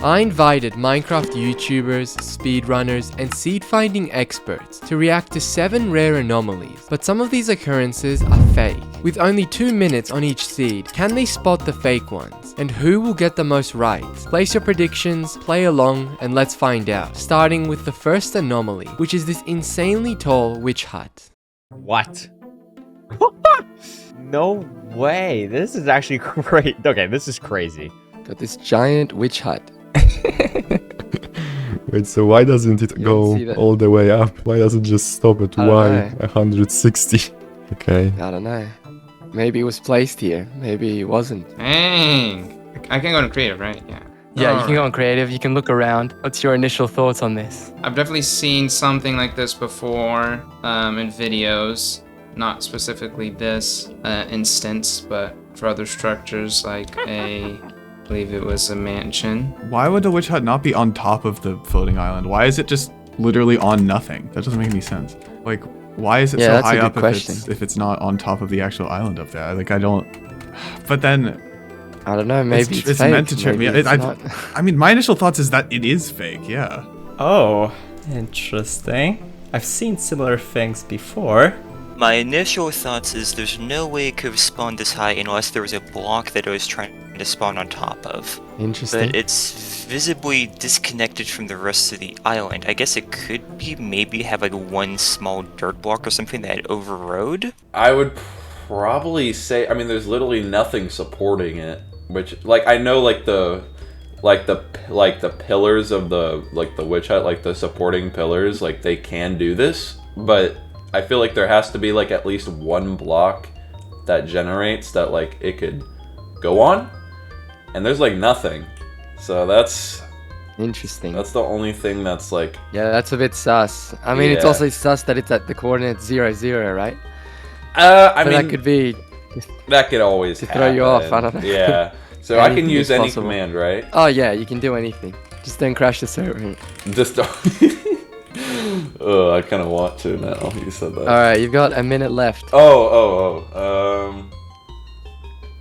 I invited Minecraft YouTubers, speedrunners, and seed-finding experts to react to 7 rare anomalies, but some of these occurrences are fake. With only 2 minutes on each seed, can they spot the fake ones? And who will get the most right? Place your predictions, play along, and let's find out. Starting with the first anomaly, which is this insanely tall witch hut. What? No way. This is actually great. Okay, this is crazy. Got this giant witch hut. Wait, so why doesn't it go all the way up? Why doesn't it just stop at Y 160? Okay. I don't know. Maybe it was placed here. Maybe it wasn't. Dang. I can go to creative, right? Yeah. Yeah, you can go on creative. You can look around. What's your initial thoughts on this? I've definitely seen something like this before in videos. Not specifically this instance, but for other structures like I believe it was a mansion. Why would the witch hut not be on top of the floating island? Why is it just literally on nothing? That doesn't make any sense. Like, why is it so high up if it's not on top of the actual island up there? Like, I don't... But then... I don't know, maybe it's meant to trick me. I mean, my initial thoughts is that it is fake, yeah. Oh, interesting. I've seen similar things before. My initial thoughts is there's no way it could have spawned this high unless there was a block that it was trying to spawn on top of. Interesting. But it's visibly disconnected from the rest of the island. I guess it could be maybe have like one small dirt block or something that it overrode. I would probably say, I mean, there's literally nothing supporting it, which, like, I know, like the pillars of the witch hut, like the supporting pillars, like they can do this, but I feel like there has to be like at least one block that generates that like it could go on, and there's like nothing. So that's interesting. That's the only thing that's like... Yeah, that's a bit sus. I mean, it's also sus that it's at the coordinate 0, 0, right? I mean, that could be... That could always happen. Throw you off, I don't know. Yeah. So I can use any command, right? Oh yeah, you can do anything. Just don't crash the server. Just don't... I kind of want to now. You said that. All right, you've got a minute left. Oh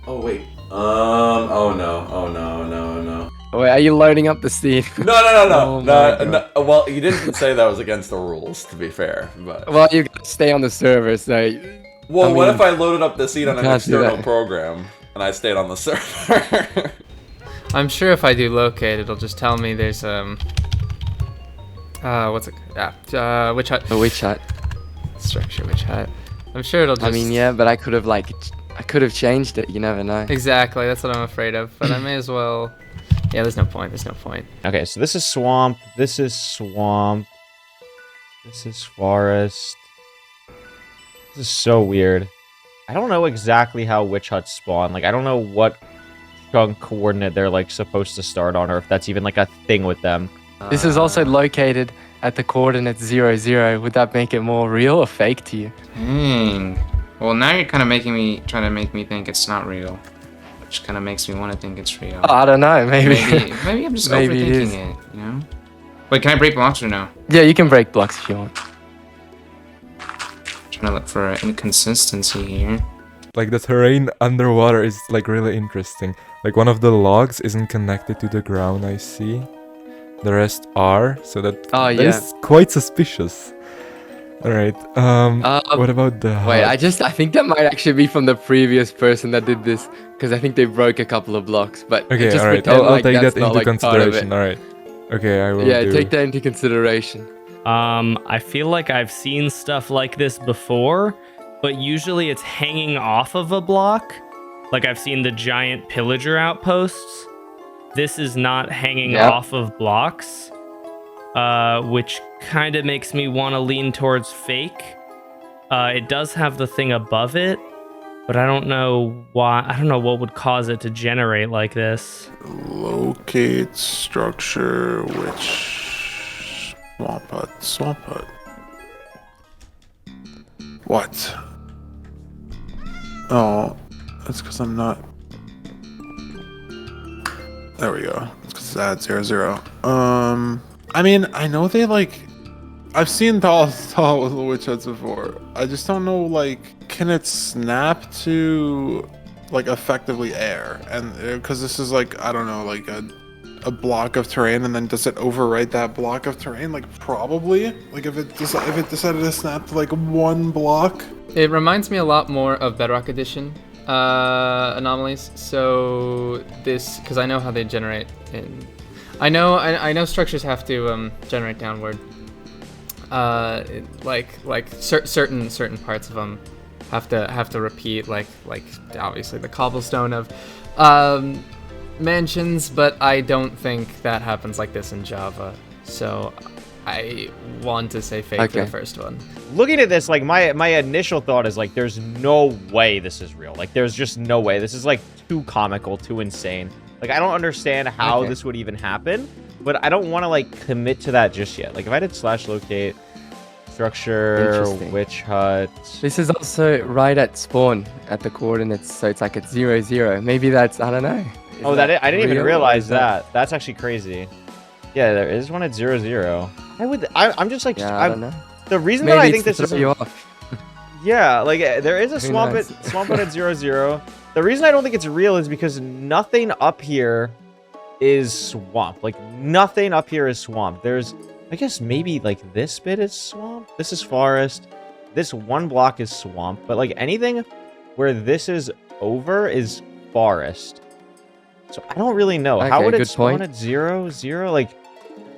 wait. Oh no. Wait, are you loading up the seed? No. Oh No. Well, you didn't say that was against the rules, to be fair. But well, you gotta stay on the server, so. Well, what if I loaded up the seed on an external program and I stayed on the server? I'm sure if I do locate, it'll just tell me there's what's it? Yeah, witch hut. A witch hut. Structure witch hut. I'm sure it'll just... I mean, yeah, but I could have changed it. You never know. Exactly, that's what I'm afraid of. But I may as well... Yeah, there's no point. Okay, so this is swamp. This is swamp. This is forest. This is so weird. I don't know exactly how witch huts spawn. Like, I don't know what chunk coordinate they're, like, supposed to start on, or if that's even, like, a thing with them. This is also located at the coordinate 0, 0. Would that make it more real or fake to you? Well, now you're kind of trying to make me think it's not real, which kind of makes me want to think it's real. Oh, I don't know. Maybe I'm just overthinking it. You know? Wait, can I break blocks or no? Yeah, you can break blocks if you want. Trying to look for an inconsistency here. Like, the terrain underwater is like really interesting. Like, one of the logs isn't connected to the ground, I see. The rest are, so that is quite suspicious. Alright, what about the hut? Wait, I think that might actually be from the previous person that did this, because I think they broke a couple of blocks, but okay, just alright, I'll take that into consideration, alright. Okay, I will take that into consideration. I feel like I've seen stuff like this before, but usually it's hanging off of a block. Like, I've seen the giant pillager outposts. This is not hanging off of blocks, which kind of makes me want to lean towards fake. It does have the thing above it, but I don't know why. I don't know what would cause it to generate like this. Locate structure, which swamp hut. What? Oh, that's because I'm not. There we go. It's because it's at 0, 0. I mean, I know they like... I've seen tall witch huts before. I just don't know, like, can it snap to, like, effectively air? And because this is like, I don't know, like a a block of terrain, and then does it overwrite that block of terrain? Like probably. Like if it decided to snap to like one block. It reminds me a lot more of Bedrock Edition anomalies. So this, because I know how they generate in. I know structures have to generate downward. Certain parts of them have to repeat, like obviously the cobblestone of mansions, but I don't think that happens like this in Java. So I want to say fake for the first one. Looking at this, like my initial thought is like, there's no way this is real. Like there's just no way. This is like too comical, too insane. Like I don't understand how this would even happen, but I don't want to like commit to that just yet. Like if I did /locate structure witch hut. This is also right at spawn at the coordinates, so it's like at 0, 0. Maybe that's, I don't know. I didn't even realize that. That's actually crazy. Yeah, there is one at 0, 0. I'm just like, I don't know. The reason Maybe that I think this is you off. Yeah, like there is a swamp at 0, 0. The reason I don't think it's real is because nothing up here is swamp. Like nothing up here is swamp. There's, I guess maybe like this bit is swamp. This is forest. This one block is swamp. But like anything where this is over is forest. So I don't really know. How would it spawn at 0, 0? Like,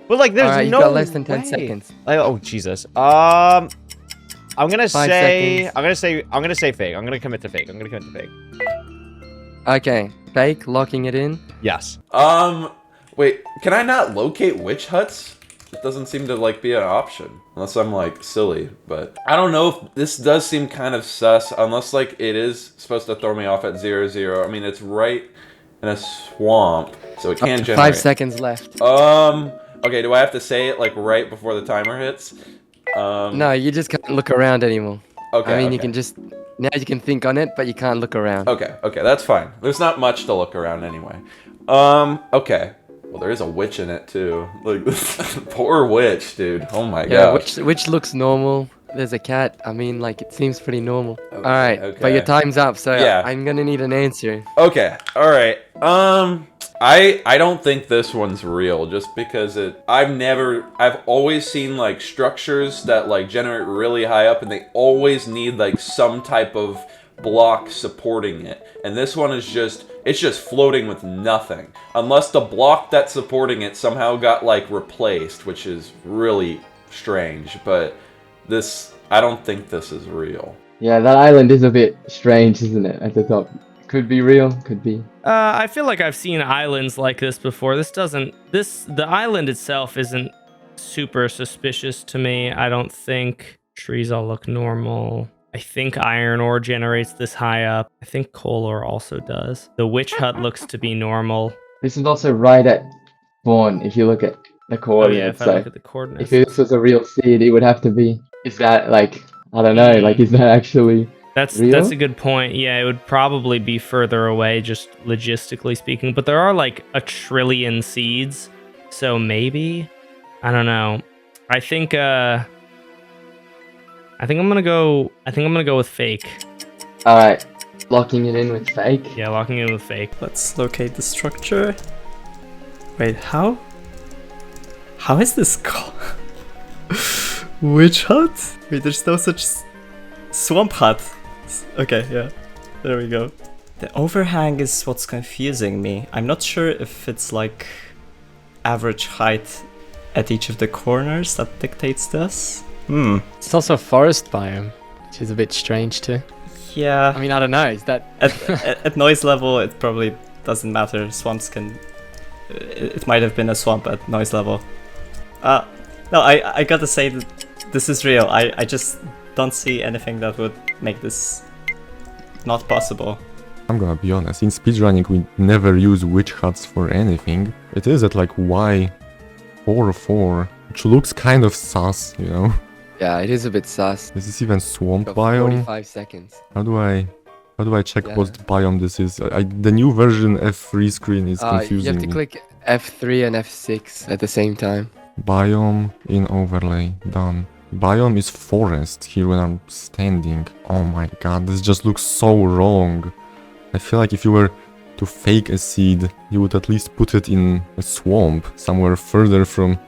but like there's no. You got less than 10 seconds. Like, oh Jesus. I'm gonna say fake. I'm gonna commit to fake. Okay, fake, locking it in. Yes. Wait, can I not locate witch huts? It doesn't seem to like be an option unless I'm like silly, but I don't know if this does seem kind of sus unless like it is supposed to throw me off at 0, 0. I mean, it's right in a swamp, so it can generate. 5 seconds left. Okay, do I have to say it like right before the timer hits? No, you just can't look around anymore. Okay. I mean, you can just, now you can think on it, but you can't look around. Okay, that's fine. There's not much to look around anyway. Okay. Well, there is a witch in it too. Like, poor witch, dude. Oh my god. Yeah, witch looks normal. There's a cat. I mean, like, it seems pretty normal. Okay, alright, but your time's up, so yeah. I'm gonna need an answer. Okay, alright. I don't think this one's real, just because I've always seen like structures that like generate really high up and they always need like some type of block supporting it. And this one is it's just floating with nothing. Unless the block that's supporting it somehow got like replaced, which is really strange, but I don't think this is real. Yeah, that island is a bit strange, isn't it, at the top? Could be real, could be. I feel like I've seen islands like this before. The island itself isn't super suspicious to me, I don't think. Trees all look normal. I think iron ore generates this high up. I think coal ore also does. The witch hut looks to be normal. This is also right at spawn, if you look at the coordinates. Oh yeah, if I look at the coordinates. If this was a real seed, it would have to be... Is that, like, I don't know, like, is that actually That's a good point. Yeah, it would probably be further away, just logistically speaking. But there are, like, 1 trillion seeds, so maybe? I don't know. I think I'm gonna go with fake. Alright. Locking it in with fake? Yeah, locking it in with fake. Let's locate the structure. Wait, how? How is this called? Witch hut? Wait, there's no such swamp hut. Okay, yeah. There we go. The overhang is what's confusing me. I'm not sure if it's like average height at each of the corners that dictates this. It's also a forest biome, which is a bit strange too. Yeah. I mean, I don't know, is that... at noise level, it probably doesn't matter. Swamps can... It might have been a swamp at noise level. No, I gotta say that this is real. I just don't see anything that would make this not possible. I'm gonna be honest, in speedrunning we never use witch huts for anything. It is at like Y44, which looks kind of sus, you know? Yeah, it is a bit sus. This is even swamp Got biome. 45 seconds. How do I check what biome this is? The new version F3 screen is confusing You have to me. click F3 and F6 at the same time. Biome in overlay, done. Biome is forest here when I'm standing. Oh my god, this just looks so wrong. I feel like if you were to fake a seed, you would at least put it in a swamp somewhere further from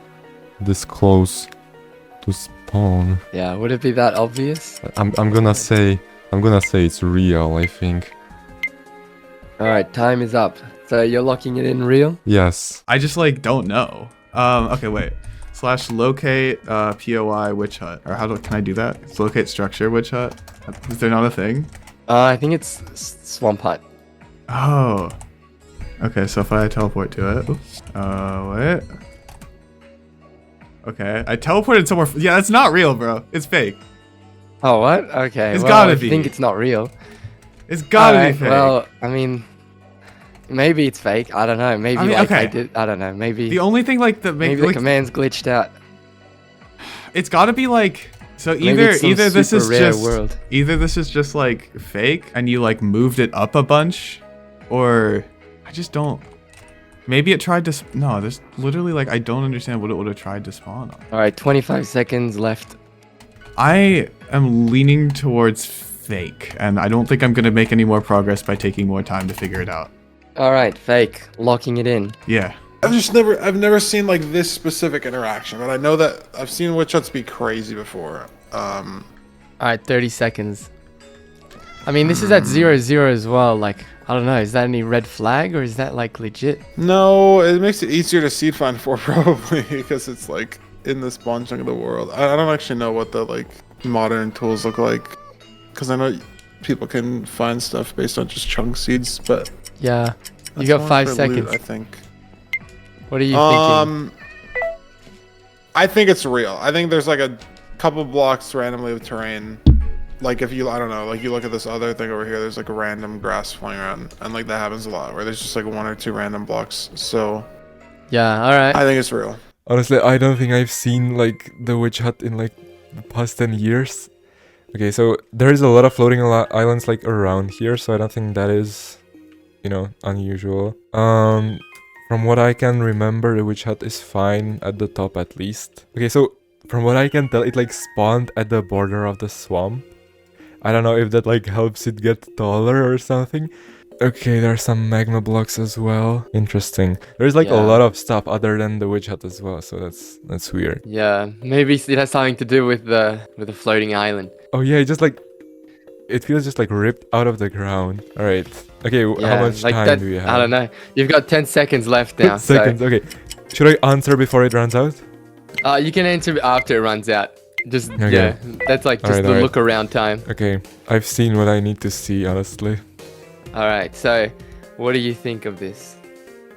this close to spawn. Yeah, would it be that obvious? I'm gonna say it's real, I think. Alright, time is up. So you're locking it in real? Yes. I just like don't know. Okay, wait. / locate POI witch hut. Or can I do that? It's locate structure witch hut. Is there not a thing? I think it's swamp hut. Oh. Okay, so if I teleport to it. Oops. Wait. Okay, I teleported somewhere. Yeah, that's not real, bro. It's fake. Oh, what? Okay. It's gotta be. I think it's not real. It's gotta be fake. Well, I mean, maybe it's fake. I don't know. Maybe I did. I don't know. Maybe the only thing like the maybe the command's glitched out. It's gotta be like so either this is just like fake and you like moved it up a bunch, or I just don't. Maybe it tried to. No, there's literally like I don't understand what it would have tried to spawn on. All right, 25 seconds left. I am leaning towards fake, and I don't think I'm gonna make any more progress by taking more time to figure it out. All right, fake. Locking it in. Yeah. I've never seen like this specific interaction, but I know that I've seen witch huts be crazy before. All right, 30 seconds. I mean, this is at 0-0 as well. Like, I don't know. Is that any red flag or is that like legit? No, it makes it easier to seed find for probably because it's like in the spawn chunk of the world. I don't actually know what the like modern tools look like because I know people can find stuff based on just chunk seeds, but yeah, you got 5 seconds. Loot, I think. What are you thinking? I think it's real. I think there's like a couple blocks randomly of terrain. Like if you, I don't know, like you look at this other thing over here, there's like a random grass flying around, and like that happens a lot where there's just like 1 or 2 random blocks. So yeah, all right. I think it's real. Honestly, I don't think I've seen like the witch hut in like the past 10 years. Okay, so there is a lot of floating islands like around here, so I don't think that is, you know, unusual. From what I can remember, the witch hut is fine at the top at least. Okay, so from what I can tell, it like spawned at the border of the swamp. I don't know if that like helps it get taller or something. Okay, there are some magma blocks as well. Interesting. There's like a lot of stuff other than the witch hut as well, so that's weird. Yeah, maybe it has something to do with the floating island. Oh yeah, it feels just like ripped out of the ground. All right. Okay, how much time do we have? I don't know. You've got 10 seconds left now. 10 seconds. So. Okay. Should I answer before it runs out? You can answer after it runs out. Just yeah, that's like just the look around time. Okay, I've seen what I need to see, honestly. All right. So, what do you think of this?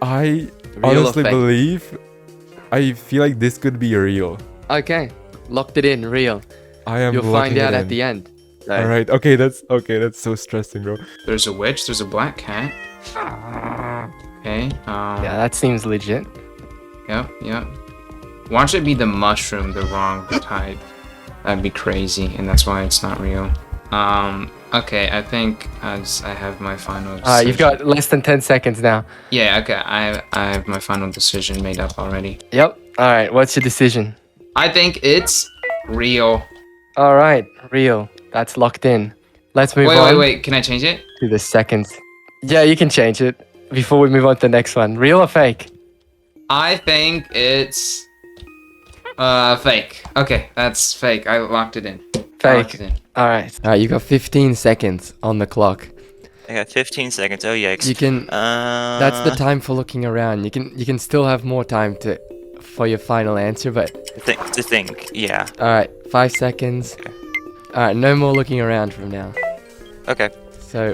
I honestly believe. I feel like this could be real. Okay, locked it in, real. You'll find out at the end. So. All right. Okay, that's so stressing, bro. There's a witch. There's a black cat. Okay. Yeah, that seems legit. Yep. Watch it be the mushroom, the wrong type. That'd be crazy, and that's why it's not real. Okay, I think I have my final decision. You've got less than 10 seconds now. Yeah, okay, I have my final decision made up already. Yep. All right, what's your decision? I think it's real. All right, real. That's locked in. Let's move on. Wait, can I change it? To the seconds. Yeah, you can change it before we move on to the next one. Real or fake? I think it's fake. Okay, that's fake. I locked it in. Fake. All right, you got 15 seconds on the clock. I got 15 seconds. Oh yikes. You can. That's the time for looking around. You can still have more time for your final answer, but to think. Yeah. All right, 5 seconds. Okay. All right, no more looking around from now. Okay. So,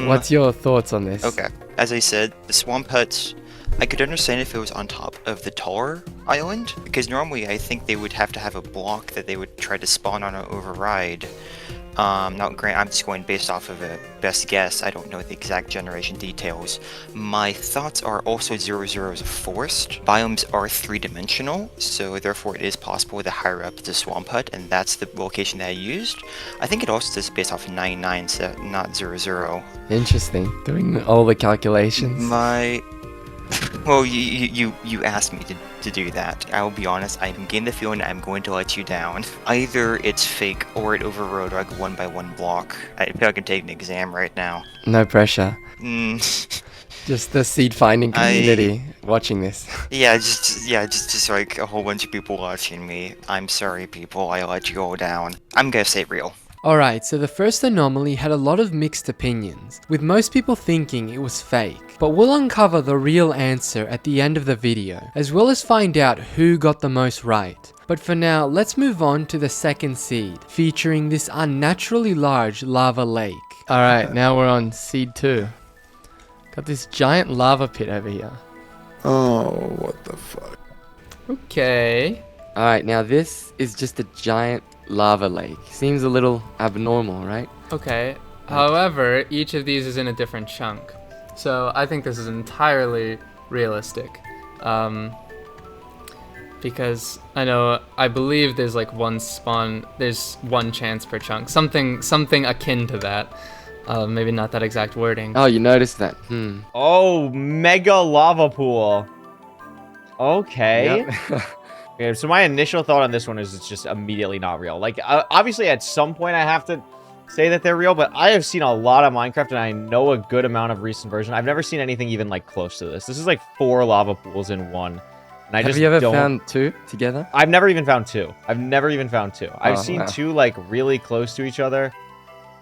what's your thoughts on this? Okay. As I said, the swamp huts, I could understand if it was on top of the taller island, because normally I think they would have to have a block that they would try to spawn on or override. Now, I'm just going based off of a best guess. I don't know the exact generation details. My thoughts are also 0-0 is a forest. Biomes are 3-dimensional, so therefore it is possible the higher up the swamp hut, and that's the location that I used. I think it also is based off of 99, so not 0-0. Interesting. Doing all the calculations. Well, you asked me to do that. I will be honest, I'm getting the feeling I'm going to let you down. Either it's fake or it overrode like 1 by 1 block. I feel like I can take an exam right now. No pressure. Just the seed finding community watching this. Yeah, just like a whole bunch of people watching me. I'm sorry, people. I let you all down. I'm gonna say real. Alright, so the first anomaly had a lot of mixed opinions, with most people thinking it was fake. But we'll uncover the real answer at the end of the video, as well as find out who got the most right. But for now, let's move on to the second seed, featuring this unnaturally large lava lake. Alright, now we're on seed 2. Got this giant lava pit over here. Oh, what the fuck? Okay. Alright, now this is just a giant lava lake. Seems a little abnormal, right? Okay. However, each of these is in a different chunk. So I think this is entirely realistic. Because I believe there's like there's one chance per chunk. Something akin to that. Maybe not that exact wording. Oh, you noticed that? Oh, mega lava pool. Okay. Yep. Okay, so my initial thought on this one is it's just immediately not real. Like, obviously at some point I have to say that they're real, but I have seen a lot of Minecraft and I know a good amount of recent version. I've never seen anything even like close to this. This is like 4 lava pools in one. And Have you ever found 2 together? I've never even found 2. I've seen 2 like really close to each other.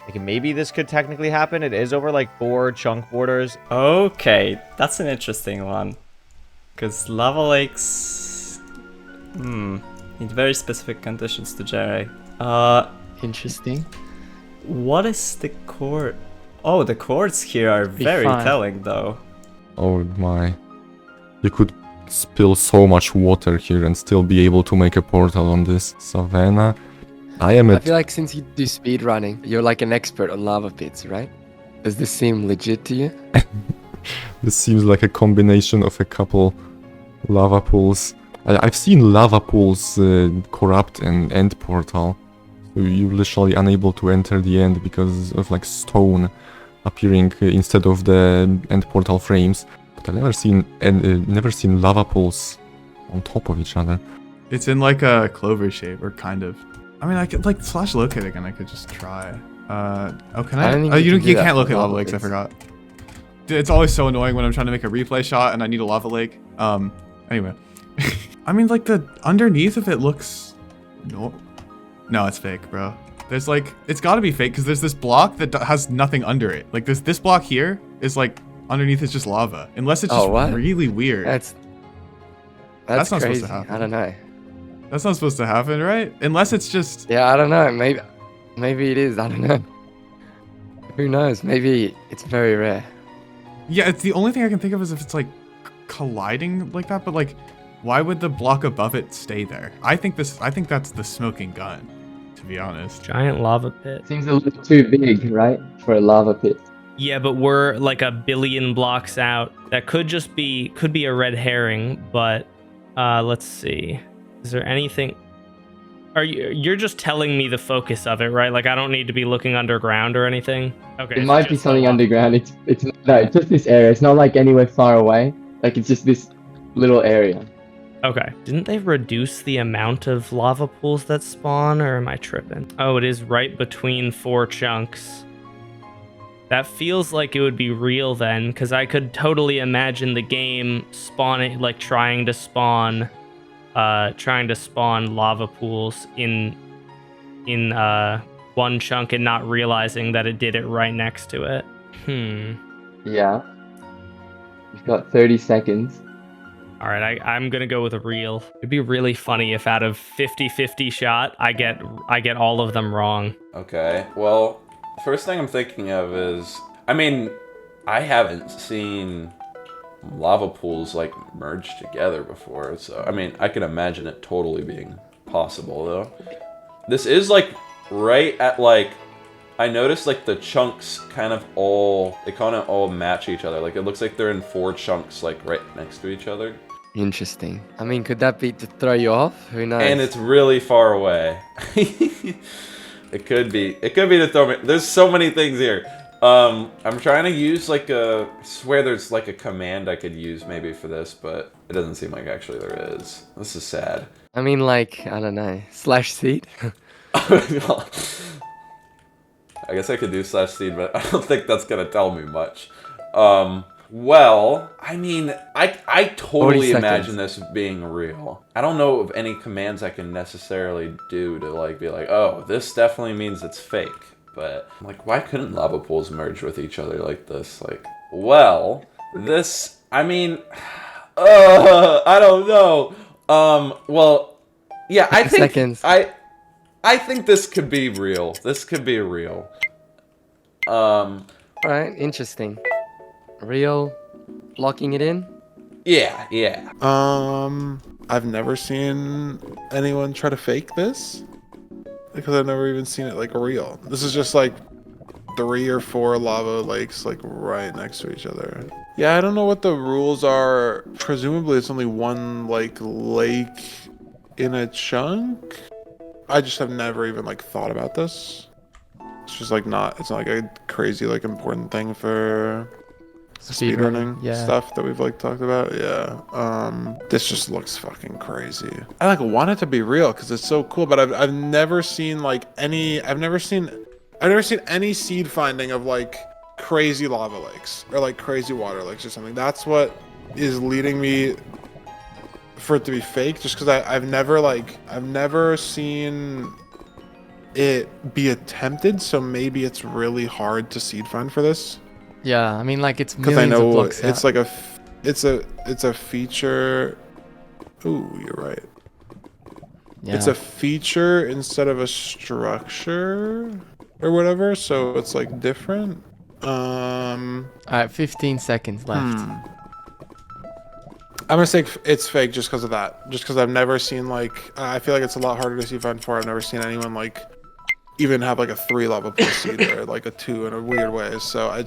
Like maybe this could technically happen. It is over like 4 chunk borders. Okay, that's an interesting one. Because lava lakes... need very specific conditions to generate. Interesting. What is the chord? Oh, the chords here are very telling though. Oh my. You could spill so much water here and still be able to make a portal on this savannah. I feel like since you do speedrunning, you're like an expert on lava pits, right? Does this seem legit to you? This seems like a combination of a couple lava pools. I've seen lava pools corrupt an end portal. So you're literally unable to enter the end because of like stone appearing instead of the end portal frames. But I've never seen lava pools on top of each other. It's in like a clover shape, or kind of. I mean, I could like slash locate again. I could just try. Oh, can I? Oh, you can't locate lava lakes. I forgot. Dude, it's always so annoying when I'm trying to make a replay shot and I need a lava lake. Anyway. I mean, like the underneath of it looks no, it's fake, bro. There's like, it's got to be fake because there's this block that has nothing under it. Like this block here is like underneath is just lava, unless it's just really weird. That's not crazy. supposed to happen. I don't know. That's not supposed to happen, right? Unless it's just... Yeah, I don't know. Maybe it is. I don't know. Who knows? Maybe it's very rare. Yeah, it's the only thing I can think of is if it's like colliding like that, but like, why would the block above it stay there? I think that's the smoking gun, to be honest. Giant lava pit. Seems a little too big, right? For a lava pit. Yeah, but we're like a billion blocks out. That could be a red herring, but let's see. Is there anything? You're just telling me the focus of it, right? Like I don't need to be looking underground or anything. Okay. It might be something underground. It's just this area. It's not like anywhere far away. Like it's just this little area. Okay. Didn't they reduce the amount of lava pools that spawn, or am I tripping? Oh, it is right between 4 chunks. That feels like it would be real then, because I could totally imagine the game spawning, like trying to spawn lava pools in one chunk and not realizing that it did it right next to it. Yeah. You've got 30 seconds. All right, I'm gonna go with a real. It'd be really funny if out of 50-50 shot, I get all of them wrong. Okay, well, first thing I'm thinking of is, I mean, I haven't seen lava pools like merge together before, so I mean, I can imagine it totally being possible though. This is like right at like, I noticed like the chunks kind of all match each other. Like it looks like they're in 4 chunks like right next to each other. Interesting. I mean, could that be to throw you off? Who knows? And it's really far away. It could be to throw me. There's so many things here. I'm trying to use like I swear there's like a command I could use maybe for this, but it doesn't seem like actually there is. This is sad. I mean, like, I don't know, /seed? I guess I could do /seed, but I don't think that's gonna tell me much. Well, I mean, I totally imagine this being real. I don't know of any commands I can necessarily do to like be like, oh, this definitely means it's fake. But like, why couldn't lava pools merge with each other like this? Like, well, this, I mean, I don't know. Well, yeah, I think I think this could be real. This could be real. Alright, interesting. Real, locking it in? Yeah. I've never seen anyone try to fake this because I've never even seen it like real. This is just like 3 or 4 lava lakes like right next to each other. Yeah, I don't know what the rules are. Presumably it's only one like lake in a chunk. I just have never even like thought about this. It's just like it's not like a crazy like important thing for speedrunning stuff that we've like talked about. This just looks fucking crazy. I like want it to be real because it's so cool, but I've never seen like any I've never seen any seed finding of like crazy lava lakes or like crazy water lakes or something. That's what is leading me for it to be fake, just because I've never seen it be attempted, so maybe it's really hard to seed find for this. Yeah, I mean, like, it's because I know of blocks it's out. like it's a feature. Ooh, you're right. Yeah. It's a feature instead of a structure or whatever, so it's like different. Alright, 15 seconds left. I'm gonna say it's fake just because of that. Just because I've never seen like I feel like it's a lot harder to see find for. I've never seen anyone like even have like a 3 lava pool seed or like a 2 in a weird way. So I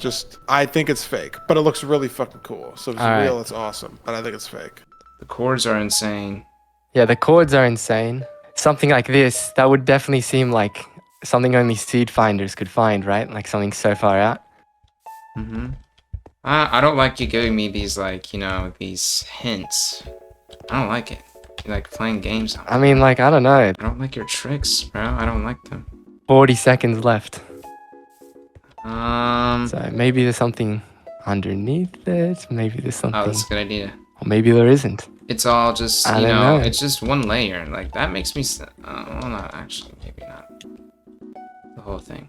think it's fake, but it looks really fucking cool. So if it's real, it's awesome. But I think it's fake. The chords are insane. Yeah, the chords are insane. Something like this, that would definitely seem like something only seed finders could find, right? Like something so far out. I don't like you giving me these, like, you know, these hints. I don't like it. You're like playing games on me. I mean, like, I don't know. I don't like your tricks, bro. I don't like them. 40 seconds left. So So maybe there's something underneath it. Maybe there's something. Oh, that's a good idea. Or maybe there isn't. It's all just, I you don't know, know. it's just one layer. Like, that makes me... well, not actually. Maybe not. The whole thing.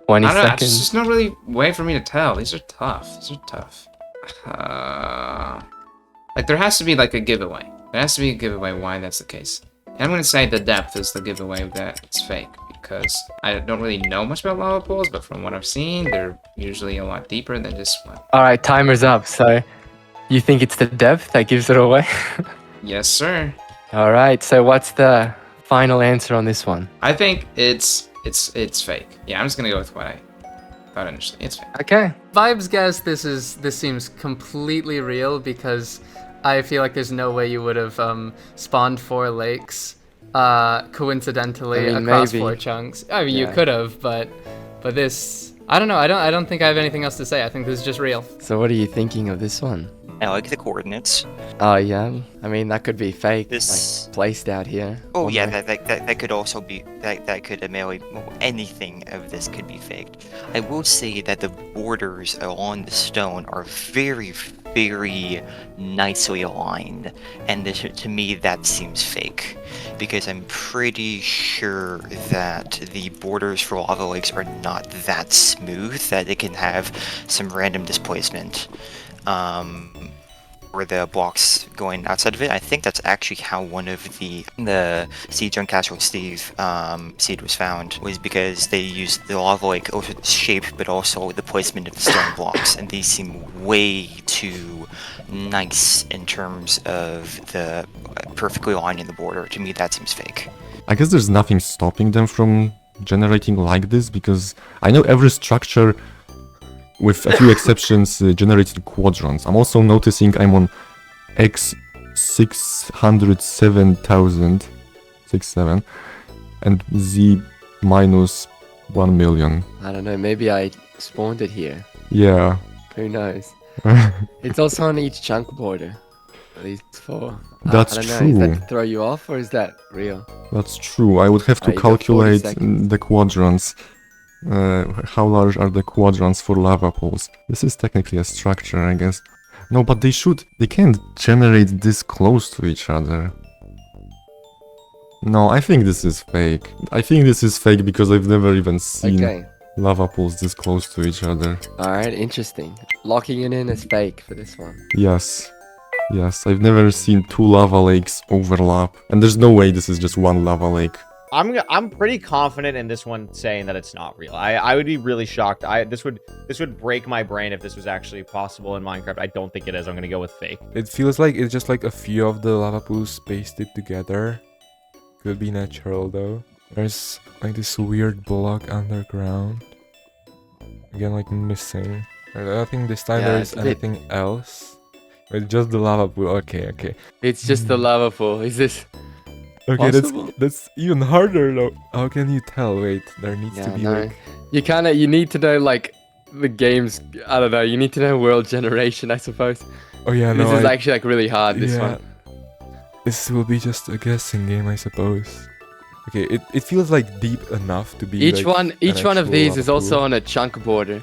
20 There's seconds. just no really way for me to tell. These are tough. Like, there has to be, like, a giveaway. There has to be a giveaway why that's the case. And I'm gonna say the depth is the giveaway that it's fake, because I don't really know much about lava pools, but from what I've seen, they're usually a lot deeper than just one. Alright, timer's up. So you think it's the depth that gives it away? Yes, sir. Alright, so what's the final answer on this one? I think it's fake. Yeah, I'm just gonna go with what I thought initially. It's fake. Okay. Vibes guess this seems completely real because I feel like there's no way you would have spawned 4 lakes coincidentally across maybe. 4 chunks. I mean, you Yeah. could have, but this, I don't know. I don't think I have anything else to say. I think this is just real. So what are you thinking of this one? I like the coordinates. Oh yeah, I mean that could be fake, This- like placed out here. Oh One yeah, way. that could also be that could anything of this could be faked. I will say that the borders along the stone are very, very nicely aligned, and to me that seems fake, because I'm pretty sure that the borders for lava lakes are not that smooth that it can have some random displacement. Or the blocks going outside of it. I think that's actually how one of the Siege on Castle Steve seed was found, was because they used the lava lake also the shape, but also the placement of the stone blocks, and these seem way too nice in terms of the perfectly lining the border. To me, that seems fake. I guess there's nothing stopping them from generating like this, because I know every structure, with a few exceptions, generated quadrants. I'm also noticing I'm on X607,067 and Z minus 1 million. I don't know. Maybe I spawned it here. Yeah. Who knows? It's also on each chunk border. These 4. That's I don't know. true. Is that to throw you off, or is that real? That's true. I would have to Alright, you got 40 calculate seconds. the quadrants How large are the quadrants for lava pools? This is technically a structure, I guess. No, but they can't generate this close to each other. No, I think this is fake. I think this is fake because I've never even seen lava pools this close to each other. Alright, interesting. Locking it in as fake for this one. Yes. Yes, I've never seen two lava lakes overlap. And there's no way this is just one lava lake. I'm pretty confident in this one saying that it's not real. I would be really shocked. This would break my brain if this was actually possible in Minecraft. I don't think it is. I'm gonna go with fake. It feels like it's just like a few of the lava pools pasted together. Could be natural though. There's like this weird block underground. Again, like missing. I don't think this time there's anything else. It's just the lava pool. Okay. It's just the lava pool. Is this okay? possible? That's even harder though. How can you tell? Wait, there needs to be like... You need to know like the game's, I don't know, you need to know world generation, I suppose. Oh yeah, this is actually like really hard, this one. This will be just a guessing game, I suppose. Okay, it feels like deep enough to be each one of these is also pool. on a chunk border.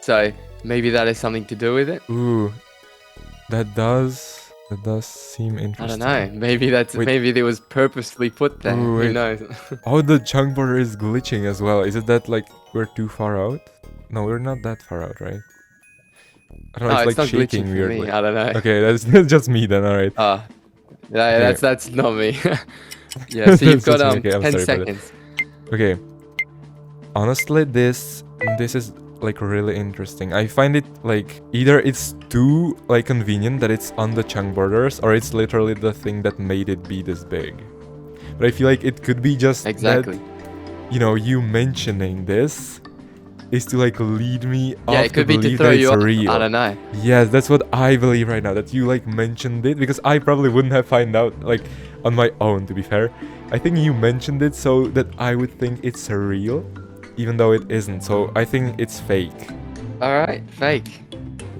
So maybe that has something to do with it. Ooh. That does seem interesting. I don't know. Maybe it was purposely put there. Ooh, who knows? Oh, the chunk border is glitching as well. Is it that like we're too far out? No, we're not that far out, right? I don't know, it's like not shaking glitching weirdly. for me. I don't know. Okay, that's just me then, alright. Okay. That's not me. Yeah, so you've got okay, 10 seconds. Okay. Honestly, this is like really interesting. I find it like either it's too like convenient that it's on the chunk borders, or it's literally the thing that made it be this big. But I feel like it could be just that, you know, you mentioning this is to like lead me off it could to be to believe throw that you it's off. real. I don't know. Yes, that's what I believe right now, that you like mentioned it, because I probably wouldn't have found out like on my own, to be fair. I think you mentioned it so that I would think it's real, even though it isn't. So I think it's fake. Alright, fake.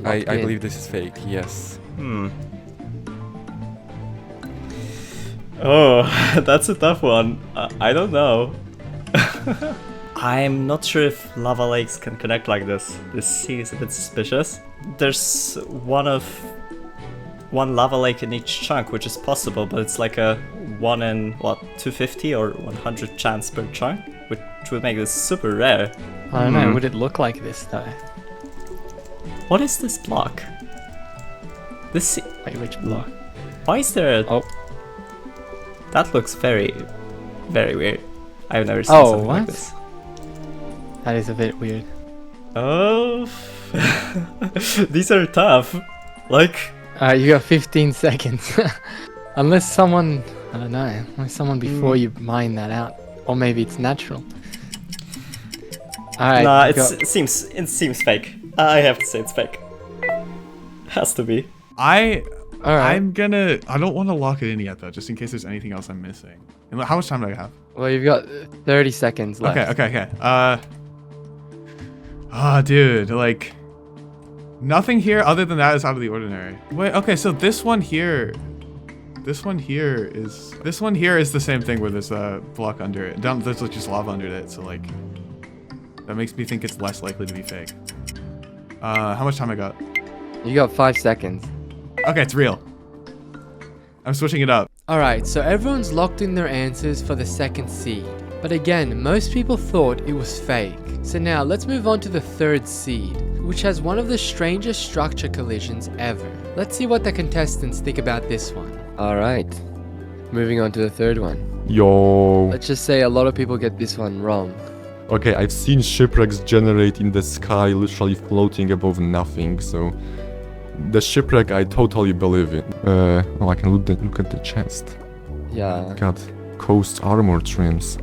I believe this is fake, yes. Oh, that's a tough one. I don't know. I'm not sure if lava lakes can connect like this. This seems a bit suspicious. There's one lava lake in each chunk, which is possible, but it's like a 1 in, 250 or 100 chance per chunk, which would make this super rare. I don't know, would it look like this though? What is this block? Wait, which block? Why is there a... Oh. That looks very, very weird. I've never seen something like this. That is a bit weird. Oh, these are tough. Like, you got 15 seconds. Unless someone, I don't know, before you mine that out, or maybe it's natural. Alright. Nah, it seems fake. I have to say it's fake. Has to be. I don't want to lock it in yet though, just in case there's anything else I'm missing. And how much time do I have? Well, you've got 30 seconds left. Okay. Dude, like nothing here other than that is out of the ordinary. Wait, okay, so this one here is the same thing where there's a block under it. There's like just lava under it, so like that makes me think it's less likely to be fake. How much time I got? You got 5 seconds. Okay, it's real. I'm switching it up. Alright, so everyone's locked in their answers for the second seed. But again, most people thought it was fake. So now let's move on to the third seed, which has one of the strangest structure collisions ever. Let's see what the contestants think about this one. Alright, moving on to the third one. Yo. Let's just say a lot of people get this one wrong. Okay, I've seen shipwrecks generate in the sky, literally floating above nothing, so... The shipwreck, I totally believe it. Oh, I can look at the chest. Yeah. Got coast armor trims.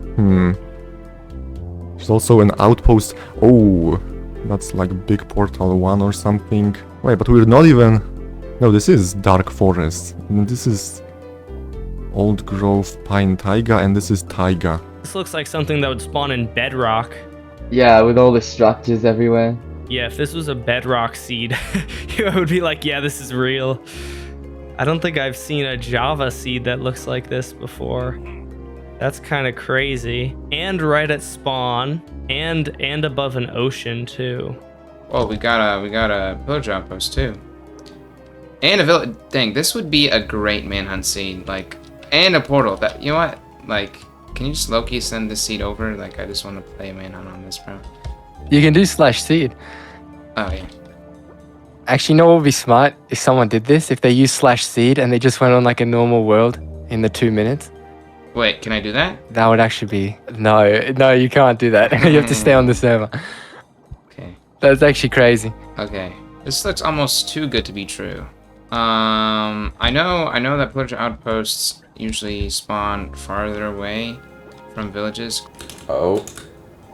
There's also an outpost. Oh, that's like big portal 1 or something. Wait, but we're not even... No, this is dark forest. And this is old growth pine taiga, and this is taiga. This looks like something that would spawn in bedrock. Yeah, with all the structures everywhere. Yeah, if this was a bedrock seed, I would be like, yeah, this is real. I don't think I've seen a Java seed that looks like this before. That's kind of crazy. And right at spawn, And above an ocean too. Oh, we got a pillager outpost too. And a village. Dang, this would be a great manhunt seed. Like, and a portal. That, you know what? Like, can you just Loki send this seed over? Like, I just want to play a manhunt on this, bro. You can do /seed. Oh yeah. Actually, you know what would be smart if someone did this? If they used /seed and they just went on like a normal world in the 2 minutes. Wait, can I do that? That would actually be... No, you can't do that. You have to stay on the server. Okay. That's actually crazy. Okay. This looks almost too good to be true. I know that pillager outposts usually spawn farther away from villages. Oh.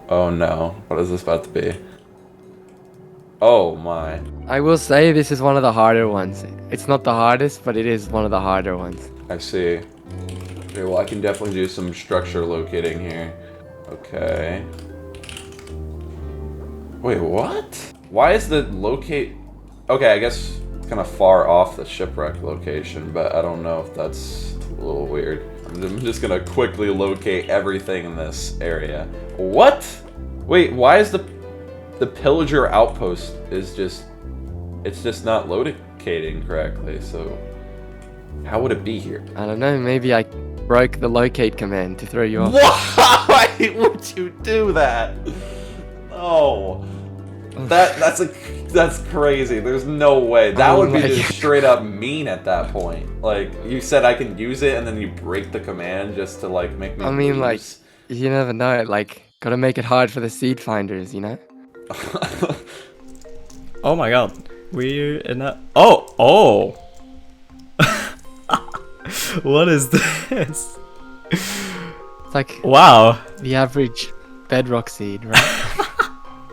Oh no. What is this about to be? Oh my. I will say this is one of the harder ones. It's not the hardest, but it is one of the harder ones. I see. Okay, well I can definitely do some structure locating here. Okay. Wait, what? Why is the locate... Okay, I guess it's kind of far off the shipwreck location, but I don't know if that's a little weird. I'm just gonna quickly locate everything in this area. What? Wait, why is the pillager outpost is just... It's just not locating correctly, so... How would it be here? I don't know, maybe I broke the locate command to throw you off. Why would you do that? Oh. That's crazy. There's no way. That would be just straight up mean at that point. Like, you said I can use it and then you break the command just to like make me lose. Like, you never know, like, gotta make it hard for the seed finders, you know? Oh my god. We're in a... Oh! What is this? It's like... Wow. The average bedrock seed, right?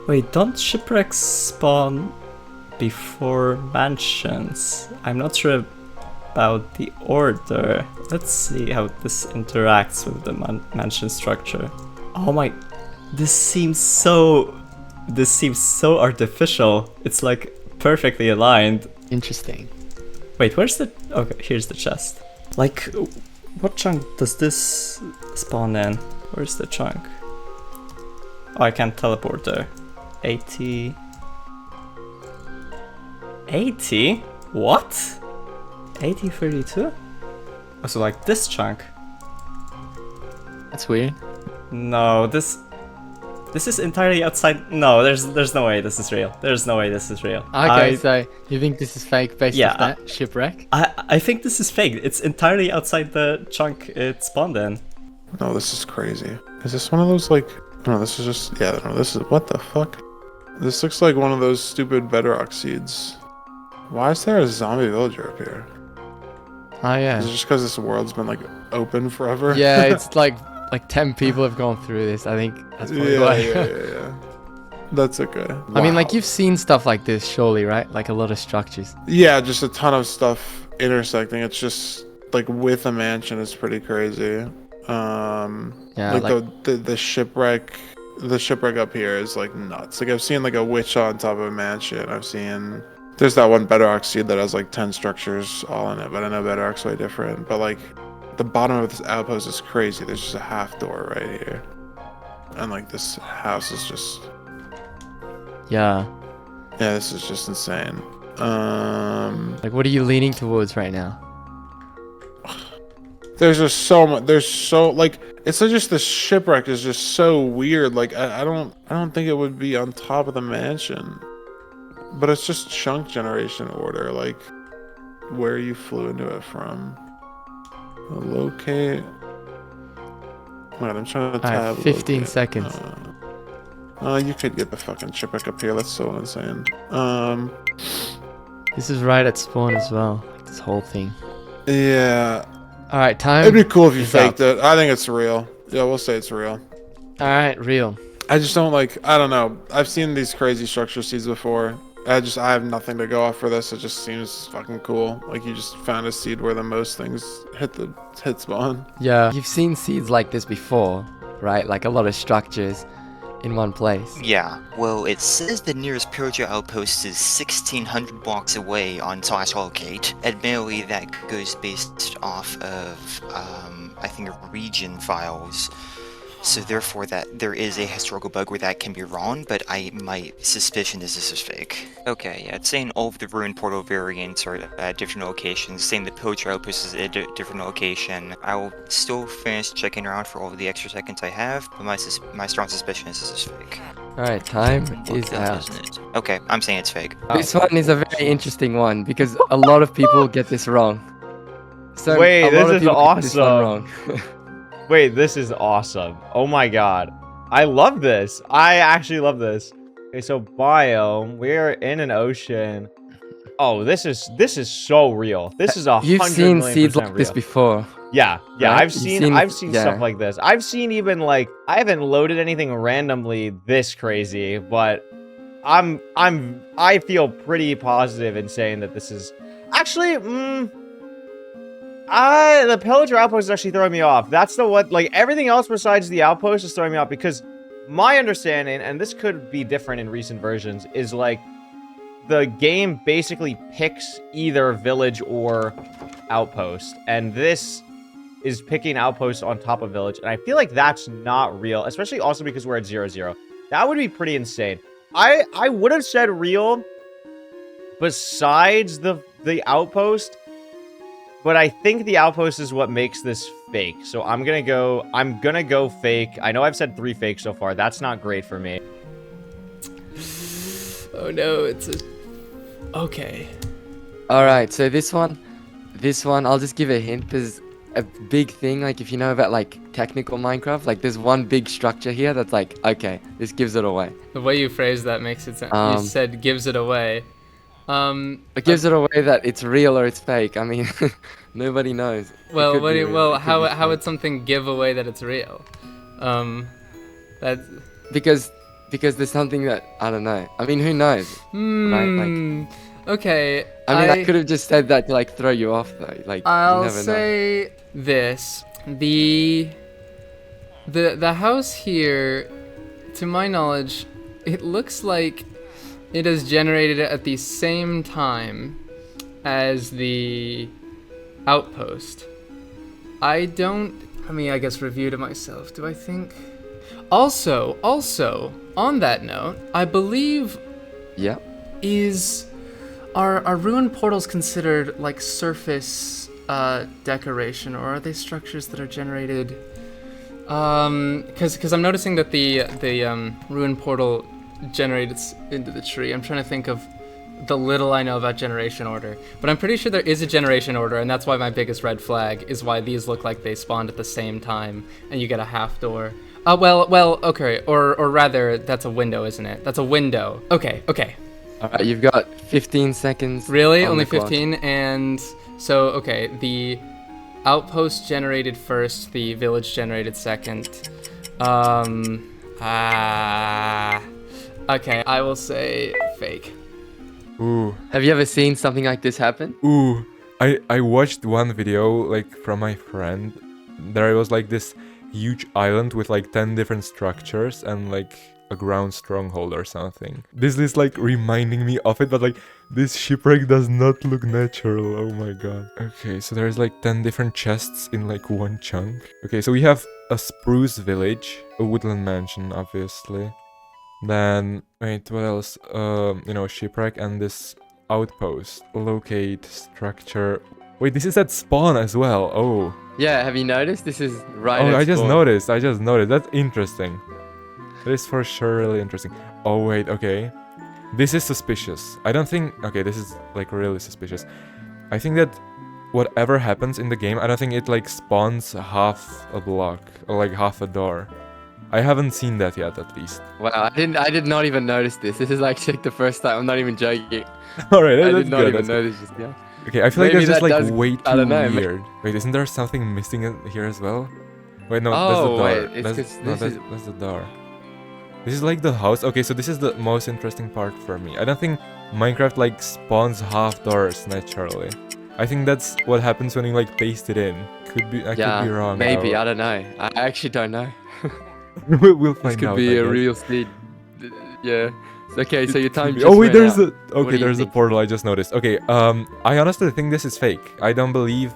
Wait, don't shipwrecks spawn before mansions? I'm not sure about the order. Let's see how this interacts with the mansion structure. Oh my... This seems so artificial. It's like perfectly aligned. Interesting. Wait, where's the... Okay, here's the chest. Like, what chunk does this spawn in? Where's the chunk? Oh, I can't teleport there. 80... 80? What? 8032? Oh, so like this chunk? That's weird. No, this is entirely outside. No, there's no way this is real. There's no way this is real. Okay, so you think this is fake based off that shipwreck? I think this is fake. It's entirely outside the chunk it spawned in. No, this is crazy. Is this one of those like... No, this is just... Yeah, no, this is... What the fuck? This looks like one of those stupid bedrock seeds. Why is there a zombie villager up here? Oh yeah. Is it just because this world's been like open forever? Yeah, it's like 10 people have gone through this. I think that's probably why. Yeah. That's okay. I mean, like, you've seen stuff like this, surely, right? Like a lot of structures. Yeah, just a ton of stuff intersecting. It's just like with a mansion is pretty crazy. Yeah, like the shipwreck. The shipwreck up here is like nuts. Like I've seen like a witch on top of a mansion. I've seen... There's that one bedrock seed that has like 10 structures all in it, but I know bedrock's way different. But like the bottom of this outpost is crazy. There's just a half door right here. And like this house is just... Yeah. Yeah, this is just insane. Like, what are you leaning towards right now? There's just so much. There's so like it's just the shipwreck is just so weird. Like I don't think it would be on top of the mansion, but it's just chunk generation order. Like where you flew into it from. Locate. Wait, I'm trying to tab. 15 locate. seconds. You could get the fucking shipwreck up here. That's so insane. This is right at spawn as well. Like this whole thing. Yeah. All right, time. It'd be cool if you faked up. it. I think it's real. Yeah, we'll say it's real. All right, real. I just don't like. I don't know. I've seen these crazy structure seeds before. I have nothing to go off for this. It just seems fucking cool. Like you just found a seed where the most things hit spawn. Yeah, you've seen seeds like this before, right? Like a lot of structures in one place. Yeah, well, it says the nearest pillager outpost is 1,600 blocks away on /locate. Admittedly, that goes based off of, I think, region files. So therefore that there is a historical bug where that can be wrong, but my suspicion is this is fake. Okay, yeah, it's saying all of the ruined portal variants are at different locations, saying the pillager outpost is at a different location. I will still finish checking around for all of the extra seconds I have, but my strong suspicion is this is fake. Alright, time is out. Okay, I'm saying it's fake. This one is a very interesting one because a lot of people get this wrong. So Wait, a lot this of is people get this one awesome. wrong. Wait, this is awesome. Oh my god. I love this. I actually love this. Okay, so biome. We're in an ocean. Oh, this is so real. This is 100 You've seen million seeds percent like this real. before. Yeah, right? I've seen yeah. stuff like this. I've seen even like I haven't loaded anything randomly this crazy, but I feel pretty positive in saying that this is actually the pillager outpost is actually throwing me off. That's the what, like, everything else besides the outpost is throwing me off because my understanding, and this could be different in recent versions, is like the game basically picks either village or outpost, and this is picking outpost on top of village, and I feel like that's not real, especially also because we're at 0-0. That would be pretty insane. I would have said real besides the outpost, but I think the outpost is what makes this fake. So I'm gonna go fake. I know I've said 3 fakes so far. That's not great for me. Oh no, it's a... Okay. Alright, so this one, I'll just give a hint. There's a big thing, like if you know about like technical Minecraft, like there's one big structure here that's like, okay, this gives it away. The way you phrased that makes it sound... you said gives it away. It gives it away that it's real or it's fake. I mean, nobody knows. Well, how would something give away that it's real? That's... Because there's something that, I don't know. I mean, who knows? Right? Like, okay. I mean, I could have just said that to like throw you off though. Like, I'll you never say this. The house here, to my knowledge, it looks like it is generated at the same time as the outpost. I guess reviewed it myself. Do I think? Also, on that note, I believe... Yeah. Are ruined portals considered like surface decoration, or are they structures that are generated? Because I'm noticing that the ruined portal generated into the tree. I'm trying to think of the little I know about generation order, but I'm pretty sure there is a generation order, and that's why my biggest red flag is why these look like they spawned at the same time, and you get a half door. Well, okay, or rather, that's a window, isn't it? That's a window. Okay. Alright, you've got 15 seconds. Really? Only 15? And so, okay, the outpost generated first, the village generated second. Okay, I will say fake. Ooh. Have you ever seen something like this happen? Ooh. I watched one video, like, from my friend. There was, like, this huge island with, like, 10 different structures and, like, a ground stronghold or something. This is like reminding me of it, but like this shipwreck does not look natural. Oh my god. Okay, so there's like 10 different chests in like one chunk. Okay, so we have a spruce village, a woodland mansion, obviously. Then, wait, what else? Shipwreck and this outpost. Locate structure. Wait, this is at spawn as well. Oh. Yeah, have you noticed? This is right at spawn. I just noticed. That's interesting. That is for sure really interesting. Oh wait, okay. This is suspicious. I don't think... Okay, this is like really suspicious. I think that whatever happens in the game, I don't think it like spawns half a block or like half a door. I haven't seen that yet, at least. Wow, I did not even notice this. This is actually the first time. I'm not even joking. Alright, I did not even notice this. Yeah. Okay, I feel like Maybe that's just like does, way I don't too know, weird. Wait, isn't there something missing here as well? Wait, no, Oh, that's the door. That's the door. This is like the house. Okay, so this is the most interesting part for me. I don't think Minecraft like spawns half doors naturally. I think that's what happens when you like paste it in. Could be I could be wrong. Maybe, though. I don't know. I actually don't know. we'll find out. This could be a real seed. Yeah. Okay, so your time just Oh wait, ran there's out. there's a portal I just noticed. Okay, I honestly think this is fake. I don't believe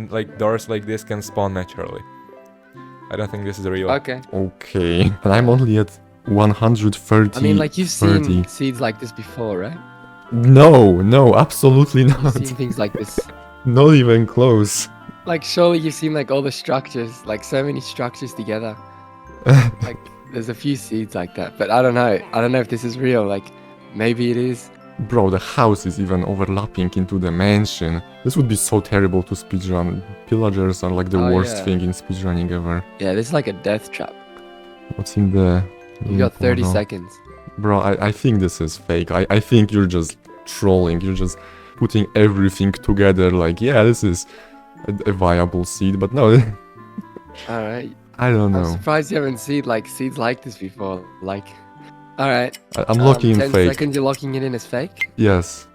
like doors like this can spawn naturally. I don't think this is real. Okay. Okay. And I'm only at 130. I mean, like, you've seen seeds like this before, right? No, absolutely not. You've seen things like this. Not even close. Like, surely you've seen, like, all the structures, like, so many structures together. Like, there's a few seeds like that, but I don't know. I don't know if this is real. Like, maybe it is. Bro, the house is even overlapping into the mansion. This would be so terrible to speedrun. Pillagers are like the worst thing in speedrunning ever. Yeah, this is like a death trap. What's in the... You got 30 seconds. Bro, I think this is fake. I think you're just trolling. You're just putting everything together like, yeah, this is a viable seed, but no. Alright. I don't know. I'm surprised you haven't seen, like, seeds like this before. Like... Alright. I'm locking in 10 fake. seconds, you're locking it in as fake? Yes.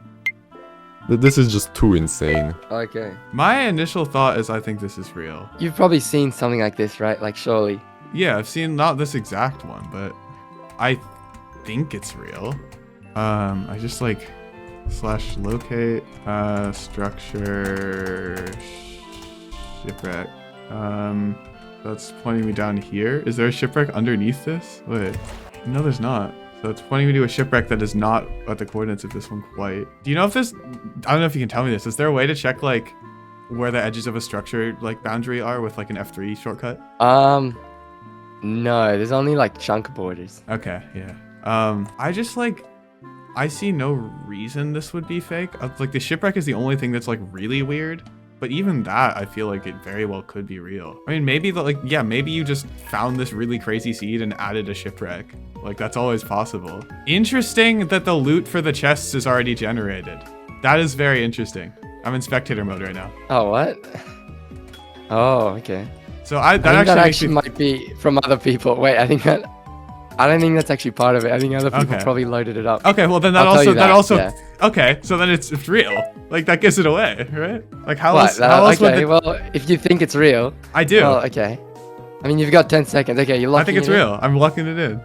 This is just too insane. Okay. My initial thought is I think this is real. You've probably seen something like this, right? Like, surely. Yeah, I've seen not this exact one, but I think it's real. I just like /locate structure shipwreck. That's pointing me down here. Is there a shipwreck underneath this? Wait, no, there's not. So it's pointing me to a shipwreck that is not at the coordinates of this one quite. Do you know if this? I don't know if you can tell me this. Is there a way to check like where the edges of a structure like boundary are with like an F3 shortcut? No, there's only like chunk borders. Okay, yeah. I just like, I see no reason this would be fake. Like the shipwreck is the only thing that's like really weird. But even that, I feel like it very well could be real. I mean, maybe maybe you just found this really crazy seed and added a shipwreck. Like that's always possible. Interesting that the loot for the chests is already generated. That is very interesting. I'm in spectator mode right now. Oh, what? Oh, okay. So that actually might be from other people. Wait, I don't think that's actually part of it. I think other people probably loaded it up. Okay, well then okay, so then it's real. Like that gives it away, right? Like how else okay, well, if you think it's real. I do. Well, okay. I mean, you've got 10 seconds. Okay, you're locking it in. I think it's real. I'm locking it in.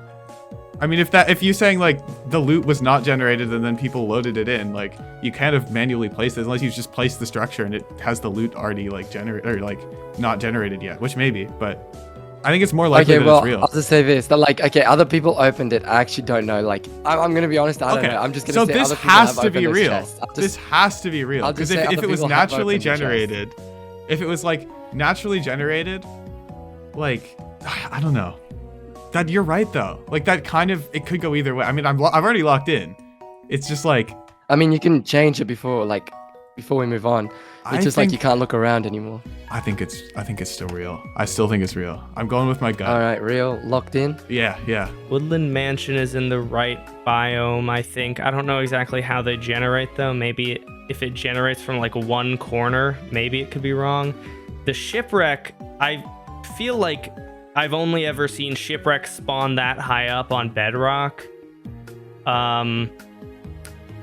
I mean, if you saying like the loot was not generated and then people loaded it in, like you can't have manually placed it unless you just place the structure and it has the loot already like generated or like not generated yet, which maybe, but I think it's more likely that it's real. I'll just say this: that like, okay, other people opened it. I actually don't know. Like, I'm gonna be honest. I don't know. I'm just gonna say other people have opened this chest. This has to be real. Because if it was naturally generated, if it was like naturally generated, like I don't know. That you're right though. Like that kind of it could go either way. I mean, I've already locked in. It's just like. I mean, you can change it before we move on. It's just like you can't look around anymore. I think it's still real. I still think it's real. I'm going with my gut. All right, real, locked in. Yeah. Woodland Mansion is in the right biome, I think. I don't know exactly how they generate though. Maybe if it generates from like one corner, maybe it could be wrong. The shipwreck, I feel like I've only ever seen shipwrecks spawn that high up on bedrock.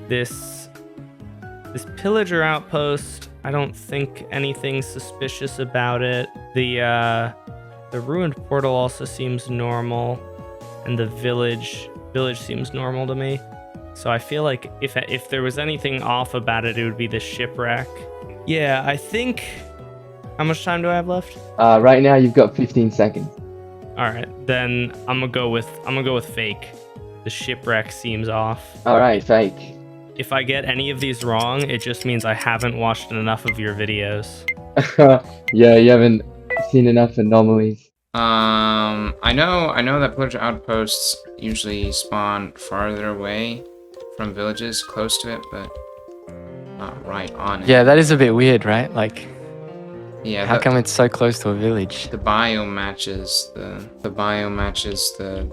This pillager outpost, I don't think anything suspicious about it. The ruined portal also seems normal, and the village seems normal to me. So I feel like if there was anything off about it, it would be the shipwreck. Yeah, I think. How much time do I have left? Right now you've got 15 seconds. All right, then I'm gonna go with fake. The shipwreck seems off. All right, fake. If I get any of these wrong, it just means I haven't watched enough of your videos. Yeah, you haven't seen enough anomalies. I know that pillager outposts usually spawn farther away from villages close to it, but not right on it. Yeah, that is a bit weird, right? Like, yeah. How come it's so close to a village? The biome matches the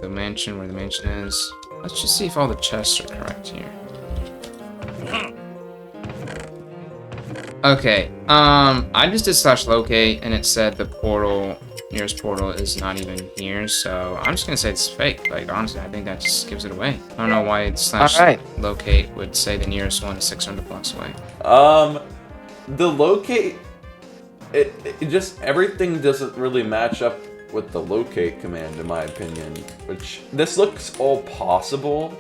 mansion where the mansion is. Let's just see if all the chests are correct here. Okay, I just did /locate and it said the nearest portal is not even here, so I'm just gonna say it's fake. Like, honestly, I think that just gives it away. I don't know why it's /locate would say the nearest one is 600 blocks away. The locate, it just, everything doesn't really match up with the locate command in my opinion, which, this looks all possible,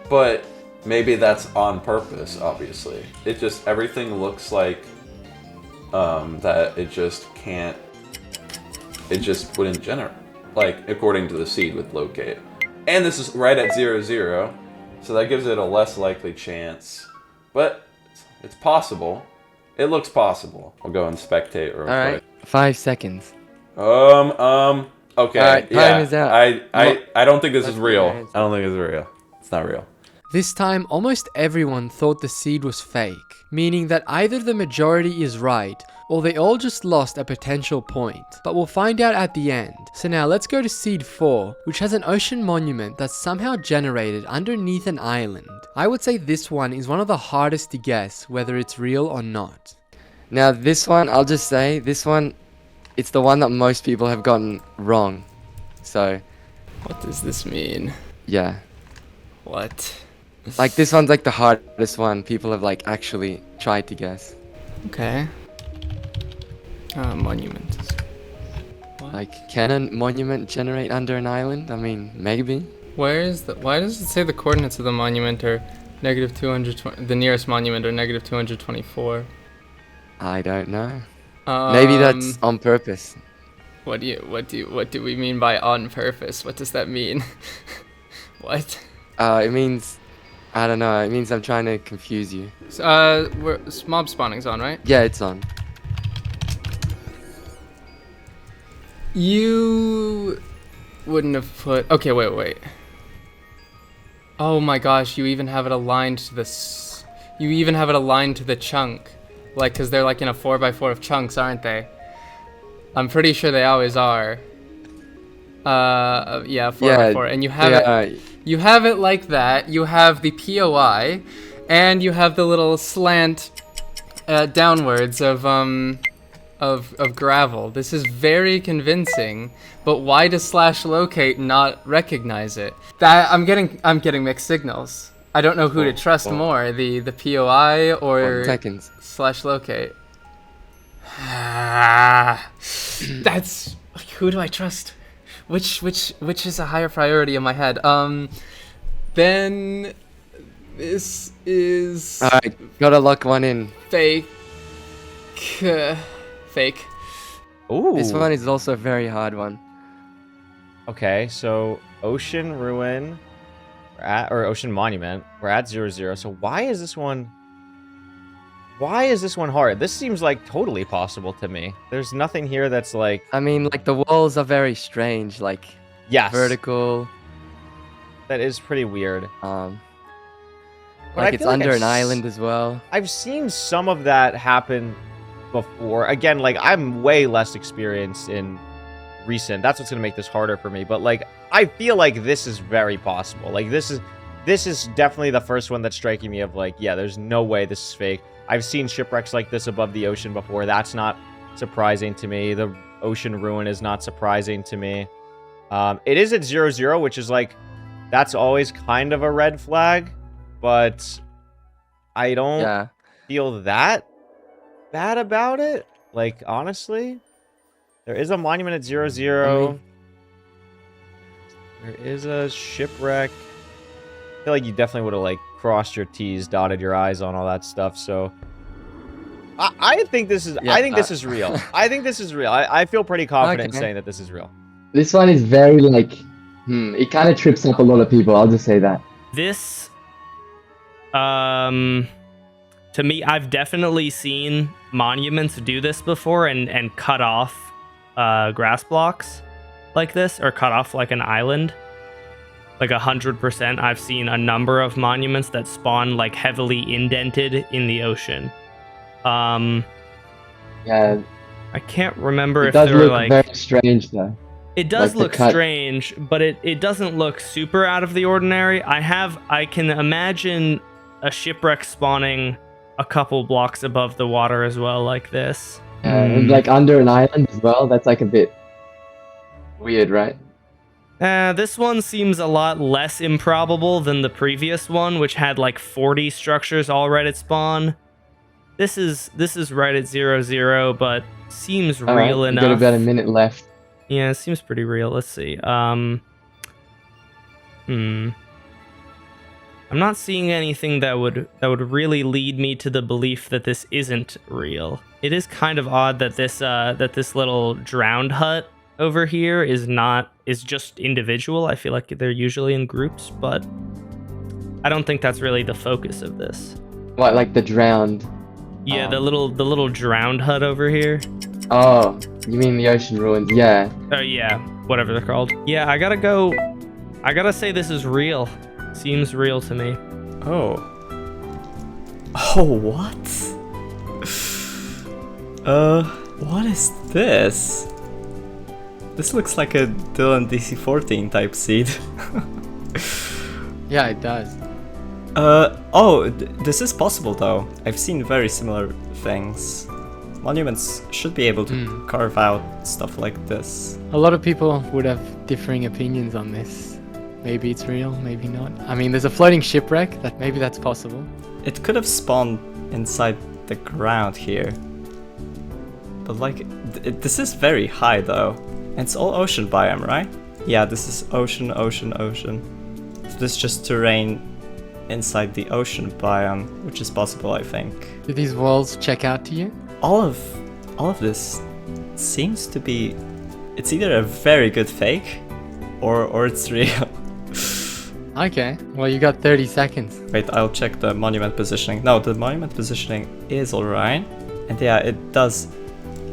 but maybe that's on purpose, obviously. It just, everything looks like that it just can't it just wouldn't generate. Like, according to the seed with locate. And this is right at 0, 0. So that gives it a less likely chance. But it's possible. It looks possible. I'll go and spectate real quick. Alright, 5 seconds. Okay, Alright, time is out. I don't think this is real. I don't think it's real. It's not real. This time, almost everyone thought the seed was fake, meaning that either the majority is right, or they all just lost a potential point. But we'll find out at the end. So now let's go to seed 4, which has an ocean monument that's somehow generated underneath an island. I would say this one is one of the hardest to guess whether it's real or not. Now this one, I'll just say, this one, it's the one that most people have gotten wrong. So, What does this mean? yeah. What? Like this one's like the hardest one people have like actually tried to guess. Okay. Monument. Like, can a monument generate under an island? I mean, maybe. Why does it say the coordinates of the monument are negative 220? The nearest monument are negative 224. I don't know. Maybe that's on purpose. What do we mean by on purpose? What does that mean? What? It means, I don't know. It means I'm trying to confuse you. Mob spawning's on, right? Yeah, it's on. You wouldn't have put. Okay, wait. Oh my gosh, you even have it aligned to this. You even have it aligned to the chunk, like, cause they're like in a 4x4 of chunks, aren't they? I'm pretty sure they always are. Yeah, 4x4, and you have it. You have it like that. You have the POI, and you have the little slant downwards of gravel. This is very convincing. But why does /locate not recognize it? That I'm getting mixed signals. I don't know who to trust more, the POI or /locate. That's, who do I trust? Which is a higher priority in my head? Then this is alright. Gotta lock one in. Fake. Fake. Ooh. This one is also a very hard one. Okay, so Ocean Ruin, or Ocean Monument, we're at 0, 0. So why is this one hard? This seems like totally possible to me. There's nothing here that's like... I mean, like, the walls are very strange, like, yes, vertical. That is pretty weird. Like, it's under an island as well. I've seen some of that happen before. Again, like, I'm way less experienced in recent. That's what's gonna make this harder for me. But, like, I feel like this is very possible. Like, this is definitely the first one that's striking me of, like, yeah, there's no way this is fake. I've seen shipwrecks like this above the ocean before. That's not surprising to me. The ocean ruin is not surprising to me. It is at 0, 0, which is like, that's always kind of a red flag, but I don't feel that bad about it. Like, honestly, there is a monument at 0, 0. There is a shipwreck. I feel like you definitely would have, like, crossed your T's, dotted your I's on all that stuff, so... I think this is... I think this is real. I think this is real. I feel pretty confident saying that this is real. This one is very, like... it kind of trips up a lot of people, I'll just say that. This... To me, I've definitely seen monuments do this before and cut off grass blocks like this, or cut off, like, an island. Like 100%, I've seen a number of monuments that spawn, like, heavily indented in the ocean. Yeah. I can't remember if they're like... It does look very strange, though. It does look strange, but it doesn't look super out of the ordinary. I can imagine a shipwreck spawning a couple blocks above the water as well, like this. And like under an island as well. That's like a bit weird, right? This one seems a lot less improbable than the previous one, which had like 40 structures all right at spawn. This is right at 0, 0, but seems real enough. Got about a minute left. Yeah, it seems pretty real. Let's see. I'm not seeing anything that would really lead me to the belief that this isn't real. It is kind of odd that this little drowned hut over here is just individual. I feel like they're usually in groups, but I don't think that's really the focus of this. What, like the drowned? Yeah, the little drowned hut over here. Oh, you mean the ocean ruins? Yeah. Oh yeah, whatever they're called. Yeah, I gotta say this is real. Seems real to me. Oh. Oh, what? What is this? This looks like a Dylan DC-14 type seed. Yeah, it does. This is possible though. I've seen very similar things. Monuments should be able to carve out stuff like this. A lot of people would have differing opinions on this. Maybe it's real, maybe not. I mean, there's a floating shipwreck, maybe that's possible. It could have spawned inside the ground here. But like, this is very high though. And it's all ocean biome, right? Yeah, this is ocean. So this is just terrain inside the ocean biome, which is possible, I think. Do these walls check out to you? All of this seems to be, it's either a very good fake or it's real. Okay, well you got 30 seconds. Wait, I'll check the monument positioning. No, the monument positioning is alright. And yeah, it does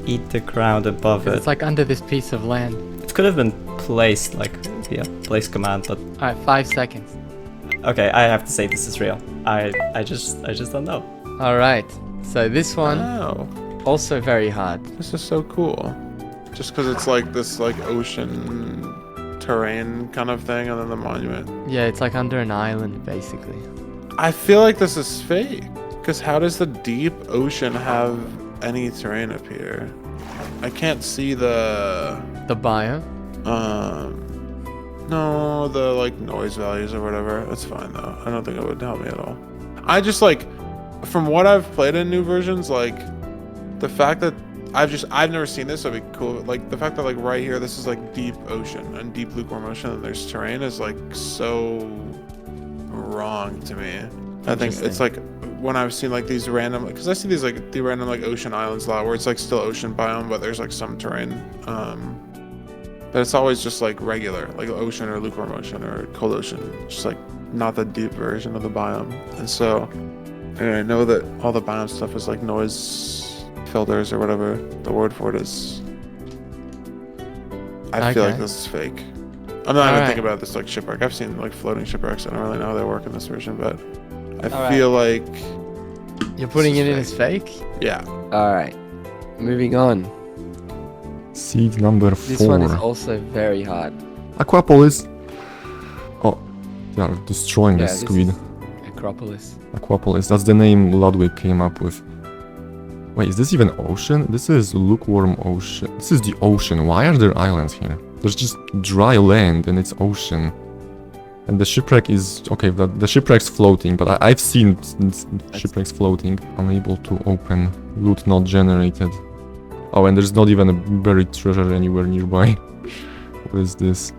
eat the ground above it. It's like under this piece of land. It could have been placed like via place command, but... Alright, 5 seconds. Okay, I have to say this is real. I just don't know. Alright, so this one, Wow. also very hard. This is so cool. Just because it's like this like ocean terrain kind of thing, and then the monument. Yeah, it's like under an island, basically. I feel like this is fake. Because how does the deep ocean have any terrain up here? I can't see the biome? No, the like noise values or whatever. That's fine though. I don't think it would help me at all. I just like, from what I've played in new versions, like the fact that I've never seen this, so it'd be cool. Like the fact that like right here, this is like deep ocean and deep lukewarm ocean, and there's terrain is like so wrong to me. I think it's like when I've seen like these random, because I see these like the random like ocean islands a lot where it's like still ocean biome, but there's like some terrain. But it's always just like regular, like ocean or lukewarm ocean or cold ocean, just like not the deep version of the biome. And so, and I know that all the biome stuff is like noise filters or whatever the word for it is. I feel like this is fake. I'm not even thinking about this like shipwreck. I've seen like floating shipwrecks. I don't really know how they work in this version, but I feel like you're putting it in as fake? Yeah. Alright. Moving on. Seed number 4. This one is also very hard. Aquapolis. Oh, they are destroying the squid. Acropolis. Aquapolis. That's the name Ludwig came up with. Wait, is this even ocean? This is lukewarm ocean. This is the ocean. Why are there islands here? There's just dry land and it's ocean. And the shipwreck is... Okay, the shipwreck's floating, but I've seen shipwrecks floating. Unable to open. Loot not generated. Oh, and there's not even a buried treasure anywhere nearby. What is this?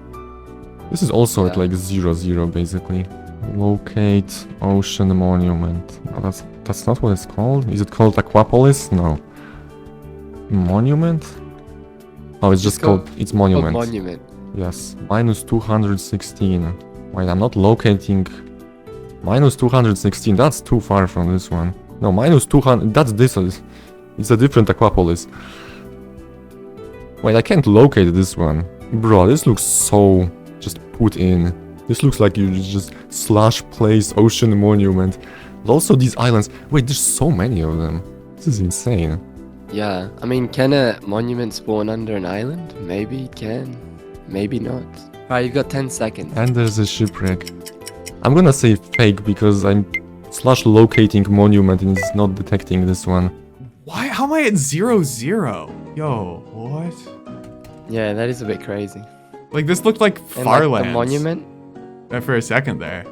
This is also at like 0-0 basically. Locate ocean monument. No, that's not what it's called. Is it called Aquapolis? No. Monument? Oh, it's just called... It's monument. Monument. Yes. Minus 216. Wait, I'm not locating... Minus 216. That's too far from this one. No, minus 200... That's this. It's a different Aquapolis. Wait, I can't locate this one. Bro, this looks so... just put in. This looks like you just slash place ocean monument. But also these islands. Wait, there's so many of them. This is insane. Yeah, I mean, can a monument spawn under an island? Maybe it can. Maybe not. Alright, you've got 10 seconds. And there's a shipwreck. I'm gonna say fake because I'm slash locating monument and it's not detecting this one. Why? How am I at 0-0? Yo, what? Yeah, that is a bit crazy. Like, this looked like Farlands. Like the monument? For a second there.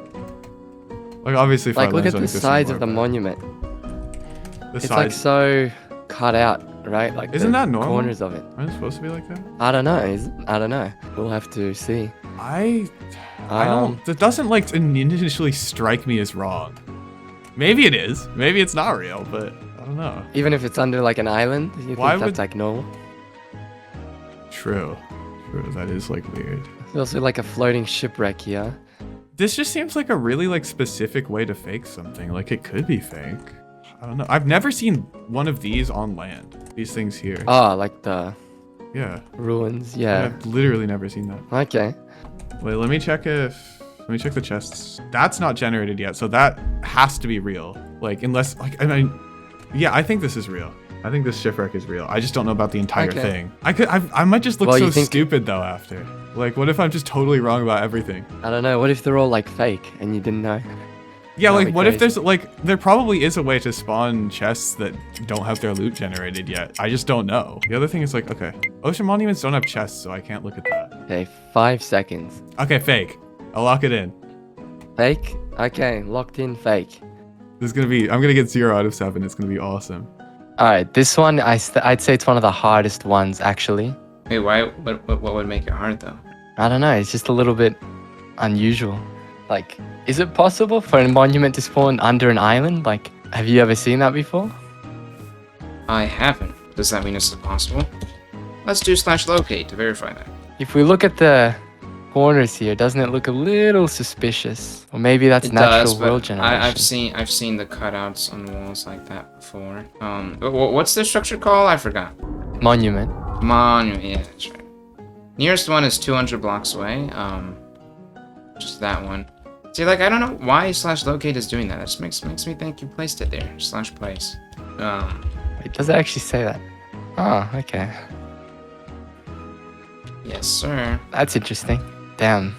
Like, obviously Farlands. Like, look at the sides of the monument. It's like so cut out, right? Like, isn't that normal? Corners of it. Aren't it supposed to be like that? I don't know. I don't know. We'll have to see. I don't... That doesn't, like, initially strike me as wrong. Maybe it is. Maybe it's not real, but I don't know. Even if it's under, like, an island? You think that's, like, normal? True. Bro, that is like weird. There's also like a floating shipwreck here. This just seems like a really like specific way to fake something. Like it could be fake. I don't know. I've never seen one of these on land. These things here. Oh, like the ruins. Yeah. I've literally never seen that. Okay. Wait, let me check the chests. That's not generated yet, so that has to be real. Like unless like I mean, yeah, I think this is real. I think this shipwreck is real. I just don't know about the entire thing. I might just look so stupid though after. Like, what if I'm just totally wrong about everything? I don't know. What if they're all like fake and you didn't know? Yeah, like what if there's like there probably is a way to spawn chests that don't have their loot generated yet. I just don't know. The other thing is like, okay, ocean monuments don't have chests, so I can't look at that. Okay, 5 seconds. Okay, fake. I'll lock it in. Fake? Okay, locked in fake. This is gonna be. I'm gonna get 0 out of 7. It's gonna be awesome. All right, this one I'd say it's one of the hardest ones actually. Wait, why? What would make it hard though? I don't know. It's just a little bit unusual. Like, is it possible for a monument to spawn under an island? Like, have you ever seen that before? I haven't. Does that mean it's possible? Let's do /locate to verify that. If we look at the corners here, doesn't it look a little suspicious? Or maybe that's natural world generation. I've seen the cutouts on walls like that before. What's the structure called? I forgot. Monument. Monument. Yeah, that's right. Nearest one is 200 blocks away. Just that one. See, like, I don't know why /locate is doing that. That just makes me think you placed it there. /place. Wait, does it actually say that? Oh, okay. Yes, sir. That's interesting. Damn.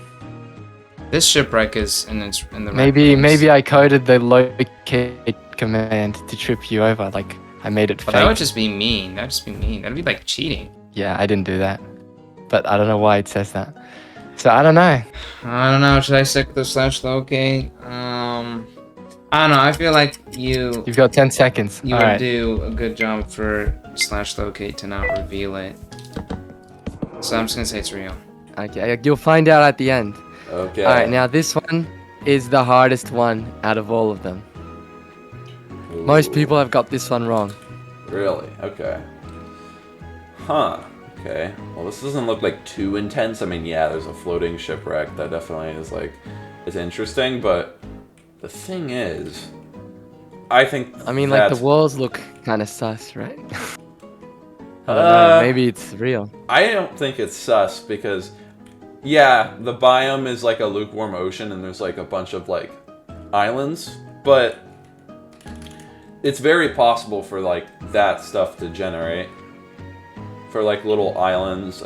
This shipwreck is in the maybe I coded the locate command to trip you over. Like, I made it fake. That would just be mean. That'd be like cheating. Yeah, I didn't do that. But I don't know why it says that. So I don't know. Should I stick with the /locate? I don't know. I feel like You've got 10 seconds. You would do a good job for /locate to not reveal it. So I'm just gonna say it's real. Okay, you'll find out at the end. Okay. All right, now this one is the hardest one out of all of them. Ooh. Most people have got this one wrong. Really? Okay. Huh. Okay. Well, this doesn't look like too intense. I mean, yeah, there's a floating shipwreck. That definitely is interesting, but the thing is, I think like the walls look kind of sus, right? I don't know, maybe it's real. I don't think it's sus because, yeah, the biome is like a lukewarm ocean and there's like a bunch of like islands, but it's very possible for like that stuff to generate. For like little islands,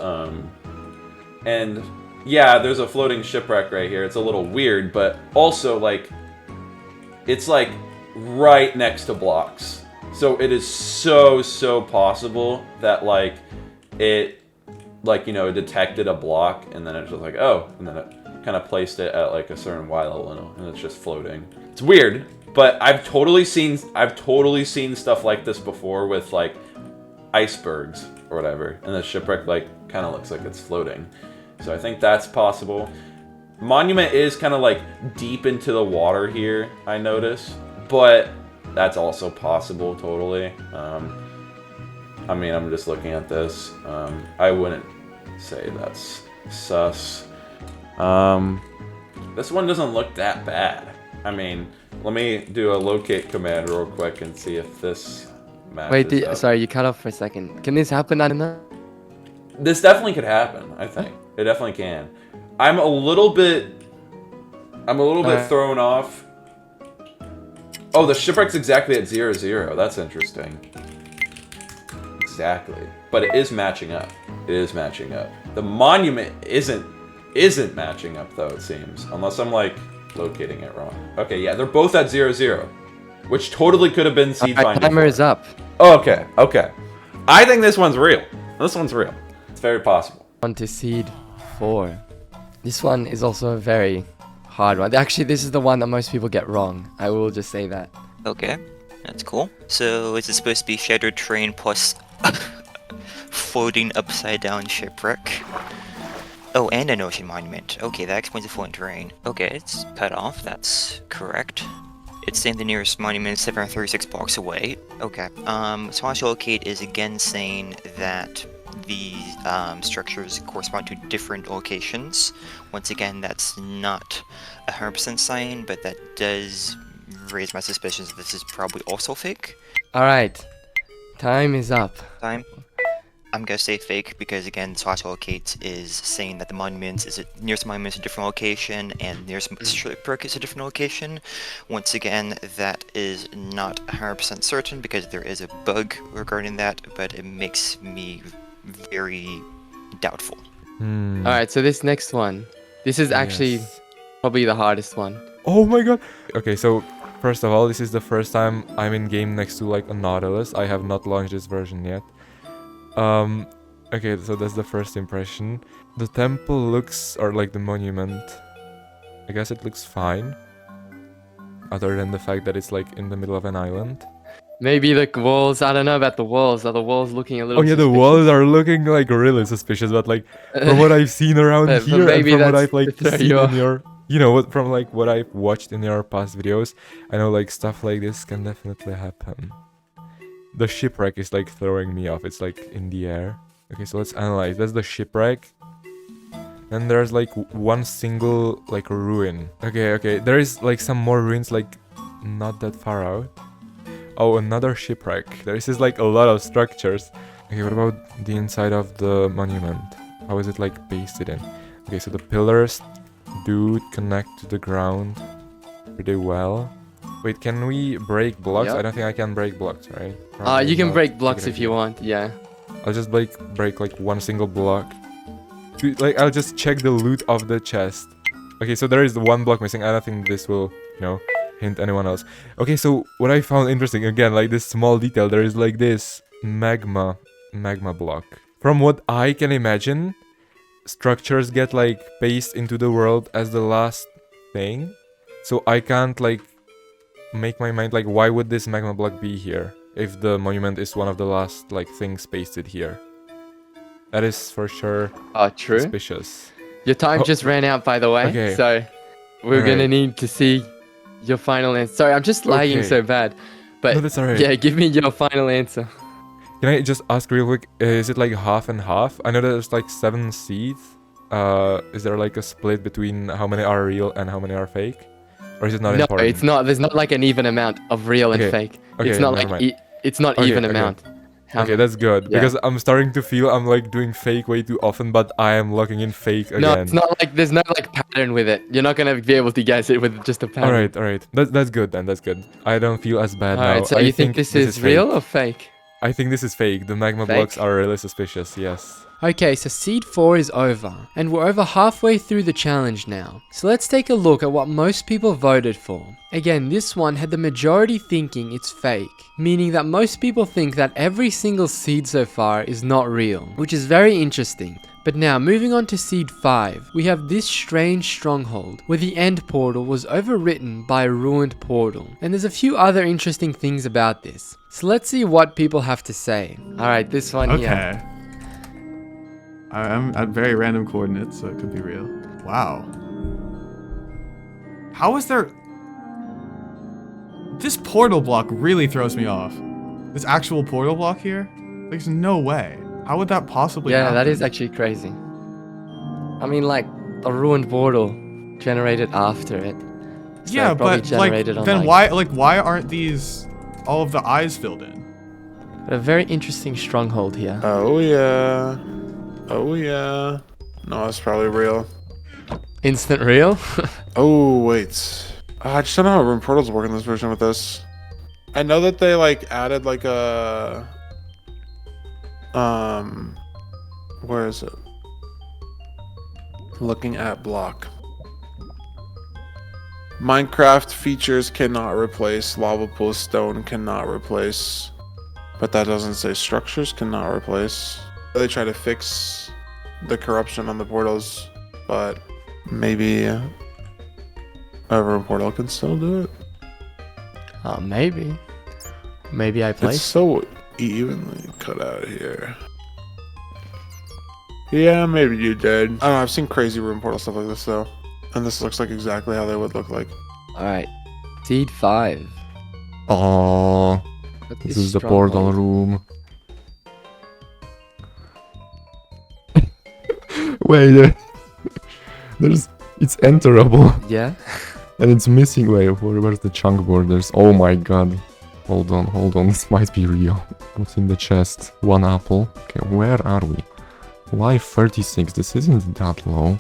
and yeah, there's a floating shipwreck right here. It's a little weird, but also like it's like right next to blocks, so it is so possible that like it detected a block and then it's just like, oh, and then it kind of placed it at like a certain Y level and it's just floating. It's weird, but I've totally seen stuff like this before with like icebergs or whatever, and the shipwreck like kind of looks like it's floating. So I think that's possible. Monument is kind of like deep into the water here, I notice, but that's also possible totally. I mean, I'm just looking at this. I wouldn't say that's sus. This one doesn't look that bad. I mean, let me do a locate command real quick and see if this Wait, sorry, you cut off for a second. Can this happen? I don't know. This definitely could happen, I think. It definitely can. I'm a little bit thrown off. Oh, the shipwreck's exactly at 0, That's interesting. Exactly. But it is matching up. The monument isn't matching up though, it seems. Unless I'm like locating it wrong. Okay, yeah, they're both at 0. Which totally could have been seed finding. Timer is up. Oh, okay. I think this one's real. It's very possible. On to seed 4. This one is also a very hard one. Actually, this is the one that most people get wrong. I will just say that. Okay, that's cool. So is it supposed to be shattered terrain plus floating upside down shipwreck? Oh, and an ocean monument. Okay, that explains the floating terrain. Okay, it's cut off. That's correct. It's saying the nearest monument is 736 blocks away. Okay. /locate is again saying that these structures correspond to different locations. Once again, that's not 100% sign, but that does raise my suspicions that this is probably also fake. Alright. Time is up. I'm gonna say fake because again, slash locate is saying that the monument is nearest monument is a different location and nearest shipwreck is a different location. Once again, that is not 100% certain because there is a bug regarding that, but it makes me very doubtful. Alright, so this next one. This is actually probably the hardest one. Oh my god. Okay, so first of all, this is the first time I'm in game next to like a Nautilus. I have not launched this version yet. Okay, so that's the first impression. The temple looks, or like the monument, I guess it looks fine. Other than the fact that it's like in the middle of an island. Maybe the walls, I don't know about the walls. Are the walls looking a little suspicious? The walls are looking like really suspicious, but like from what I've seen around here and from what I've like seen in your... You know, from like what I've watched in your past videos, I know like stuff like this can definitely happen. The shipwreck is like throwing me off. It's like in the air. Okay, so let's analyze. That's the shipwreck. And there's like one single like ruin. Okay. There is like some more ruins like not that far out. Oh, another shipwreck. There is like a lot of structures. Okay, what about the inside of the monument? How is it like pasted in? Okay, so the pillars do connect to the ground pretty well. Wait, can we break blocks? Yep. I don't think I can break blocks, right? You can break blocks if you want, yeah. I'll just break like one single block. Like, I'll just check the loot of the chest. Okay, so there is one block missing. I don't think this will, you know, hint anyone else. Okay, so what I found interesting, again, like this small detail, there is like this magma block. From what I can imagine, structures get like pasted into the world as the last thing. So I can't like make my mind like, why would this magma block be here if the monument is one of the last like things pasted here? That is for sure true. Suspicious. Your time just ran out, by the way. Okay. So we're gonna need to see your final answer. Sorry, I'm just lagging so bad. But no, that's alright. Yeah, give me your final answer. Can I just ask real quick, is it like half and half? I know there's like 7 seeds. Is there like a split between how many are real and how many are fake? Or is it not important? No, it's not. There's not like an even amount of real and fake. Okay, it's not like it's not even amount. Okay, that's good. Yeah. Because I'm starting to feel I'm like doing fake way too often, but I am locking in fake again. No, it's not like there's no like pattern with it. You're not gonna be able to guess it with just a pattern. Alright. That's good then, that's good. I don't feel as bad now. Alright, so you think this is real or fake? I think this is fake. The magma blocks are really suspicious, yes. Okay, so seed 4 is over, and we're over halfway through the challenge now. So let's take a look at what most people voted for. Again, this one had the majority thinking it's fake, meaning that most people think that every single seed so far is not real, which is very interesting. But now, moving on to seed 5, we have this strange stronghold, where the end portal was overwritten by a ruined portal. And there's a few other interesting things about this. So let's see what people have to say. Alright, this one here. Okay. I'm at very random coordinates, so it could be real. Wow. How is there... This portal block really throws me off. This actual portal block here? There's no way. How would that possibly happen? That is actually crazy. I mean, like, a ruined portal generated after it. So yeah, but like, then why aren't these all of the eyes filled in? A very interesting stronghold here. Oh yeah. Oh yeah. No, that's probably real. Instant real? Oh wait. I just don't know how room portals work in this version with this. I know that they like added like a where is it? Looking at block. Minecraft features cannot replace, lava pool stone cannot replace. But that doesn't say structures cannot replace. They try to fix the corruption on the portals, but maybe a room portal can still do it. Maybe. Maybe I placed. It's so evenly cut out here. Yeah, maybe you did. I don't know, I've seen crazy room portal stuff like this though. And this looks like exactly how they would look like. Alright. Seed 5. Oh, this is the portal room. Wait, there's... It's enterable. Yeah? And it's missing... Wait, where's the chunk borders? Oh my god. Hold on, this might be real. What's in the chest? 1 apple. Okay, where are we? Why 36? This isn't that low.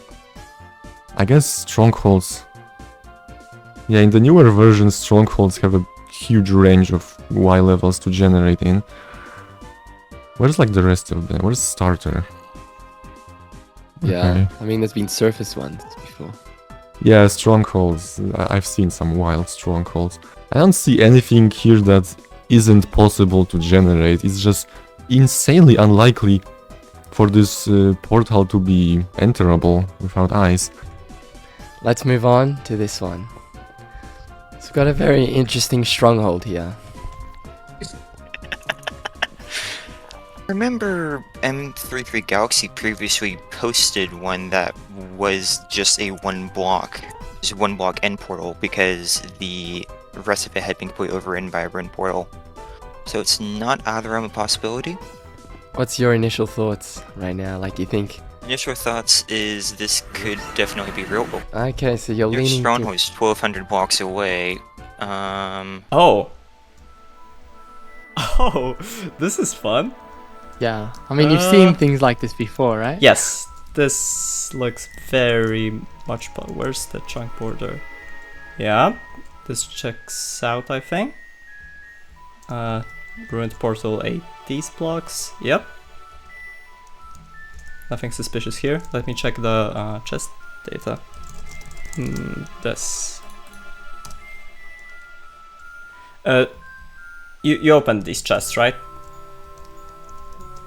I guess strongholds... Yeah, in the newer versions, strongholds have a huge range of Y levels to generate in. Where's like the rest of them? Where's starter? Yeah, Okay. I mean, there's been surface ones before. Yeah, strongholds. I've seen some wild strongholds. I don't see anything here that isn't possible to generate. It's just insanely unlikely for this portal to be enterable without ice. Let's move on to this one. It's got a very interesting stronghold here. Remember M33 Galaxy previously posted one that was just a one block end portal because the rest of it had been completely overridden by a ruined portal. So it's not out of the realm of possibility. What's your initial thoughts right now? Like, you think... Initial thoughts is this could definitely be real. Okay, so you're Your leaning... stronghold is 1,200 blocks away. Oh. Oh, this is fun. Yeah, I mean, you've seen things like this before, right? Yes, this looks very much... Where's the chunk border? Yeah, this checks out, I think. Ruined portal 8 these blocks. Yep. Nothing suspicious here. Let me check the chest data. This. You opened these chests, right?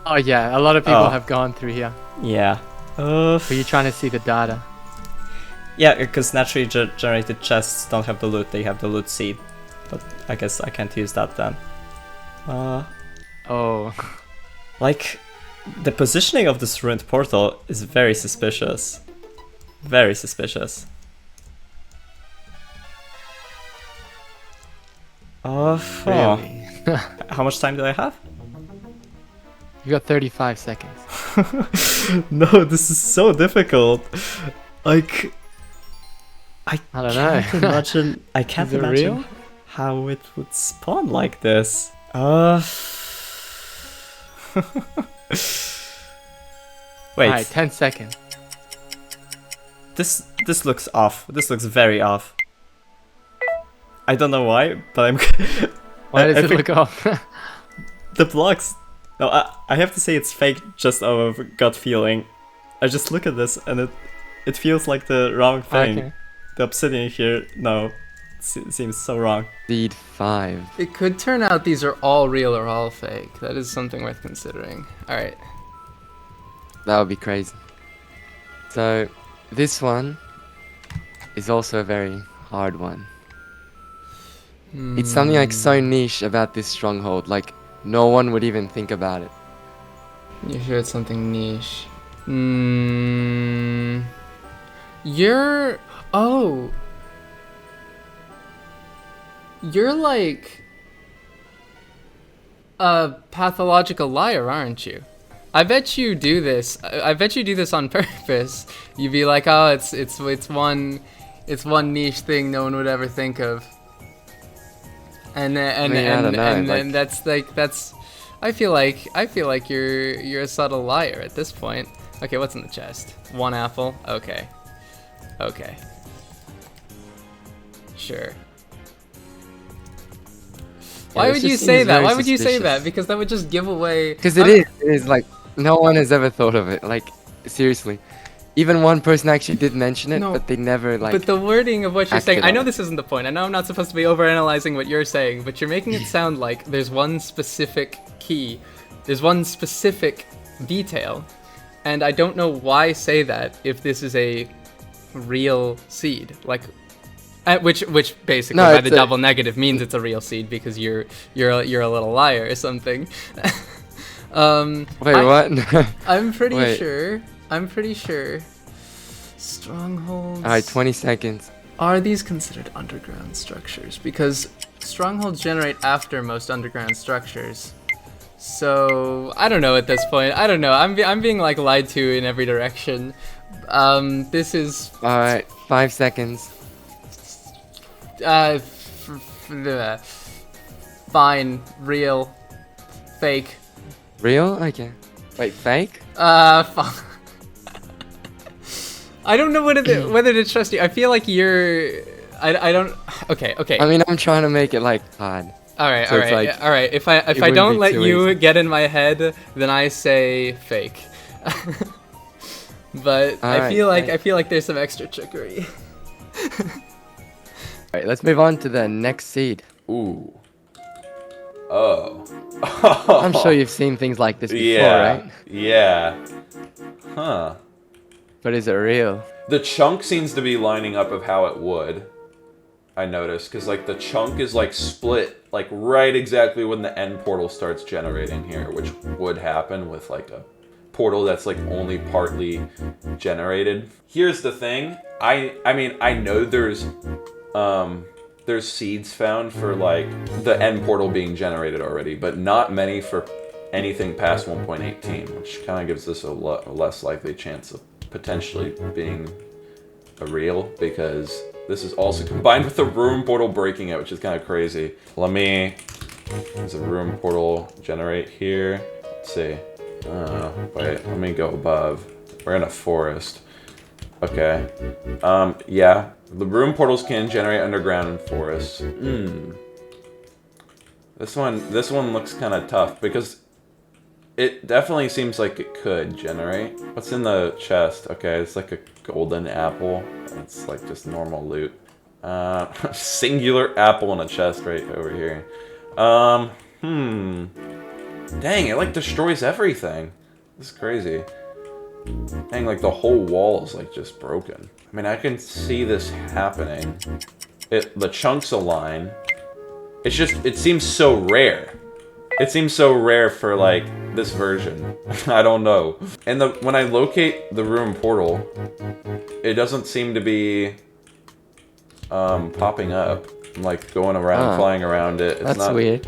Oh yeah, a lot of people have gone through here. Yeah. Were you trying to see the data? Yeah, because naturally generated chests don't have the loot, they have the loot seed. But I guess I can't use that then. Oh. Like, the positioning of this ruined portal is very suspicious. Very suspicious. Really? How much time do I have? You got 35 seconds. No, this is so difficult. Like, I don't can't know. imagine. I can't Is it imagine real? how it would spawn like this. Wait. Alright, 10 seconds. This looks off. This looks very off. I don't know why, but I'm. Why does I it think look off? the blocks. No, I have to say it's fake just out of gut feeling. I just look at this and it feels like the wrong thing. Okay. The obsidian here, no, seems so wrong. Seed 5. It could turn out these are all real or all fake. That is something worth considering. Alright. That would be crazy. So, this is also a very hard one. It's something like so niche about this stronghold, like no one would even think about it. You sure it's something niche? You're... Oh! You're like... a pathological liar, aren't you? I bet you do this. I bet you do this on purpose. You'd be like, oh, it's one niche thing no one would ever think of. And that's I feel like you're a subtle liar at this point. Okay, what's in the chest? 1 apple. Okay. Sure. Why would you say that? Why would you say that? Because that would just give away. Because it is like no one has ever thought of it. Like seriously, even one person actually did mention it, but they never like. But the wording of what you're saying, I know it. this isn't the point. I know I'm not supposed to be overanalyzing what you're saying, but you're making it sound like there's one specific key, there's one specific detail, and I don't know why say that if this is a real seed, like, which basically by the double negative means it's a real seed because you're a little liar or something. Wait, what? I'm pretty sure. Strongholds. Alright, 20 seconds. Are these considered underground structures? Because strongholds generate after most underground structures. So I don't know at this point. I don't know. I'm being like lied to in every direction. This is. All right, 5 seconds. Fine, real, fake. Real? Okay. Wait, fake? I don't know whether to trust you. I feel like you're. I don't. Okay. I mean, I'm trying to make it like hard. All right. So it's like, all right. If I don't let you get in my head, then I say fake. But I feel like there's some extra trickery. Alright, let's move on to the next seed. Ooh. Oh. I'm sure you've seen things like this before, right? Yeah. Huh. But is it real? The chunk seems to be lining up of how it would. I noticed, because like the chunk is like split like right exactly when the end portal starts generating here, which would happen with like a portal that's like only partly generated. Here's the thing. I mean, I know there's seeds found for like the end portal being generated already, but not many for anything past 1.18, which kind of gives this a less likely chance of potentially being a real, because this is also combined with the room portal breaking it, which is kind of crazy. There's a room portal generate here. Let's see. Wait, let me go above. We're in a forest. Okay. Yeah. The room portals can generate underground in forests. This one looks kind of tough because it definitely seems like it could generate. What's in the chest? Okay, it's like a golden apple. It's like just normal loot. Singular apple in a chest right over here. Dang, it like destroys everything. This is crazy. Dang, like the whole wall is like just broken. I mean, I can see this happening. The chunks align. It's just, it seems so rare. It seems so rare for like this version. I don't know. And when I locate the room portal, it doesn't seem to be popping up. I'm like going around, flying around it. It's that's weird.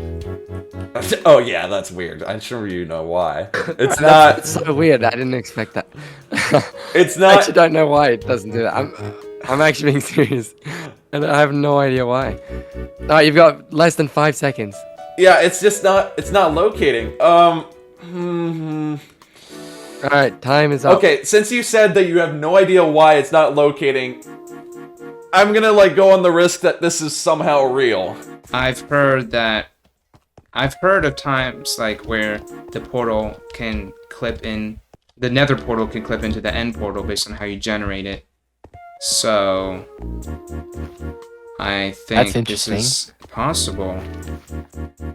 Oh yeah, that's weird. I'm sure you know why. It's not. It's so weird. I didn't expect that. It's not. I actually don't know why it doesn't do that. I'm actually being serious, and I have no idea why. Alright, you've got less than 5 seconds. Yeah, it's just not. It's not locating. Alright, time is up. Okay, since you said that you have no idea why it's not locating, I'm gonna like go on the risk that this is somehow real. I've heard of times like where the portal can clip in, the Nether portal can clip into the end portal based on how you generate it. So I think this is possible. I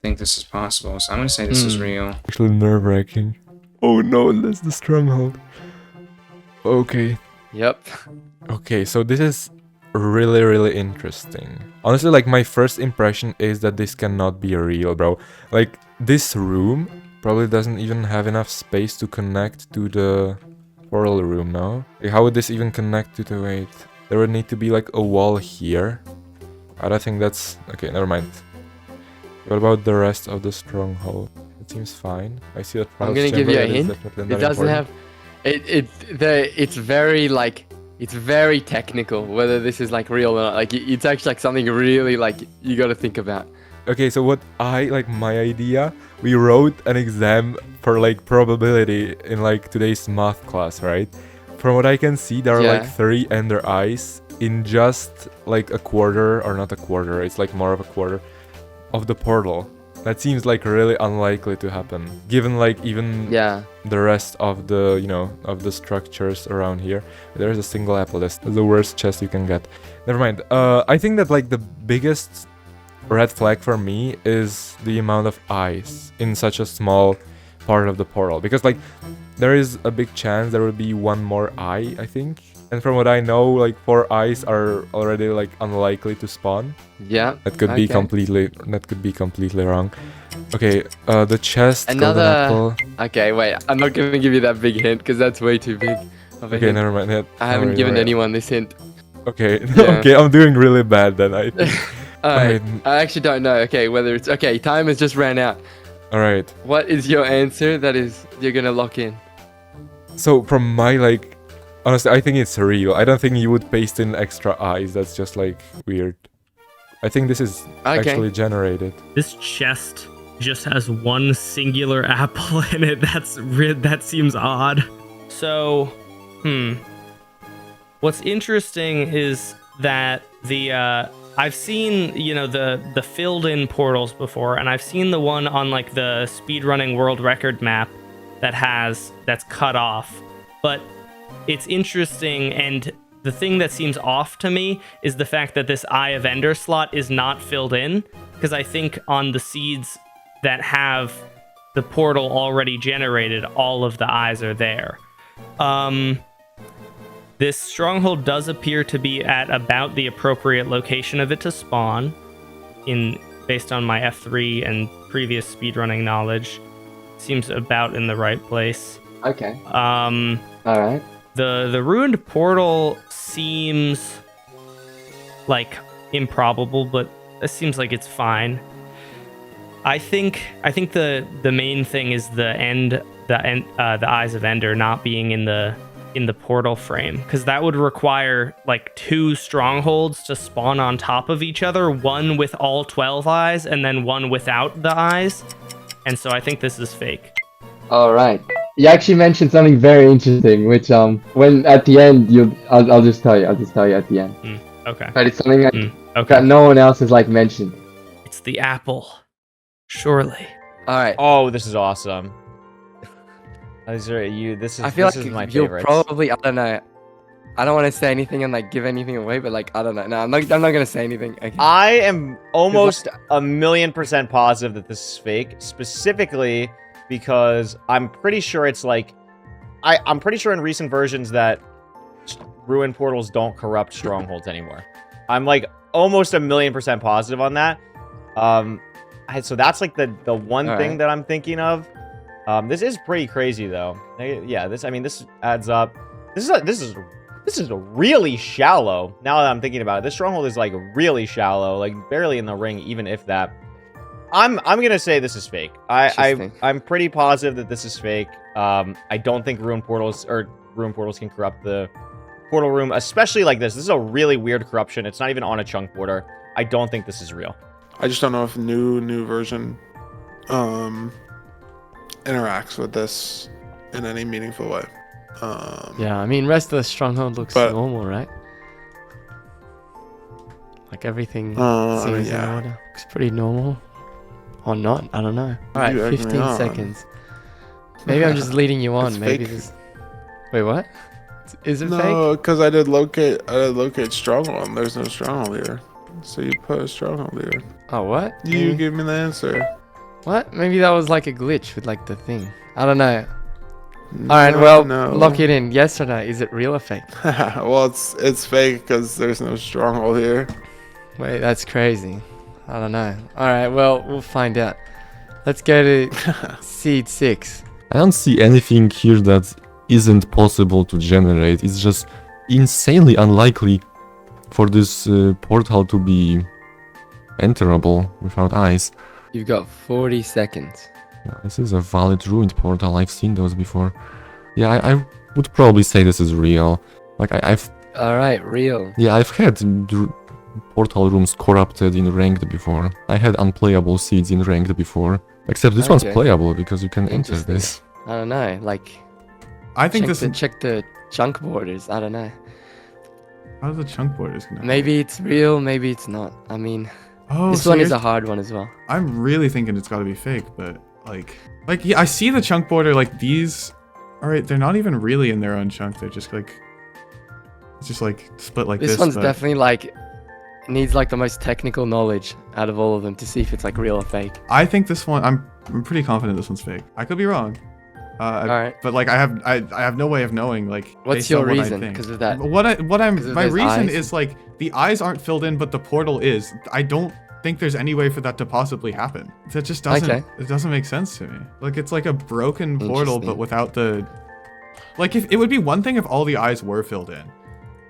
think this is possible. So I'm gonna say this is real. Actually nerve-wracking. Oh no, that's the stronghold. Okay. Yep. Okay, so this is really, really interesting. Honestly, like, my first impression is that this cannot be real, bro. Like, this room probably doesn't even have enough space to connect to the portal room, no? Like, how would this even connect to the... Wait, there would need to be, like, a wall here. I don't think that's... Okay, never mind. What about the rest of the stronghold? It seems fine. I see that... I'm gonna give you a hint. It doesn't have... It's very, like... It's very technical, whether this is, like, real or not. Like, it's actually, like, something really, like, you gotta think about. Okay, so what my idea, we wrote an exam for, like, probability in, like, today's math class, right? From what I can see, there are, like, 3 ender eyes in just, like, a quarter, or not a quarter, it's, like, more of a quarter of the portal. That seems like really unlikely to happen, given like even the rest of the, you know, of the structures around here. There's a single apple. That's the worst chest you can get. Never mind. I think that like the biggest red flag for me is the amount of eyes in such a small part of the portal, because like there is a big chance there will be one more eye, I think. And from what I know, like 4 eyes are already like unlikely to spawn. Yeah. That could be completely wrong. Okay, the chest. Another apple. Okay, wait. I'm not gonna give you that big hint because that's way too big of a hint. Never mind. Yeah, I haven't given anyone this hint. Okay. Okay, I'm doing really bad then, I think. Alright. I actually don't know. Okay, whether it's time has just ran out. All right. What is your answer that is you're gonna lock in? So from my like, honestly, I think it's real. I don't think you would paste in extra eyes. That's just like weird. I think this is actually generated. This chest just has one singular apple in it. That seems odd. So, what's interesting is that I've seen, the filled in portals before, and I've seen the one on like the speedrunning world record map that's cut off. But it's interesting, and the thing that seems off to me is the fact that this Eye of Ender slot is not filled in, because I think on the seeds that have the portal already generated, all of the eyes are there. This stronghold does appear to be at about the appropriate location of it to spawn, based on my F3 and previous speedrunning knowledge. Seems about in the right place. Okay. All right. The ruined portal seems like improbable, but it seems like it's fine. I think the main thing is the Eyes of Ender not being in the portal frame, because that would require like 2 strongholds to spawn on top of each other, one with all 12 eyes and then one without the eyes. And so I think this is fake. All right. You actually mentioned something very interesting, which when at the end I'll just tell you at the end. Okay. But it's something that no one else has like mentioned. It's the apple. Surely. All right. Oh, this is awesome. I feel like my favorite. You'll probably, I don't know. I don't want to say anything and like give anything away, but like I don't know. No, I'm not gonna say anything. Okay. I am almost 1,000,000% positive that this is fake, specifically because I'm pretty sure it's like I'm pretty sure in recent versions that ruin portals don't corrupt strongholds anymore. I'm like almost 1,000,000% positive on that. So that's like the one thing that I'm thinking of. This is pretty crazy though. Yeah, this adds up. This is really shallow. Now that I'm thinking about it, this stronghold is like really shallow, like barely in the ring, even if that. I'm gonna say this is fake. I'm pretty positive that this is fake. I don't think ruin portals can corrupt the portal room, especially like this. This is a really weird corruption. It's not even on a chunk border. I don't think this is real. I just don't know if new version interacts with this in any meaningful way. Yeah, I mean, rest of the stronghold looks normal, right? Like everything seems in order. Looks pretty normal. Or not, I don't know. Alright, 15 seconds. Maybe I'm just leading you on. Maybe this... Wait, what? Is it fake? No, because I did locate stronghold and there's no stronghold here. So you put a stronghold here. Oh, what? You gave me the answer. What? Maybe that was like a glitch with like the thing. I don't know. Alright, well, lock it in. Yes or no? Is it real or fake? Well, it's fake because there's no stronghold here. Wait, that's crazy. I don't know. Alright, well, we'll find out. Let's go to seed 6. I don't see anything here that isn't possible to generate. It's just insanely unlikely for this portal to be enterable without eyes. You've got 40 seconds. Yeah, this is a valid ruined portal. I've seen those before. Yeah, I would probably say this is real. Like I've. All right, real. Yeah, I've had portal rooms corrupted in ranked before. I had unplayable seeds in ranked before. Except this one's playable because you can enter this. I don't know. Like, I think check the chunk borders. I don't know. How's the chunk borders gonna? Maybe it's real. Maybe it's not. I mean, this one is a hard one as well. I'm really thinking it's got to be fake, but like yeah, I see the chunk border. Like these, all right, they're not even really in their own chunk. They're just like, it's just like split like this. This one's definitely like needs like the most technical knowledge out of all of them to see if it's like real or fake. I think this one. I'm pretty confident this one's fake. I could be wrong. All right. But like I have no way of knowing like. What's your reason? Because of that. My reason is like the eyes aren't filled in, but the portal is. I don't think there's any way for that to possibly happen. That just doesn't. It doesn't make sense to me. Like it's like a broken portal, but without the. Like if it would be one thing if all the eyes were filled in.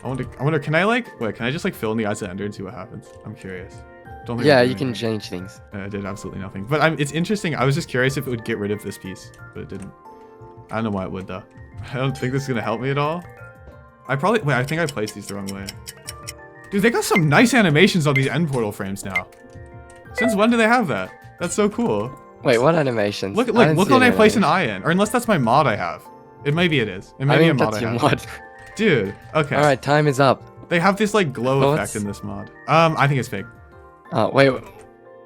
I wonder. Can I just like fill in the eyes of Ender and see what happens? I'm curious. Don't think Yeah, you can change things. It did absolutely nothing. But it's interesting. I was just curious if it would get rid of this piece, but it didn't. I don't know why it would though. I don't think this is gonna help me at all. I think I placed these the wrong way. Dude, they got some nice animations on these end portal frames now. Since when do they have that? That's so cool. Wait, what animations? Look when I place an eye in, or unless that's my mod I have. Maybe it is. It may be a mod I have. Mod. Dude, okay. All right, time is up. They have this like glow effect in this mod. I think it's fake. Oh wait,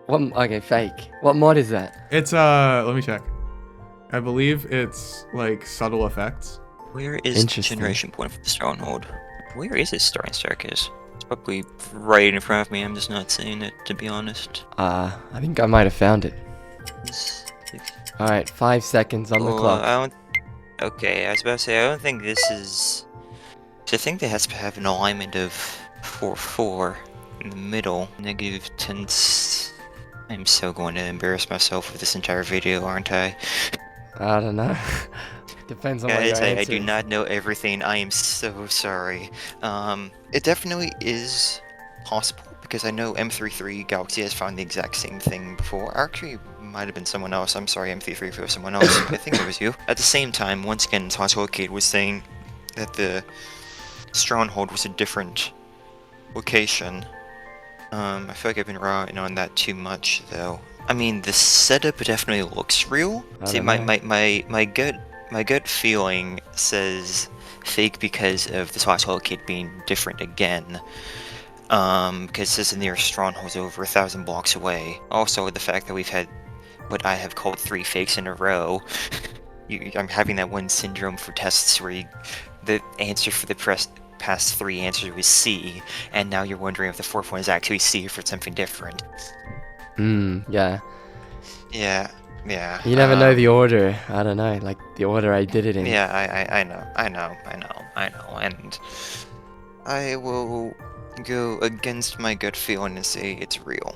what? Okay, fake. What mod is that? It's let me check. I believe it's like subtle effects. Where is the generation point for the stronghold? Where is this starting staircase? It's probably right in front of me. I'm just not seeing it, to be honest. I think I might have found it. All right, 5 seconds on the clock. Okay, I was about to say I don't think this is. I think they has to have an alignment of 4-4 in the middle. -10. I'm so going to embarrass myself with this entire video, aren't I? I don't know. Depends on what your answer I do not know everything. I am so sorry. It definitely is possible because I know M33 Galaxy has found the exact same thing before. Actually, it might have been someone else. I'm sorry, M33 if it was someone else. I think it was you. At the same time, once again, Total Kid was saying that the stronghold was a different location. I feel like I've been wrong on that too much, though. I mean, the setup definitely looks real. See, my gut feeling says fake because of the Total Kid being different again. Because this is near strongholds over 1,000 blocks away. Also, the fact that we've had what I have called 3 fakes in a row. I'm having that one syndrome for tests where the answer for the past 3 answers was C, and now you're wondering if the 4th one is actually C or if it's something different. Yeah. Yeah. You never know the order. I don't know, like the order I did it in. Yeah, I know, and I will go against my gut feeling and say it's real.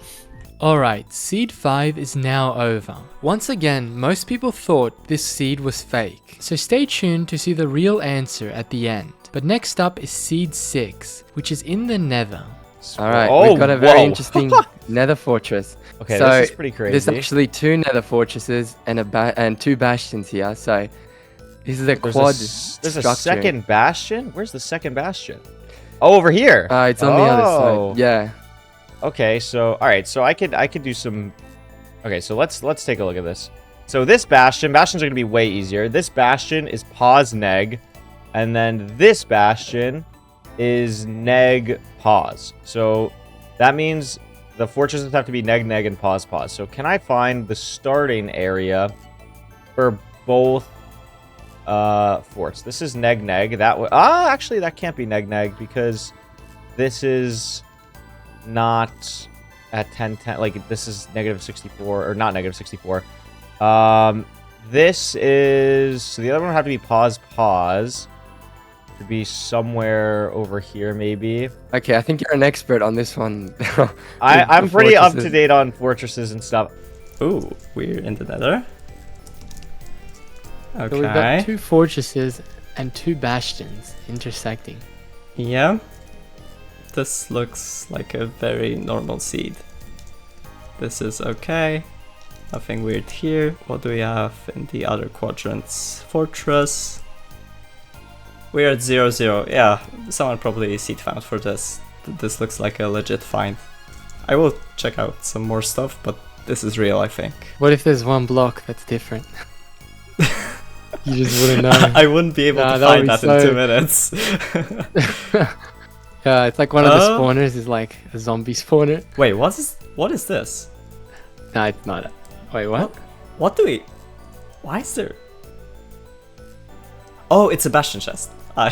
Alright, Seed 5 is now over. Once again, most people thought this seed was fake, so stay tuned to see the real answer at the end. But next up is Seed 6, which is in the Nether. Alright, we've got a very interesting Nether fortress. Okay, so this is pretty crazy. There's actually 2 Nether fortresses and 2 bastions here, so this is a quad structure. There's a second bastion? Where's the second bastion? Oh, over here! It's on the other side, yeah. Okay, so alright, so I could do some. Okay, so let's take a look at this. So this bastions are gonna be way easier. This bastion is pause neg, and then this bastion is neg pause. So that means the fortresses have to be neg neg and pause pause. So can I find the starting area for both forts? This is neg neg. Actually that can't be neg neg because this is not at 1010, like this is -64 or not -64. This is, so the other one would have to be pause to be somewhere over here maybe. Okay, I think you're an expert on this one. I'm pretty up to date on fortresses and stuff. Ooh, we're in the Nether. Okay. So we've got 2 fortresses and 2 bastions intersecting. Yeah. This looks like a very normal seed. This is okay. Nothing weird here. What do we have in the other quadrants? Fortress. We're at 0-0. Yeah, someone probably seed found for this. This looks like a legit find. I will check out some more stuff, but this is real, I think. What if there's one block that's different? You just wouldn't know. I wouldn't be able to find that in 2 minutes. Yeah, it's like one of the spawners is like a zombie spawner. Wait, what is this? No, it's not. Wait, what? What do we... Why is there... Oh, it's a bastion chest. I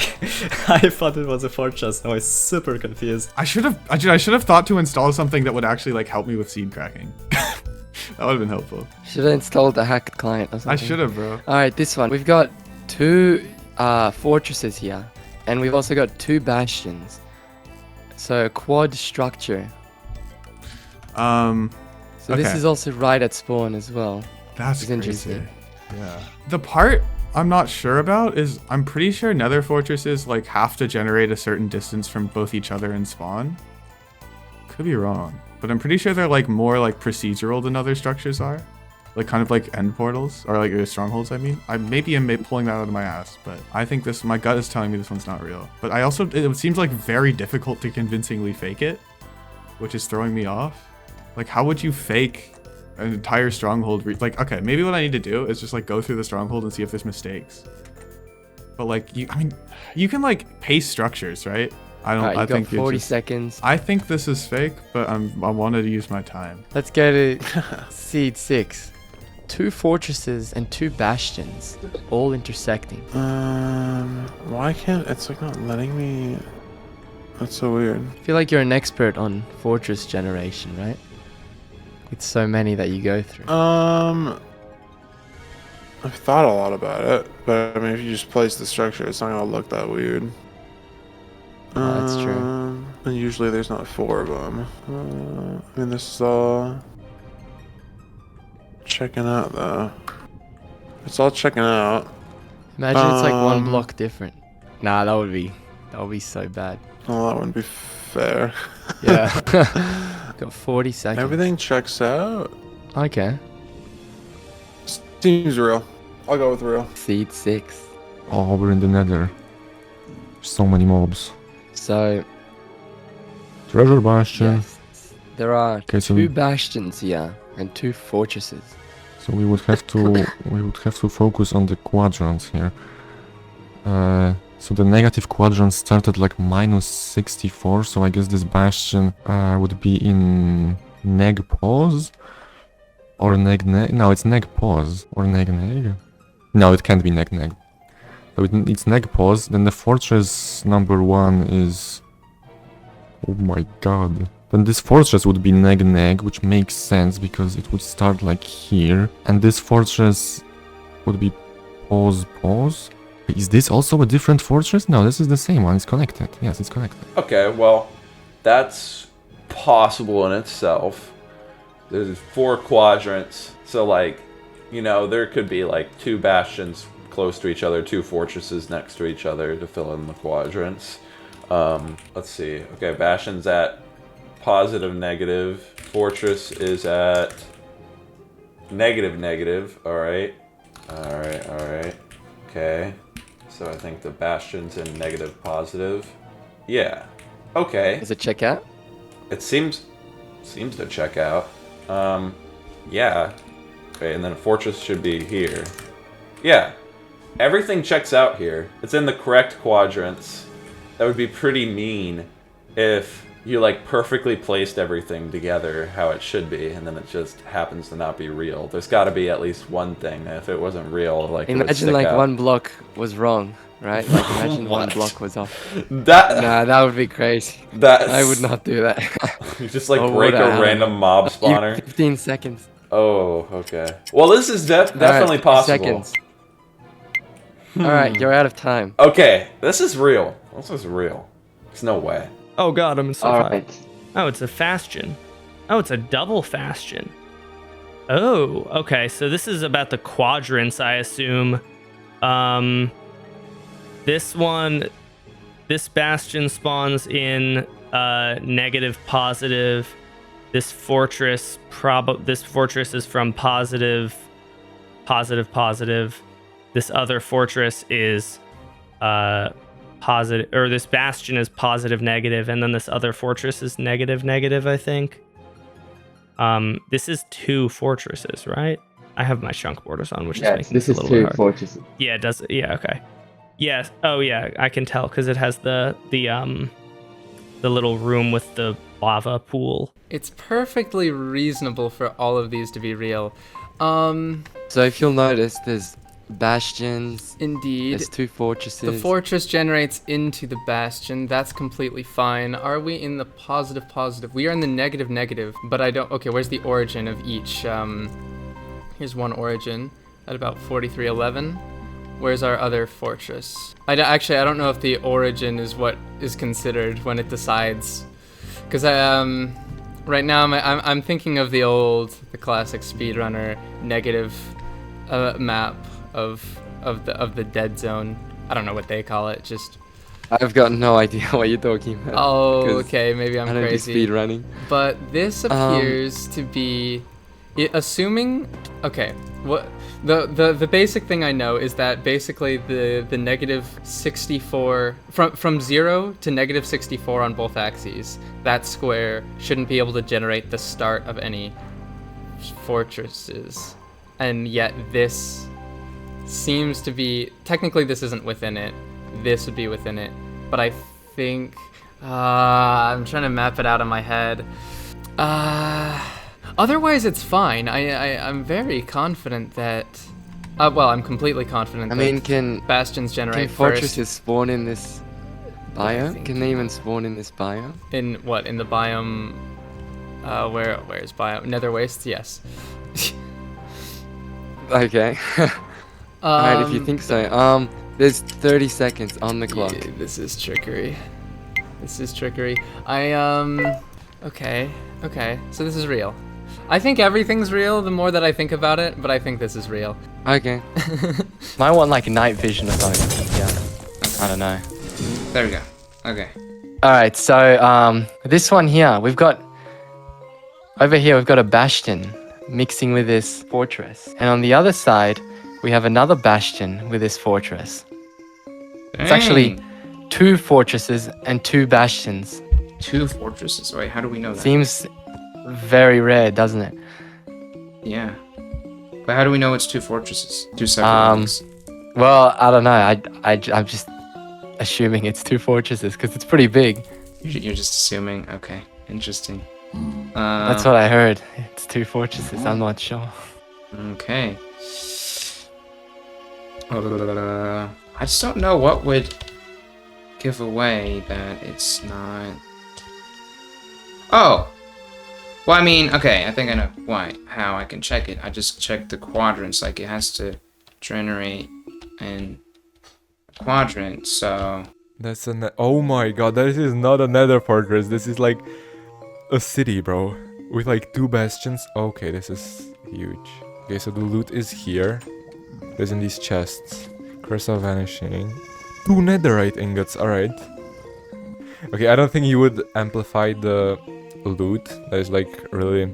thought it was a fortress. I was super confused. I should have thought to install something that would actually like help me with seed cracking. That would have been helpful. Should have installed a hacked client or something. I should have, bro. Alright, this one. We've got 2 fortresses here. And we've also got 2 bastions. So quad structure. So this is also right at spawn as well. That's crazy. Interesting. Yeah. The part I'm not sure about is I'm pretty sure Nether fortresses like have to generate a certain distance from both each other and spawn. Could be wrong. but I'm pretty sure they're like more like procedural than other structures are. Like kind of like end portals or like strongholds. I mean, I maybe am pulling that out of my ass, but I think this. My gut is telling me this one's not real. But I also it seems like very difficult to convincingly fake it, which is throwing me off. Like, how would you fake an entire stronghold? Like, okay, maybe what I need to do is just like go through the stronghold and see if there's mistakes. But like, you can like paste structures, right? I don't. Right, I think 40 seconds. I think this is fake, but I wanted to use my time. Let's go to seed 6. 2 fortresses and 2 bastions, all intersecting. Why can't it's like not letting me? That's so weird. I feel like you're an expert on fortress generation, right? With so many that you go through. I've thought a lot about it, but I mean, if you just place the structure, it's not gonna look that weird. Oh, that's true. And usually there's not 4 of them. I mean, this is all checking out though. It's all checking out. Imagine it's like 1 block different. Nah, that would be so bad. Oh, that wouldn't be fair. Yeah. Got 40 seconds. Everything checks out. Okay. Seems real. I'll go with real. Seed 6. Oh, we're in the Nether. So many mobs. So Treasure bastion. yes, there are Okay, so 2 bastions here and 2 fortresses. So we would have to focus on the quadrants here. So the negative quadrant started like -64, so I guess this bastion would be in neg pause or neg. No, it's neg pause or neg. No, it can't be neg. So it's neg pause. Then the fortress number 1 is. Oh my god. Then this fortress would be neg, which makes sense because it would start like here. And this fortress would be pause. Is this also a different fortress? No, this is the same one. It's connected. Yes, it's connected. Okay, well, that's possible in itself. There's 4 quadrants, so like, you know, there could be like 2 bastions close to each other, 2 fortresses next to each other to fill in the quadrants. Let's see. Okay, bastion's at positive, negative. Fortress is at negative. Alright. Okay. So I think the bastion's in negative, positive. Yeah. Okay. Does it check out? It seems to check out. Yeah. Okay, and then a fortress should be here. Yeah. Everything checks out here. It's in the correct quadrants. That would be pretty mean if you like perfectly placed everything together how it should be, and then it just happens to not be real. There's got to be at least one thing. If it wasn't real, like imagine like out. 1 block was wrong, right? Like imagine 1 block was off. That would be crazy. I would not do that. You just like break a random mob spawner. 15 seconds. Oh, okay. Well, this is definitely possible. Seconds. Alright, you're out of time. Okay, this is real. This is real. There's no way. Oh god, I'm so All right. Oh, it's a bastion. Oh, it's a double bastion. Oh, okay. So this is about the quadrants, I assume. This bastion spawns in negative, positive. This fortress is from positive. This other fortress is positive, or this bastion is positive, negative, and then this other fortress is negative, I think. This is 2 fortresses, right? I have my chunk borders on, which is making this a little bit hard. Fortresses. Yeah, it does. Yeah, okay. Yes. Oh, yeah, I can tell because it has the little room with the lava pool. It's perfectly reasonable for all of these to be real. So if you'll notice, there's bastions. Indeed. There's 2 fortresses. The fortress generates into the bastion. That's completely fine. Are we in the positive? We are in the negative, but I don't... Okay, where's the origin of each? Here's one origin at about 4311. Where's our other fortress? I don't know if the origin is what is considered when it decides. Because right now I'm thinking of the classic speedrunner negative map of the dead zone. I don't know what they call it. Just I've got no idea what you're talking about. Oh, okay, maybe I'm I don't do crazy. speed running. But this appears to be, assuming, okay, what the basic thing I know is that basically the negative 64 from 0 to negative 64 on both axes, that square shouldn't be able to generate the start of any fortresses, and yet this seems to be, technically this isn't within it. This would be within it, but I think I'm trying to map it out in my head. Otherwise it's fine. I'm very confident that well, I'm completely confident that can bastions generate can fortresses spawn in this biome? Can they even spawn in this biome? In what? In the biome? Where's biome? Nether wastes? Yes. Okay. Alright, if you think so. There's 30 seconds on the clock. Yeah, this is trickery. This is trickery. Okay. So this is real. I think everything's real the more that I think about it, but I think this is real. Okay. Might want like night vision or something. Yeah. I don't know. There we go. Okay. Alright, so this one here, over here we've got a bastion mixing with this fortress. And on the other side, we have another bastion with this fortress. It's actually 2 fortresses and 2 bastions. 2 fortresses? Wait, how do we know that? Seems very rare, doesn't it? Yeah. But how do we know it's 2 fortresses? 2 separate ones? Well, I don't know. I'm just assuming it's 2 fortresses because it's pretty big. You're just assuming? Okay. Interesting. That's what I heard. It's 2 fortresses. I'm not sure. Okay. I just don't know what would give away that it's not... Oh! Well, I mean, okay, I think I know how I can check it. I just check the quadrants, like it has to generate in a quadrant, so... That's oh my god, this is not a nether fortress, this is like a city, bro. With like 2 bastions. Okay, this is huge. Okay, so the loot is here. There's in these chests. Curse of Vanishing. 2 netherite ingots, alright. Okay, I don't think you would amplify the loot. That is like really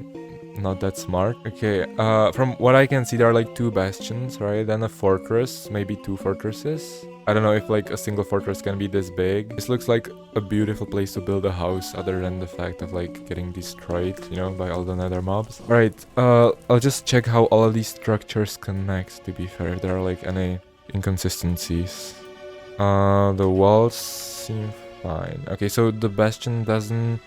not that smart. Okay, from what I can see, there are like 2 bastions, right? Then a fortress, maybe 2 fortresses. I don't know if like a single fortress can be this big. This looks like a beautiful place to build a house, other than the fact of like getting destroyed, you know, by all the nether mobs. Alright, I'll just check how all of these structures connect, to be fair, if there are like any inconsistencies. The walls seem fine. Okay, so the bastion doesn't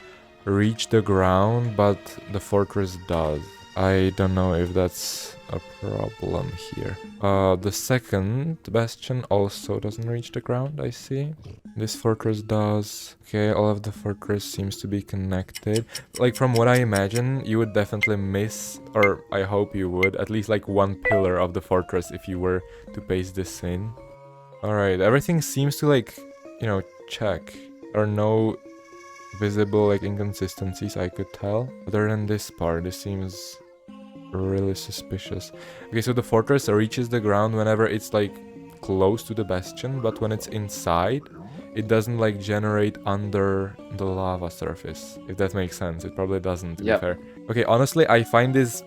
reach the ground, but the fortress does. I don't know if that's a problem here. The second bastion also doesn't reach the ground, I see. This fortress does. Okay, all of the fortress seems to be connected. Like, from what I imagine, you would definitely miss, or I hope you would, at least like 1 pillar of the fortress if you were to paste this in. Alright, everything seems to like, you know, check. There are no visible like inconsistencies I could tell. Other than this part, this seems really suspicious. Okay, so the fortress reaches the ground whenever it's like close to the bastion, but when it's inside, it doesn't like generate under the lava surface, if that makes sense. It probably doesn't, to be fair. Okay, honestly, I find this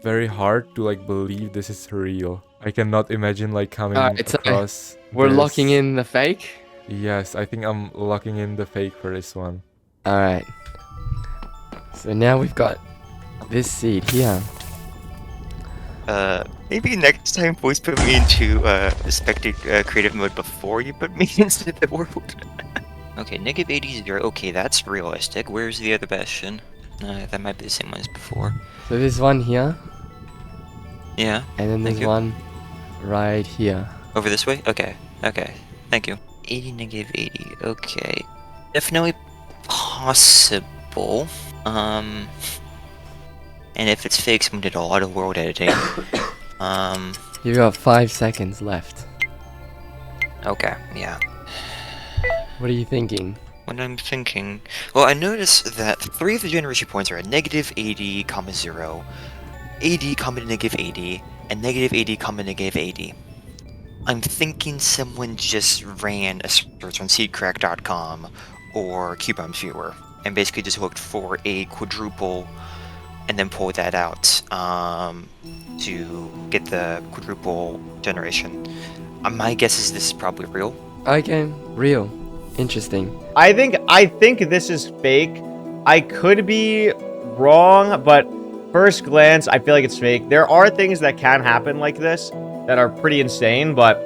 very hard to like believe this is real. I cannot imagine like coming across We're locking in the fake? Yes, I think I'm locking in the fake for this one. Alright. So now we've got this seed here. Maybe next time voice put me into creative mode before you put me into the world. Okay, negative 80 0. Okay, that's realistic. Where's the other bastion? That might be the same one as before. So there's one here. Yeah. And then there's one right here. Over this way? Okay. Okay. Thank you. 80 negative 80. Okay. Definitely possible. And if it's fake, someone did a lot of world editing. You've got 5 seconds left. Okay, yeah. What are you thinking? What I'm thinking... Well, I noticed that 3 of the generation points are at negative 80, 0, 80, negative 80, and negative 80, negative 80. I'm thinking someone just ran a search on seedcrack.com or Cubebombs Viewer and basically just looked for a quadruple and then pulled that out to get the quadruple generation. My guess is this is probably real. Okay, real. Interesting. I think this is fake. I could be wrong, but first glance, I feel like it's fake. There are things that can happen like this that are pretty insane, but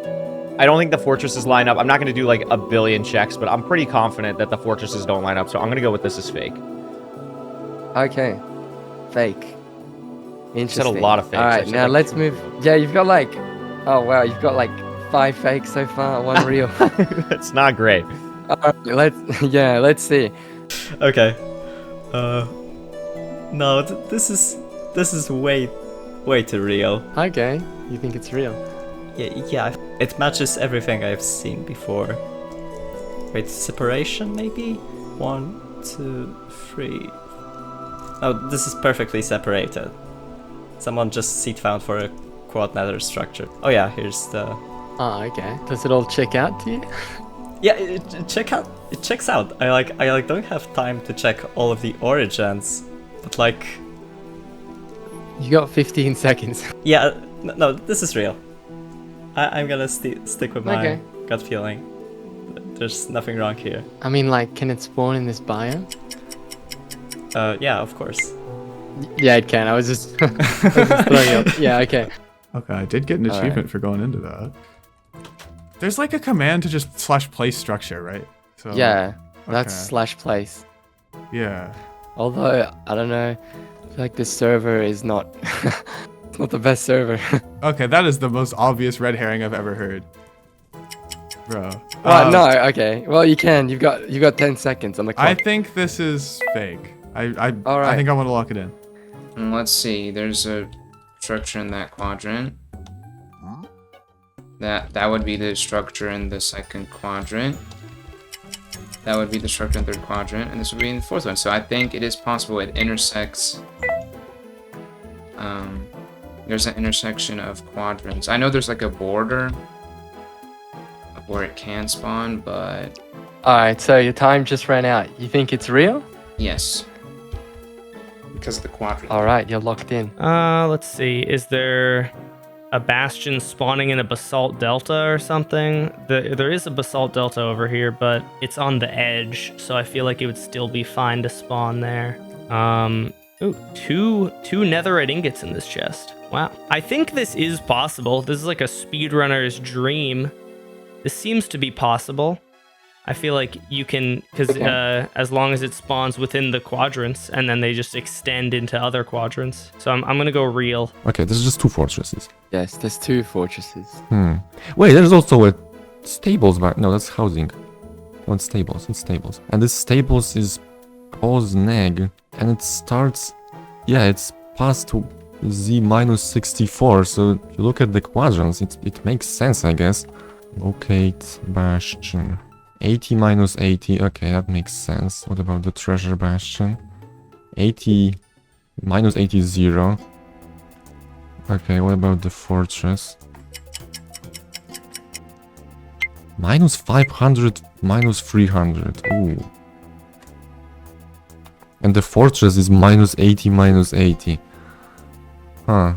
I don't think the fortresses line up. I'm not going to do like a billion checks, but I'm pretty confident that the fortresses don't line up, so I'm going to go with this is fake. Okay. Fake. Interesting. Said a lot of fakes. Alright, now let's move. Yeah, you've got like... Oh, wow, you've got like 5 fakes so far, 1 real. That's not great. Let's see. Okay. No, this is way too real. Okay, you think it's real? Yeah, it matches everything I've seen before. Wait, separation maybe? 1, 2, 3. Oh, this is perfectly separated. Someone just seed found for a quad nether structure. Oh yeah, here's the... Oh, okay. Does it all check out to you? Yeah, it checks out. I don't have time to check all of the origins, but like... You got 15 seconds. Yeah, no, this is real. I'm gonna stick with my gut feeling. There's nothing wrong here. I mean, like, can it spawn in this biome? Yeah, of course. Yeah, it can. I was just throwing up. Yeah, okay. Okay, I did get an achievement for going into that. There's like a command to just /place structure, right? So, yeah, that's /place. Yeah. Although, I don't know, I feel like this server is not... it's not the best server. Okay, that is the most obvious red herring I've ever heard. Bro. No, okay. Well, you can. You've got 10 seconds on the clock. I think this is fake. I think I want to lock it in. Let's see. There's a structure in that quadrant. That would be the structure in the second quadrant. That would be the structure in the third quadrant, and this would be in the fourth one. So I think it is possible it intersects. There's an intersection of quadrants. I know there's like a border of where it can spawn, but... Alright, so your time just ran out. You think it's real? Yes. Because of the quadrant. Alright, you're locked in. Let's see. Is there a bastion spawning in a basalt delta or something? There is a basalt delta over here, but it's on the edge, so I feel like it would still be fine to spawn there. Ooh, two netherite ingots in this chest. Wow. I think this is possible. This is like a speedrunner's dream. This seems to be possible. I feel like you can, because as long as it spawns within the quadrants, and then they just extend into other quadrants. So I'm gonna go real. Okay, this is just 2 fortresses. Yes, there's 2 fortresses. Wait, there's also a stables back. No, that's housing. No, it's stables. It's stables. And this stables is pause neg, and it starts. Yeah, it's past to Z-64. So if you look at the quadrants, it makes sense, I guess. Locate bastion. 80 minus 80, okay, that makes sense. What about the treasure bastion? 80 minus 80 is 0. Okay, what about the fortress? Minus 500, minus 300, ooh. And the fortress is minus 80, minus 80. Huh.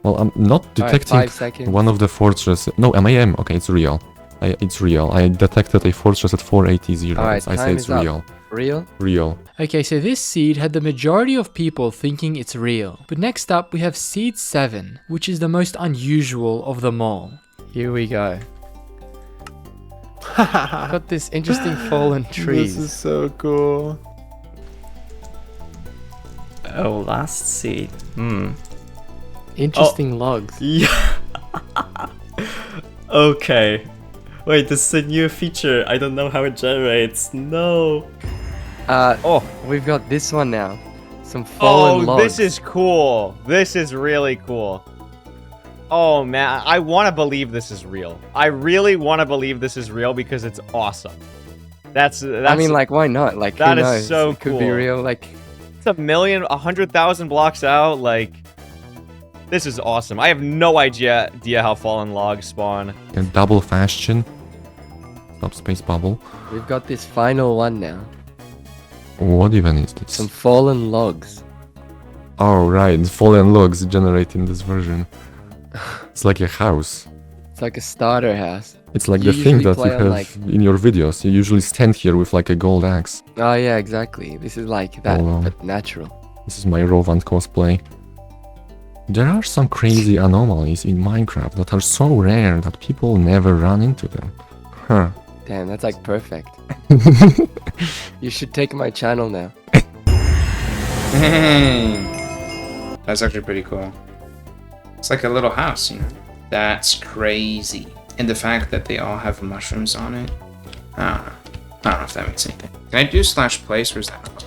Well, I'm not detecting one of the fortresses. No, I am. Okay, it's real. It's real. I detected a fortress at 480. Alright, I say it's real. Real? Real. Okay, so this seed had the majority of people thinking it's real. But next up, we have seed 7, which is the most unusual of them all. Here we go. Got this interesting fallen trees. This is so cool. Oh, last seed. Interesting logs. Yeah. Okay. Wait, this is a new feature. I don't know how it generates. No. We've got this one now. Some fallen logs. This is cool. This is really cool. Oh man, I want to believe this is real. I really want to believe this is real because it's awesome. That's I mean, like, why not? Like, that who is knows? so It could cool. be real. Like, it's 100,000 blocks out. Like, This is awesome. I have no idea how fallen logs spawn. And double fashion. Stop space bubble. We've got this final one now. What even is this? Some fallen logs. Oh right, fallen logs generate in this version. It's like a house. It's like a starter house. It's like You the thing usually that you play have on, like- in your videos. You usually stand here with like a gold axe. Oh yeah, exactly. This is like that, wow. but natural. This is my Rovant cosplay. There are some crazy anomalies in Minecraft that are so rare that people never run into them. Huh. Damn, that's like perfect. You should take my channel now. That's actually pretty cool. It's like a little house, you know? That's crazy. And the fact that they all have mushrooms on it. I don't know. I don't know if that means anything. Can I do /place or is that?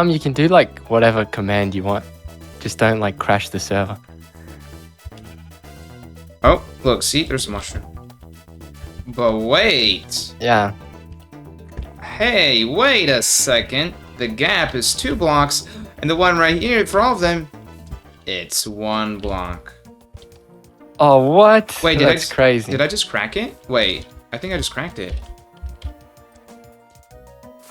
You can do like whatever command you want. Just don't like crash the server. Oh, look, see, there's a mushroom. But wait. Yeah. Hey, wait a second. The gap is 2 blocks, and the one right here for all of them, it's 1 block. Oh, what? Wait, that's crazy. Did I just crack it? Wait, I think I just cracked it.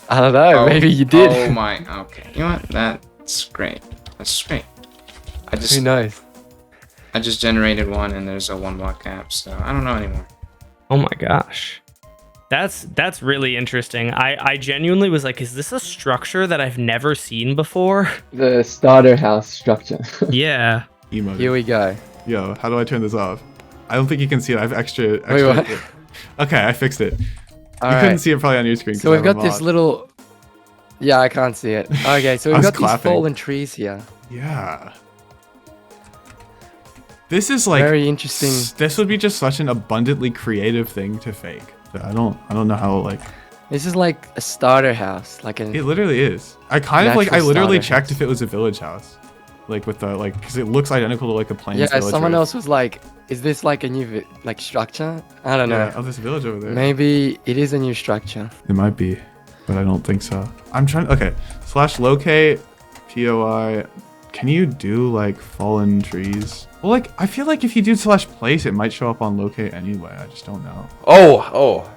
I don't know. Oh, maybe you did. Oh my. Okay. You know what? That's great. That's great. Who knows? I just generated one, and there's a 1 block gap, so I don't know anymore. Oh my gosh. That's really interesting. I genuinely was like, is this a structure that I've never seen before? The starter house structure. Yeah. Emote. Here we go. Yo, how do I turn this off? I don't think you can see it. I have extra. Wait, what? Okay, I fixed it. All you right. couldn't see it probably on your screen. So we've got this little... Yeah, I can't see it. Okay, so we've got these fallen trees here. Yeah. This is like very interesting. This would be just such an abundantly creative thing to fake. I don't know how like. This is like a starter house, like an. It literally is. I kind of like. I literally checked if it was a village house, like with the like, because it looks identical to like the plains. Yeah, someone else was like, "Is this like a new like structure?" I don't know. Oh, this village over there. Maybe it is a new structure. It might be, but I don't think so. I'm trying. Okay, /locate, POI. Can you do like fallen trees? Well, like I feel like if you do /place, it might show up on locate anyway. I just don't know. Oh.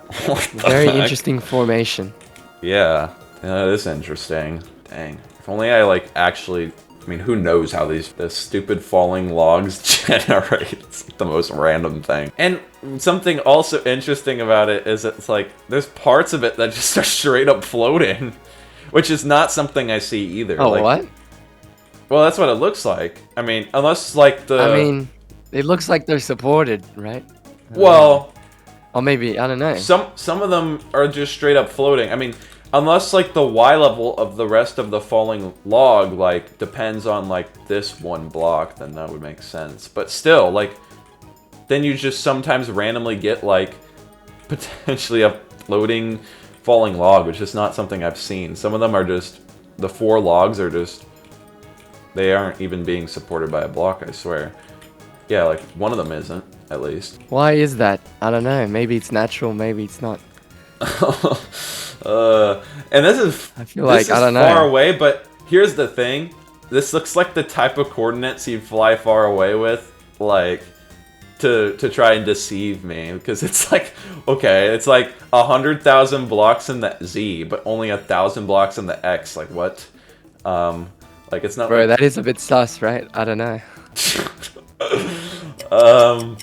Very interesting formation. Yeah, that is interesting. Dang. If only I like actually. I mean, who knows how this stupid falling logs generate? It's the most random thing. And something also interesting about it is it's like there's parts of it that just are straight up floating, which is not something I see either. Oh, like, what? Well, that's what it looks like. I mean, unless like the... I mean, it looks like they're supported, right? Well... Or maybe, I don't know. Some of them are just straight up floating. I mean, unless like the Y level of the rest of the falling log like depends on like this 1 block, then that would make sense. But still, like, then you just sometimes randomly get like potentially a floating falling log, which is not something I've seen. Some of them are just... The 4 logs are just... They aren't even being supported by a block, I swear. Yeah, like, one of them isn't, at least. Why is that? I don't know. Maybe it's natural, maybe it's not. And this is... I feel like, I don't know. far away, but here's the thing. This looks like the type of coordinates you'd fly far away with, like, to try and deceive me. Because it's like, okay, it's like 100,000 blocks in the Z, but only 1,000 blocks in the X. Like, what? Like, it's not... Bro, like... that is a bit sus, right? I don't know. I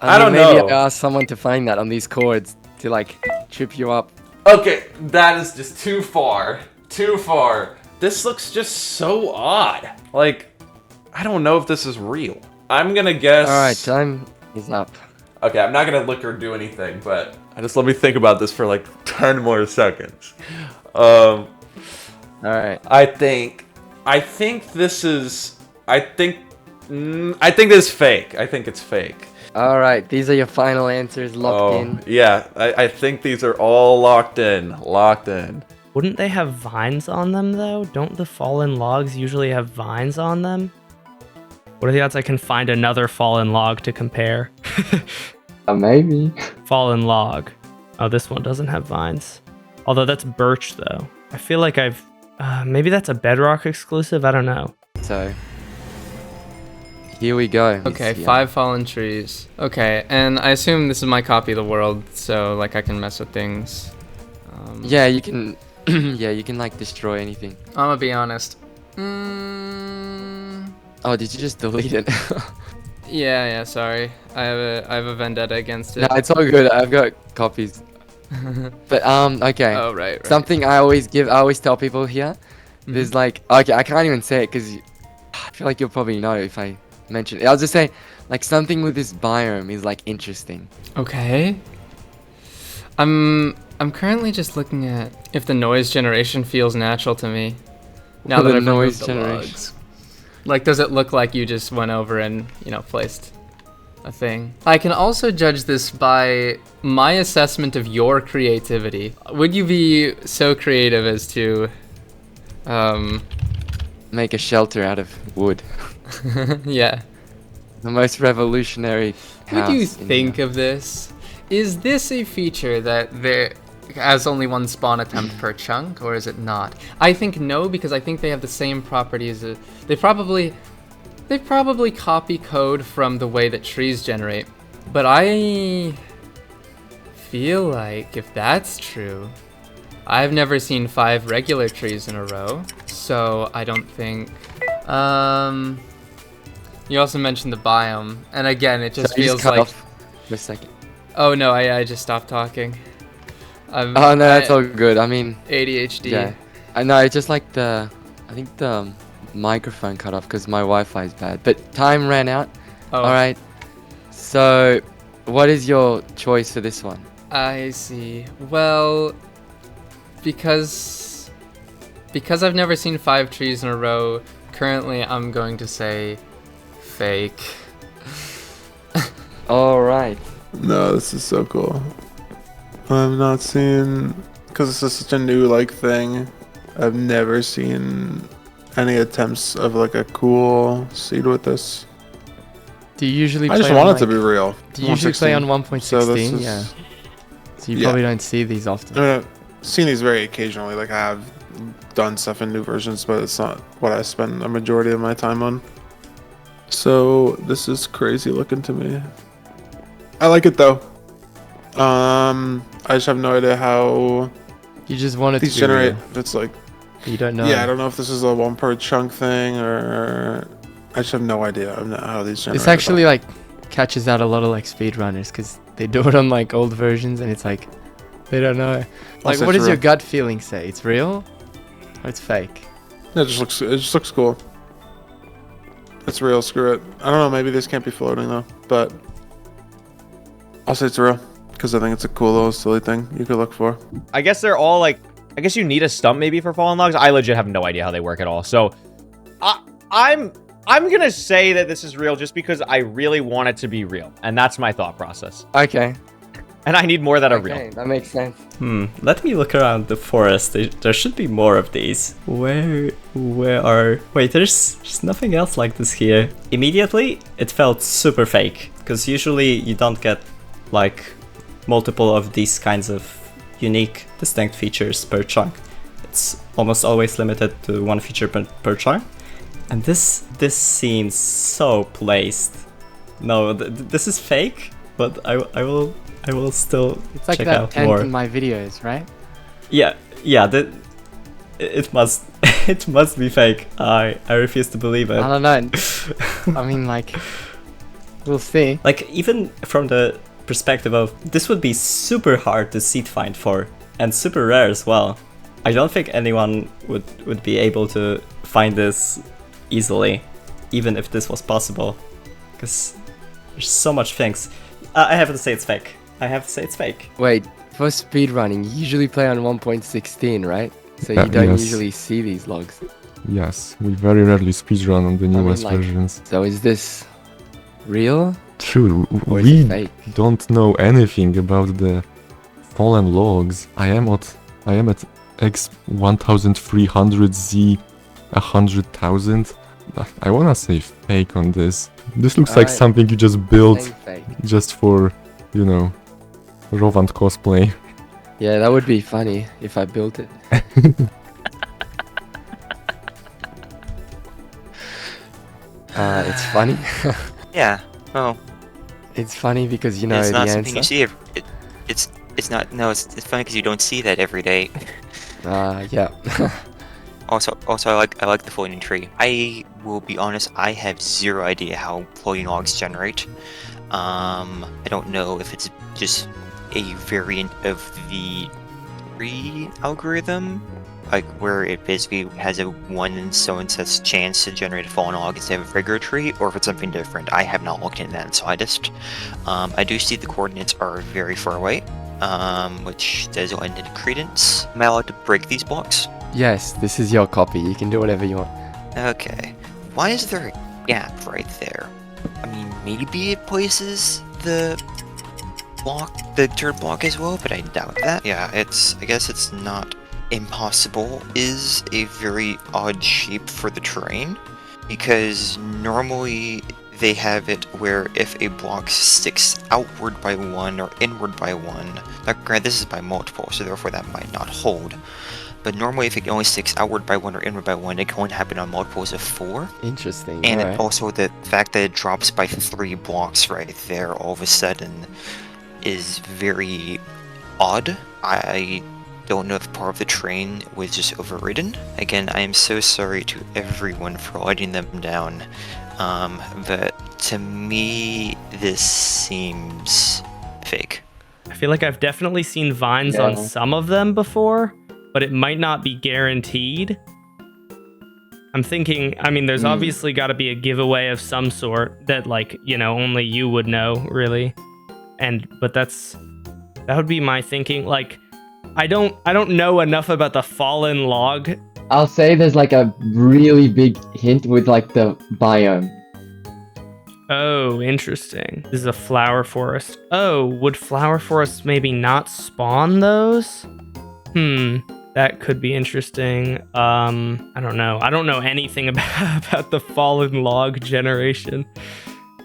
don't know. Maybe I ask someone to find that on these chords to, like, trip you up. Okay, that is just too far. Too far. This looks just so odd. Like, I don't know if this is real. I'm gonna guess... Alright, time is up. Okay, I'm not gonna look or do anything, but... Just let me think about this for like 10 more seconds. Alright. I think this is... I think this is fake. I think it's fake. Alright, these are your final answers locked in. Yeah, I think these are all locked in. Locked in. Wouldn't they have vines on them, though? Don't the fallen logs usually have vines on them? What are the odds I can find another fallen log to compare? Maybe. Fallen log. Oh, this one doesn't have vines. Although that's birch, though. I feel like I've... maybe that's a bedrock exclusive? I don't know. So... Here we go. Okay, 5 fallen trees. Okay, and I assume this is my copy of the world, so like I can mess with things. Yeah, you can. Yeah, you can like destroy anything. I'm gonna be honest. Oh, did you just delete it? Yeah, sorry. I have a vendetta against it. No, it's all good. I've got copies. But okay. Oh right. Something I always tell people here. There's like, okay, I can't even say it because I feel like you'll probably know if I mention it. I'll just say, like, something with this biome is like interesting. Okay. I'm currently just looking at if the noise generation feels natural to me. Now that I've removed the logs. Like, does it look like you just went over and, placed a thing? I can also judge this by my assessment of your creativity. Would you be so creative as to, make a shelter out of wood? Yeah. The most revolutionary house. What do you think of this? Is this a feature that there has only one spawn attempt per chunk, or is it not? I think no, because I think they have the same properties. They probably copy code from the way that trees generate. But I feel like if that's true, I've never seen 5 regular trees in a row, so I don't think. You also mentioned the biome, and again, it just feels like. Off for a second. Oh no, I just stopped talking. Oh no, that's all good. I mean, ADHD. Yeah, I know. It's just like I think the microphone cut off because my Wi-Fi is bad. But time ran out. Oh. All right. So, what is your choice for this one? I see. Well, because I've never seen 5 trees in a row. Currently, I'm going to say fake. All right. No, this is so cool. I've not seen, because this is such a new thing. I've never seen any attempts of like a cool seed with this. Do you usually? I just want it to be real. Do you usually play on 1.16? Yeah. So you probably don't see these often. I've seen these very occasionally. Like I have done stuff in new versions, but it's not what I spend a majority of my time on. So this is crazy looking to me. I like it though. I just have no idea how you just want it these to generate. Real. It's like you don't know. Yeah, I don't know if this is a 1 per chunk thing or I just have no idea how these generate. This actually like catches out a lot of like speedrunners because they do it on like old versions and it's like they don't know. Like, what does your gut feeling say? It's real or it's fake? It just looks cool. It's real. Screw it. I don't know. Maybe this can't be floating though, but I'll say it's real because I think it's a cool little silly thing you could look for. I guess they're all like. I guess you need a stump maybe for fallen logs. I legit have no idea how they work at all. So, I'm gonna say that this is real just because I really want it to be real, and that's my thought process. Okay. And I need more that are real. Okay, that makes sense. Let me look around the forest. There should be more of these. Where are... Wait, there's nothing else like this here. Immediately, it felt super fake. Because usually you don't get, like, multiple of these kinds of unique, distinct features per chunk. It's almost always limited to 1 feature per chunk. And this seems so placed. No, this is fake, but I will still it's like check that out tent more. In my videos, right? Yeah. It must be fake. I refuse to believe it. I don't know. I mean, like, we'll see. Like, even from the perspective of this would be super hard to seed find for, and super rare as well. I don't think anyone would be able to find this easily, even if this was possible, because there's so much things. I have to say it's fake. Wait, for speedrunning, you usually play on 1.16, right? So you don't usually see these logs. Yes, we very rarely speedrun on the newest versions. So is this real? True, we don't know anything about the fallen logs. I am at X 1300 Z 100,000. I wanna say fake on this. This looks like something you just built just for, you know, Rovant cosplay. Yeah, that would be funny if I built it. It's funny. Yeah. Oh. It's funny because you know it's the not answer. Something you see. It's not. No, it's funny because you don't see that every day. Yeah. Also, I like the floating tree. I will be honest. I have zero idea how floating logs generate. I don't know if it's just a variant of the tree algorithm, like where it basically has a 1 in so and such chance to generate a fallen log instead of a regular tree, or if it's something different. I have not looked into that in the slightest. I do see the coordinates are very far away, which does lend into credence. Am I allowed to break these blocks? Yes, this is your copy. You can do whatever you want. Okay. Why is there a gap right there? I mean, maybe it places the dirt block as well, but I doubt that. Yeah, I guess it's not impossible. Is a very odd shape for the terrain, because normally they have it where if a block sticks outward by 1 or inward by 1, now granted this is by multiple, so therefore that might not hold, but normally if it only sticks outward by 1 or inward by 1, it can only happen on multiples of 4. Interesting. And right. also the fact that it drops by 3 blocks right there all of a sudden is very odd. I don't know if part of the train was just overridden. Again, I am so sorry to everyone for letting them down, but to me this seems fake. I feel like I've definitely seen vines on some of them before, but it might not be guaranteed. I'm thinking, I mean, there's obviously got to be a giveaway of some sort that, like, you know, only you would know, really. But that would be my thinking. Like, I don't know enough about the fallen log. I'll say there's like a really big hint with like the biome. Oh, interesting. This is a flower forest. Oh, would flower forests maybe not spawn those? That could be interesting. I don't know. I don't know anything about the fallen log generation,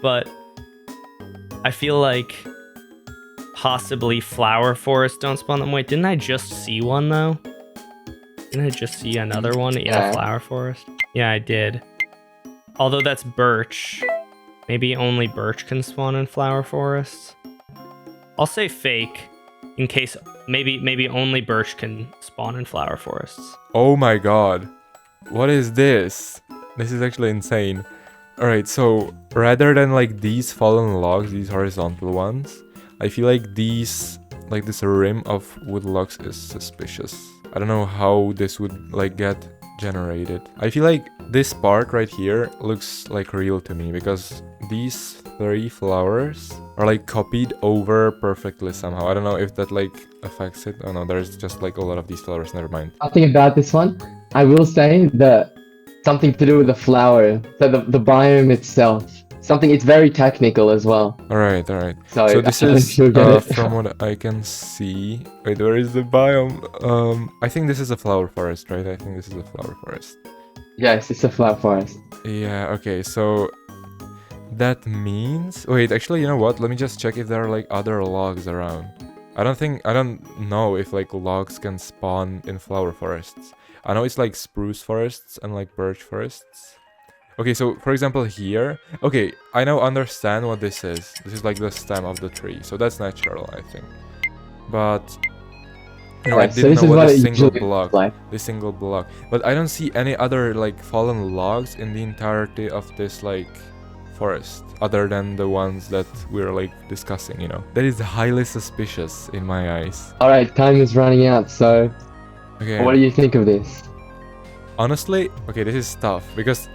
but I feel like possibly flower forests don't spawn them. Wait, didn't I just see one though? Didn't I just see another one in a flower forest? Yeah, I did. Although that's birch. Maybe only birch can spawn in flower forests. I'll say fake, in case maybe only birch can spawn in flower forests. Oh my god. What is this? This is actually insane. Alright, so rather than like these fallen logs, these horizontal ones, I feel like these, like this rim of wood logs is suspicious. I don't know how this would like get generated. I feel like this part right here looks like real to me because these 3 flowers are like copied over perfectly somehow. I don't know if that like affects it. Oh no, there's just like a lot of these flowers, never mind. Nothing about this one. I will say that something to do with the flower, so the biome itself. Something, it's very technical as well. Alright. So this is from what I can see. Wait, where is the biome? I think this is a flower forest, right? I think this is a flower forest. Yes, it's a flower forest. Yeah, okay, so that means... Wait, actually, you know what? Let me just check if there are like other logs around. I don't know if like logs can spawn in flower forests. I know it's like spruce forests and like birch forests. Okay, so for example here, okay, I now understand what this is. This is like the stem of the tree, so that's natural, I think. But you know, I didn't know what this single block. But I don't see any other like fallen logs in the entirety of this like forest, other than the ones that we're like discussing, you know. That is highly suspicious in my eyes. Alright, time is running out, so okay. What do you think of this? Honestly, okay, this is tough because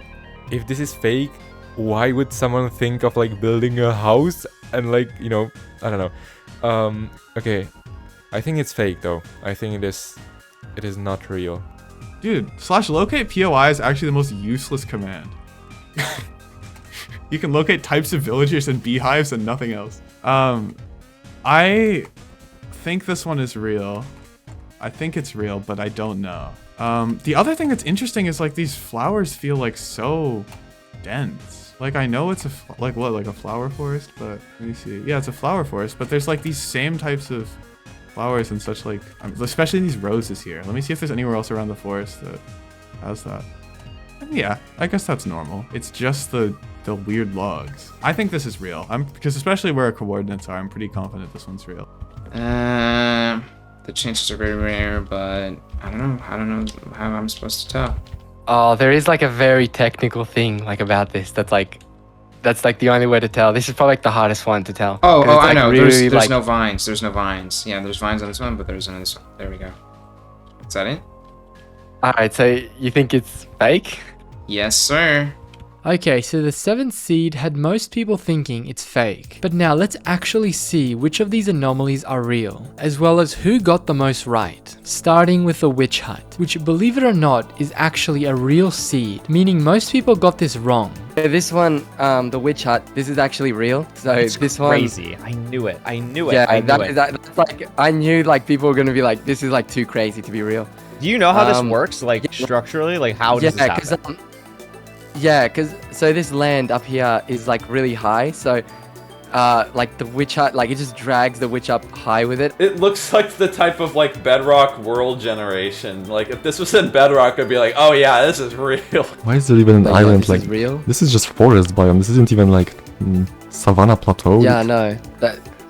if this is fake, why would someone think of like building a house and like, you know, I don't know. Okay, I think it's fake though. I think it is not real. Dude, /locate POI is actually the most useless command. You can locate types of villagers and beehives and nothing else. I think this one is real. I think it's real, but I don't know. The other thing that's interesting is like these flowers feel like so dense. Like I know it's like a flower forest, but let me see. Yeah, it's a flower forest, but there's like these same types of flowers and such, like especially these roses here. Let me see if there's anywhere else around the forest that has that. Yeah, I guess that's normal. It's just the weird logs. I think this is real. Because especially where our coordinates are, I'm pretty confident this one's real. The chances are very rare, but I don't know how I'm supposed to tell. Oh, there is like a very technical thing like about this. That's like the only way to tell. This is probably like the hardest one to tell. Oh, like, I know. Really, there's no vines. There's no vines. Yeah, there's vines on this one, but there isn't on this one. There we go. Is that it? Alright, so you think it's fake? Yes, sir. Okay, so the 7th seed had most people thinking it's fake. But now let's actually see which of these anomalies are real, as well as who got the most right. Starting with the witch hut, which believe it or not is actually a real seed, meaning most people got this wrong. This one, the witch hut, this is actually real. So it's this crazy. I knew it. Yeah, that's like, I knew like people were gonna be like, this is like too crazy to be real. Do you know how this works? Like structurally, like how does this happen? So this land up here is like really high, so like the witch hut, like it just drags the witch up high with it. It looks like the type of like bedrock world generation. Like if this was in bedrock, I'd be like, oh yeah, this is real. Why is there even an island like real? This is just forest biome. This isn't even like savanna plateau. Yeah, no,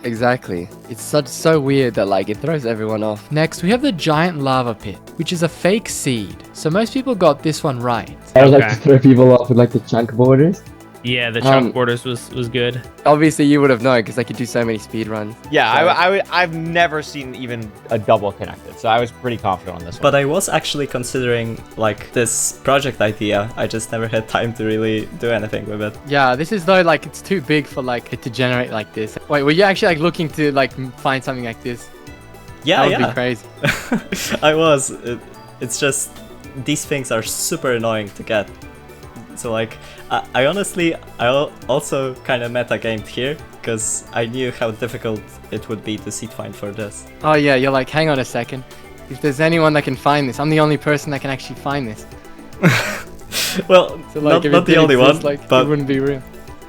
exactly. It's so weird that like it throws everyone off. Next, we have the giant lava pit, which is a fake seed. So most people got this one right. I would like to throw people off with like the chunk borders. Yeah, the chunk borders was good. Obviously, you would have known because I could do so many speed runs. Yeah, so. I've never seen even a double connected, so I was pretty confident on this one. But I was actually considering like this project idea. I just never had time to really do anything with it. Yeah, this is though like it's too big for like it to generate like this. Wait, were you actually like looking to like find something like this? Yeah, that would be crazy. I was. It's just these things are super annoying to get. So like, I honestly, I also kind of meta-gamed here, because I knew how difficult it would be to seed find for this. Oh yeah, you're like, hang on a second. If there's anyone that can find this, I'm the only person that can actually find this. Well, so, like, not the only one, like, but it wouldn't be real.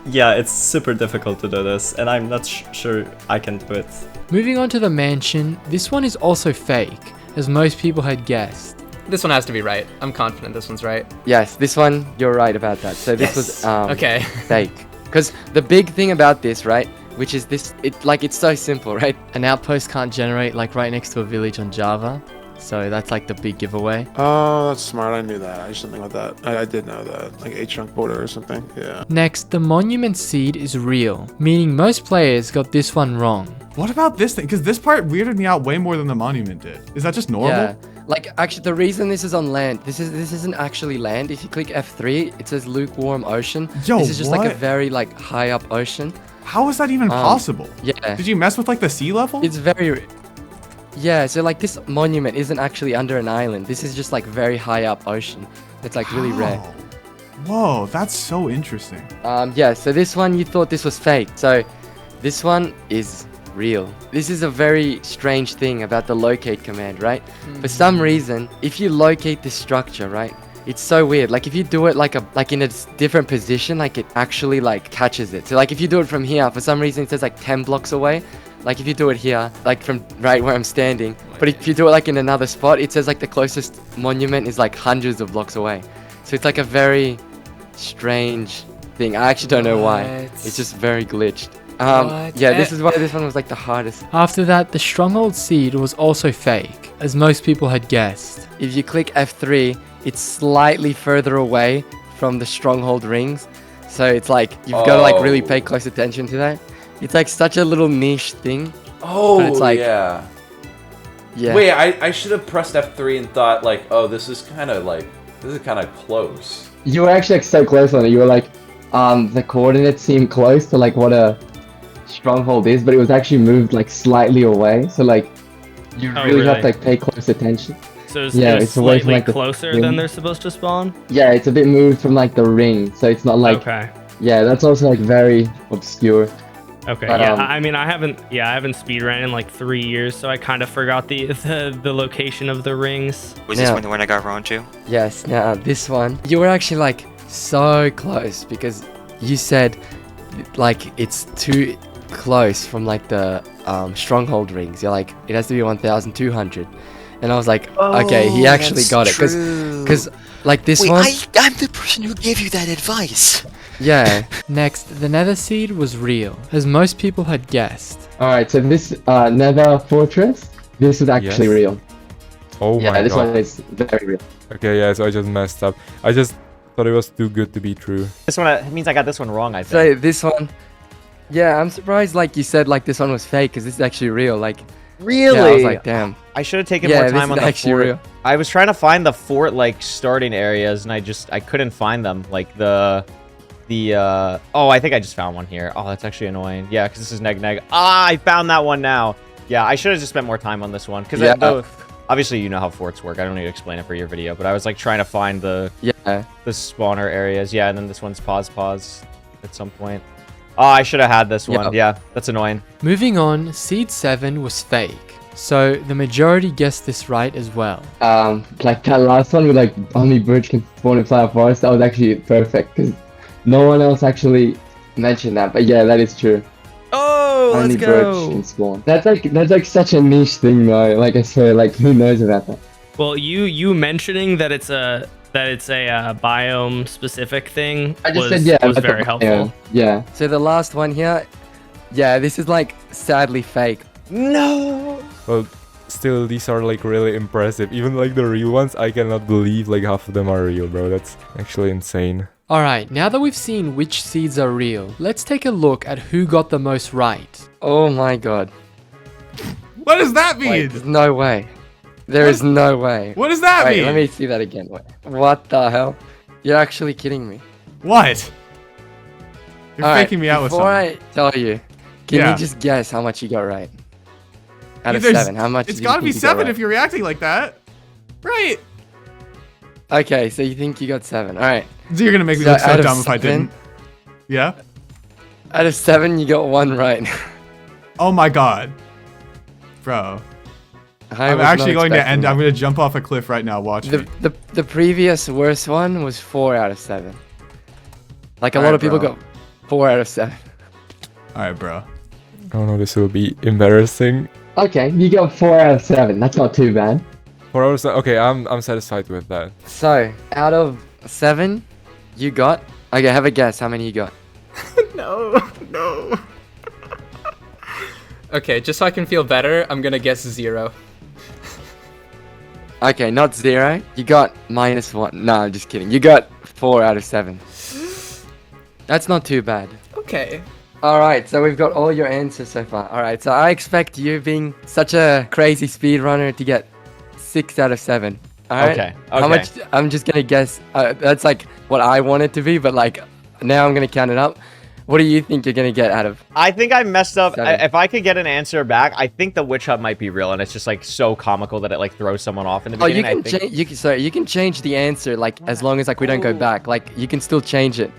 Yeah, it's super difficult to do this, and I'm not sure I can do it. Moving on to the mansion, this one is also fake, as most people had guessed. This one has to be right. I'm confident this one's right. Yes, this one, you're right about that. So this was okay. Fake. Because the big thing about this, right, which is this, it's so simple, right? An outpost can't generate like right next to a village on Java. So that's like the big giveaway. Oh, that's smart. I knew that. I just didn't think about that. I did know that. Like a chunk border or something. Yeah. Next, the monument seed is real, meaning most players got this one wrong. What about this thing? Because this part weirded me out way more than the monument did. Is that just normal? Yeah. Like, actually, the reason this is on land, this isn't actually land. If you click F3, it says lukewarm ocean. Yo, this is just what? like a very, like, high up ocean. How is that even possible? Yeah. Did you mess with, like, the sea level? It's very... Yeah, so, like, this monument isn't actually under an island. This is just, like, very high up ocean. It's, like, really rare. Whoa, that's so interesting. Yeah, so this one, you thought this was fake. So, this one is real. This is a very strange thing about the locate command, right? For some reason, if you locate this structure, right, it's so weird. Like if you do it like in a different position, like it actually like catches it. So like if you do it from here, for some reason it says like 10 blocks away. Like if you do it here, like from right where I'm standing. But if you do it like in another spot, it says like the closest monument is like hundreds of blocks away. So it's like a very strange thing. I actually don't know why. It's just very glitched. Yeah, this is why this one was like the hardest. After that, the stronghold seed was also fake, as most people had guessed. If you click F3, it's slightly further away from the stronghold rings. So it's like, you've got to like really pay close attention to that. It's like such a little niche thing. Oh, but it's like, yeah. Yeah. Wait, I should have pressed F3 and thought like, oh, this is kind of close. You were actually like so close on it. You were like, the coordinates seem close to like what a stronghold is, but it was actually moved like slightly away. So like, you really have to like pay close attention. So it's slightly away from, like, closer than they're supposed to spawn? Yeah, it's a bit moved from like the ring, so it's not like... Okay. Yeah, that's also like very obscure. Okay, But, yeah, I mean, I haven't speedrun in like 3 years, so I kind of forgot the location of the rings. Was this one I got wrong too? Yes, now this one, you were actually like so close because you said like it's too close from like the stronghold rings. You're like, it has to be 1,200. And I was like, okay, he actually got it. Because, like this one... I'm the person who gave you that advice. Yeah. Next, the Nether seed was real, as most people had guessed. Alright, so this Nether fortress, this is actually real. Oh my god. Yeah, this one is very real. Okay, yeah, so I just messed up. I just thought it was too good to be true. This one means I got this one wrong, I think. So this one... Yeah, I'm surprised, like you said, like this one was fake, because this is actually real. Like, really? Yeah, I was like, damn. I should have taken more time on the fort. Real. I was trying to find the fort, like, starting areas, and I couldn't find them. Like, oh, I think I just found one here. Oh, that's actually annoying. Yeah, because this is neg. Ah, I found that one now. Yeah, I should have just spent more time on this one. Because obviously you know how forts work. I don't need to explain it for your video, but I was, like, trying to find the spawner areas. Yeah, and then this one's pause at some point. Oh, I should have had this one. Yeah, that's annoying. Moving on, Seed 7 was fake. So, the majority guessed this right as well. Like that last one with like only birch can spawn in Flower Forest, that was actually perfect because no one else actually mentioned that. But yeah, that is true. Oh, only let's birch go. can spawn. That's like such a niche thing though. Like I swear, like who knows about that? Well, you mentioning that it's a biome specific thing was very helpful. Yeah. So the last one here, yeah, this is like sadly fake. No. Well, still, these are like really impressive. Even like the real ones, I cannot believe like half of them are real, bro. That's actually insane. Alright, now that we've seen which seeds are real, let's take a look at who got the most right. Oh my god. What does that mean? Wait, there's no way. There is no way. What does that mean? Let me see that again. Wait, what the hell? You're actually kidding me. What? You're faking me out with something. Before I tell you, can you just guess how much you got right? Out of 7, how much? It's gotta be 7 if you're reacting like that. Right. Okay, so you think you got 7. Alright. So you're gonna make me look so dumb if I didn't. Yeah? Out of 7, you got 1 right. Oh my god. Bro. I'm actually going to end. I'm going to jump off a cliff right now. Watch me. The previous worst one was 4 out of 7. Like a lot of people got 4 out of 7. Alright, bro. Oh no, this will be embarrassing. Okay, you got 4 out of 7. That's not too bad. 4 out of 7. Okay, I'm satisfied with that. So, out of 7, you got... Okay, have a guess how many you got. No. Okay, just so I can feel better, I'm gonna guess 0. Okay, not 0. You got -1. No, I'm just kidding. You got 4 out of 7. That's not too bad. Okay. Alright, so we've got all your answers so far. Alright, so I expect you being such a crazy speedrunner to get 6 out of 7. Alright? Okay. How much? I'm just gonna guess. That's like what I want it to be, but like now I'm gonna count it up. What do you think you're gonna get out of? I think I messed up. If I could get an answer back, I think the witch hut might be real, and it's just like so comical that it like throws someone off in the beginning. You can change the answer like as long as like we don't go back. Like you can still change it.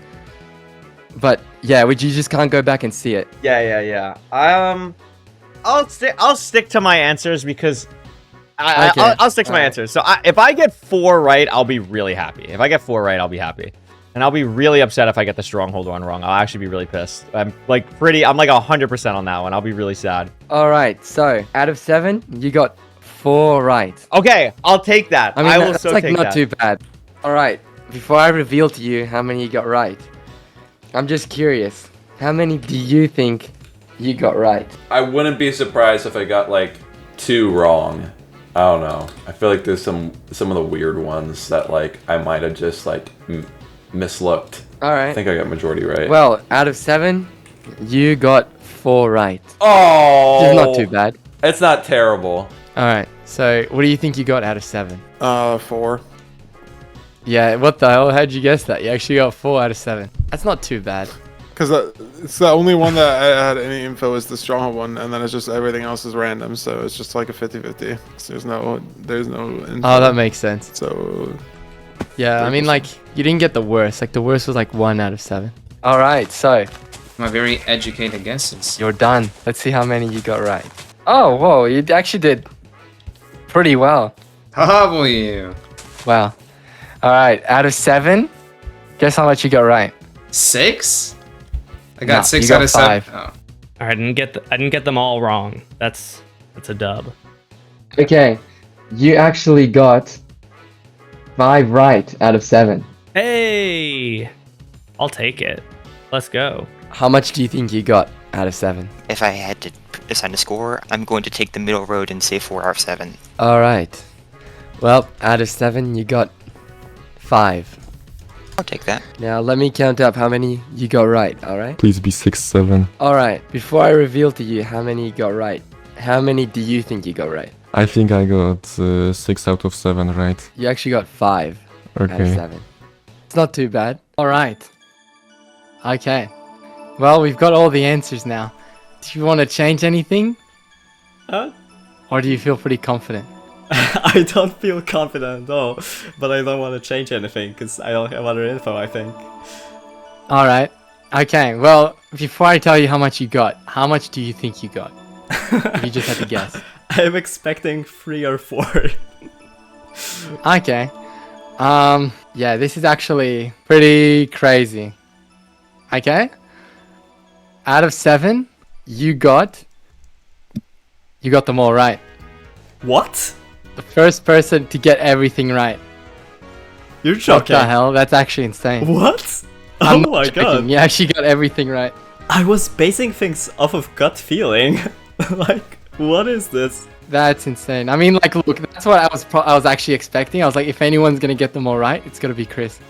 But yeah, you just can't go back and see it. Yeah. I'll stick to my answers because I'll stick to my answers. So if I get 4 right, I'll be really happy. If I get 4 right, I'll be happy. And I'll be really upset if I get the stronghold one wrong. I'll actually be really pissed. I'm like 100% on that one. I'll be really sad. All right. So out of 7, you got 4 right. Okay, I'll take that. I mean, I will that's so like take not that. too bad. All right. Before I reveal to you how many you got right, I'm just curious. How many do you think you got right? I wouldn't be surprised if I got like 2 wrong. I don't know. I feel like there's some of the weird ones that like I might have just like mislooked. All right. I think I got majority right. Well, out of 7, you got 4 right. Oh, it's not too bad. It's not terrible. All right. So, what do you think you got out of 7? 4. Yeah. What the hell? How'd you guess that? You actually got 4 out of 7. That's not too bad. Because it's the only one that I had any info is the stronghold one, and then it's just everything else is random, so it's just like a 50-50. So there's no info. Oh, that makes sense. So yeah, I mean, like, you didn't get the worst. Like, the worst was like 1 out of 7. All right, so My very educated guesses. you're done. Let's see how many you got right. Oh, whoa, you actually did pretty well. Haha, boy, you. Wow. All right, out of 7, guess how much you got right? 6? I got No, 6 you got out of 7. 5. Oh. All right, I didn't get them all wrong. That's a dub. Okay, You actually got 5 right out of 7. Hey! I'll take it. Let's go. How much do you think you got out of 7? If I had to assign a score, I'm going to take the middle road and say 4 out of 7. Alright. Well, out of 7, you got 5. I'll take that. Now, let me count up how many you got right, alright? Please be 6, 7. Alright, before I reveal to you how many you got right, how many do you think you got right? I think I got 6 out of 7 right. You actually got 5 out of 7. It's not too bad. Alright. Okay. Well, we've got all the answers now. Do you want to change anything? Huh? Or do you feel pretty confident? I don't feel confident at all, but I don't want to change anything because I don't have other info, I think. Alright. Okay, well, before I tell you how much you got, how much do you think you got? You just have to guess. I'm expecting 3 or 4. Okay. Yeah, this is actually pretty crazy. Okay? Out of 7, you got them all right. What? The first person to get everything right. You're joking. What the hell? That's actually insane. What? I'm Oh my god. You actually got everything right. I was basing things off of gut feeling. Like, what is this? That's insane. I mean, like, look, that's what I was actually expecting. I was like, if anyone's gonna get them all right, it's gonna be Chris.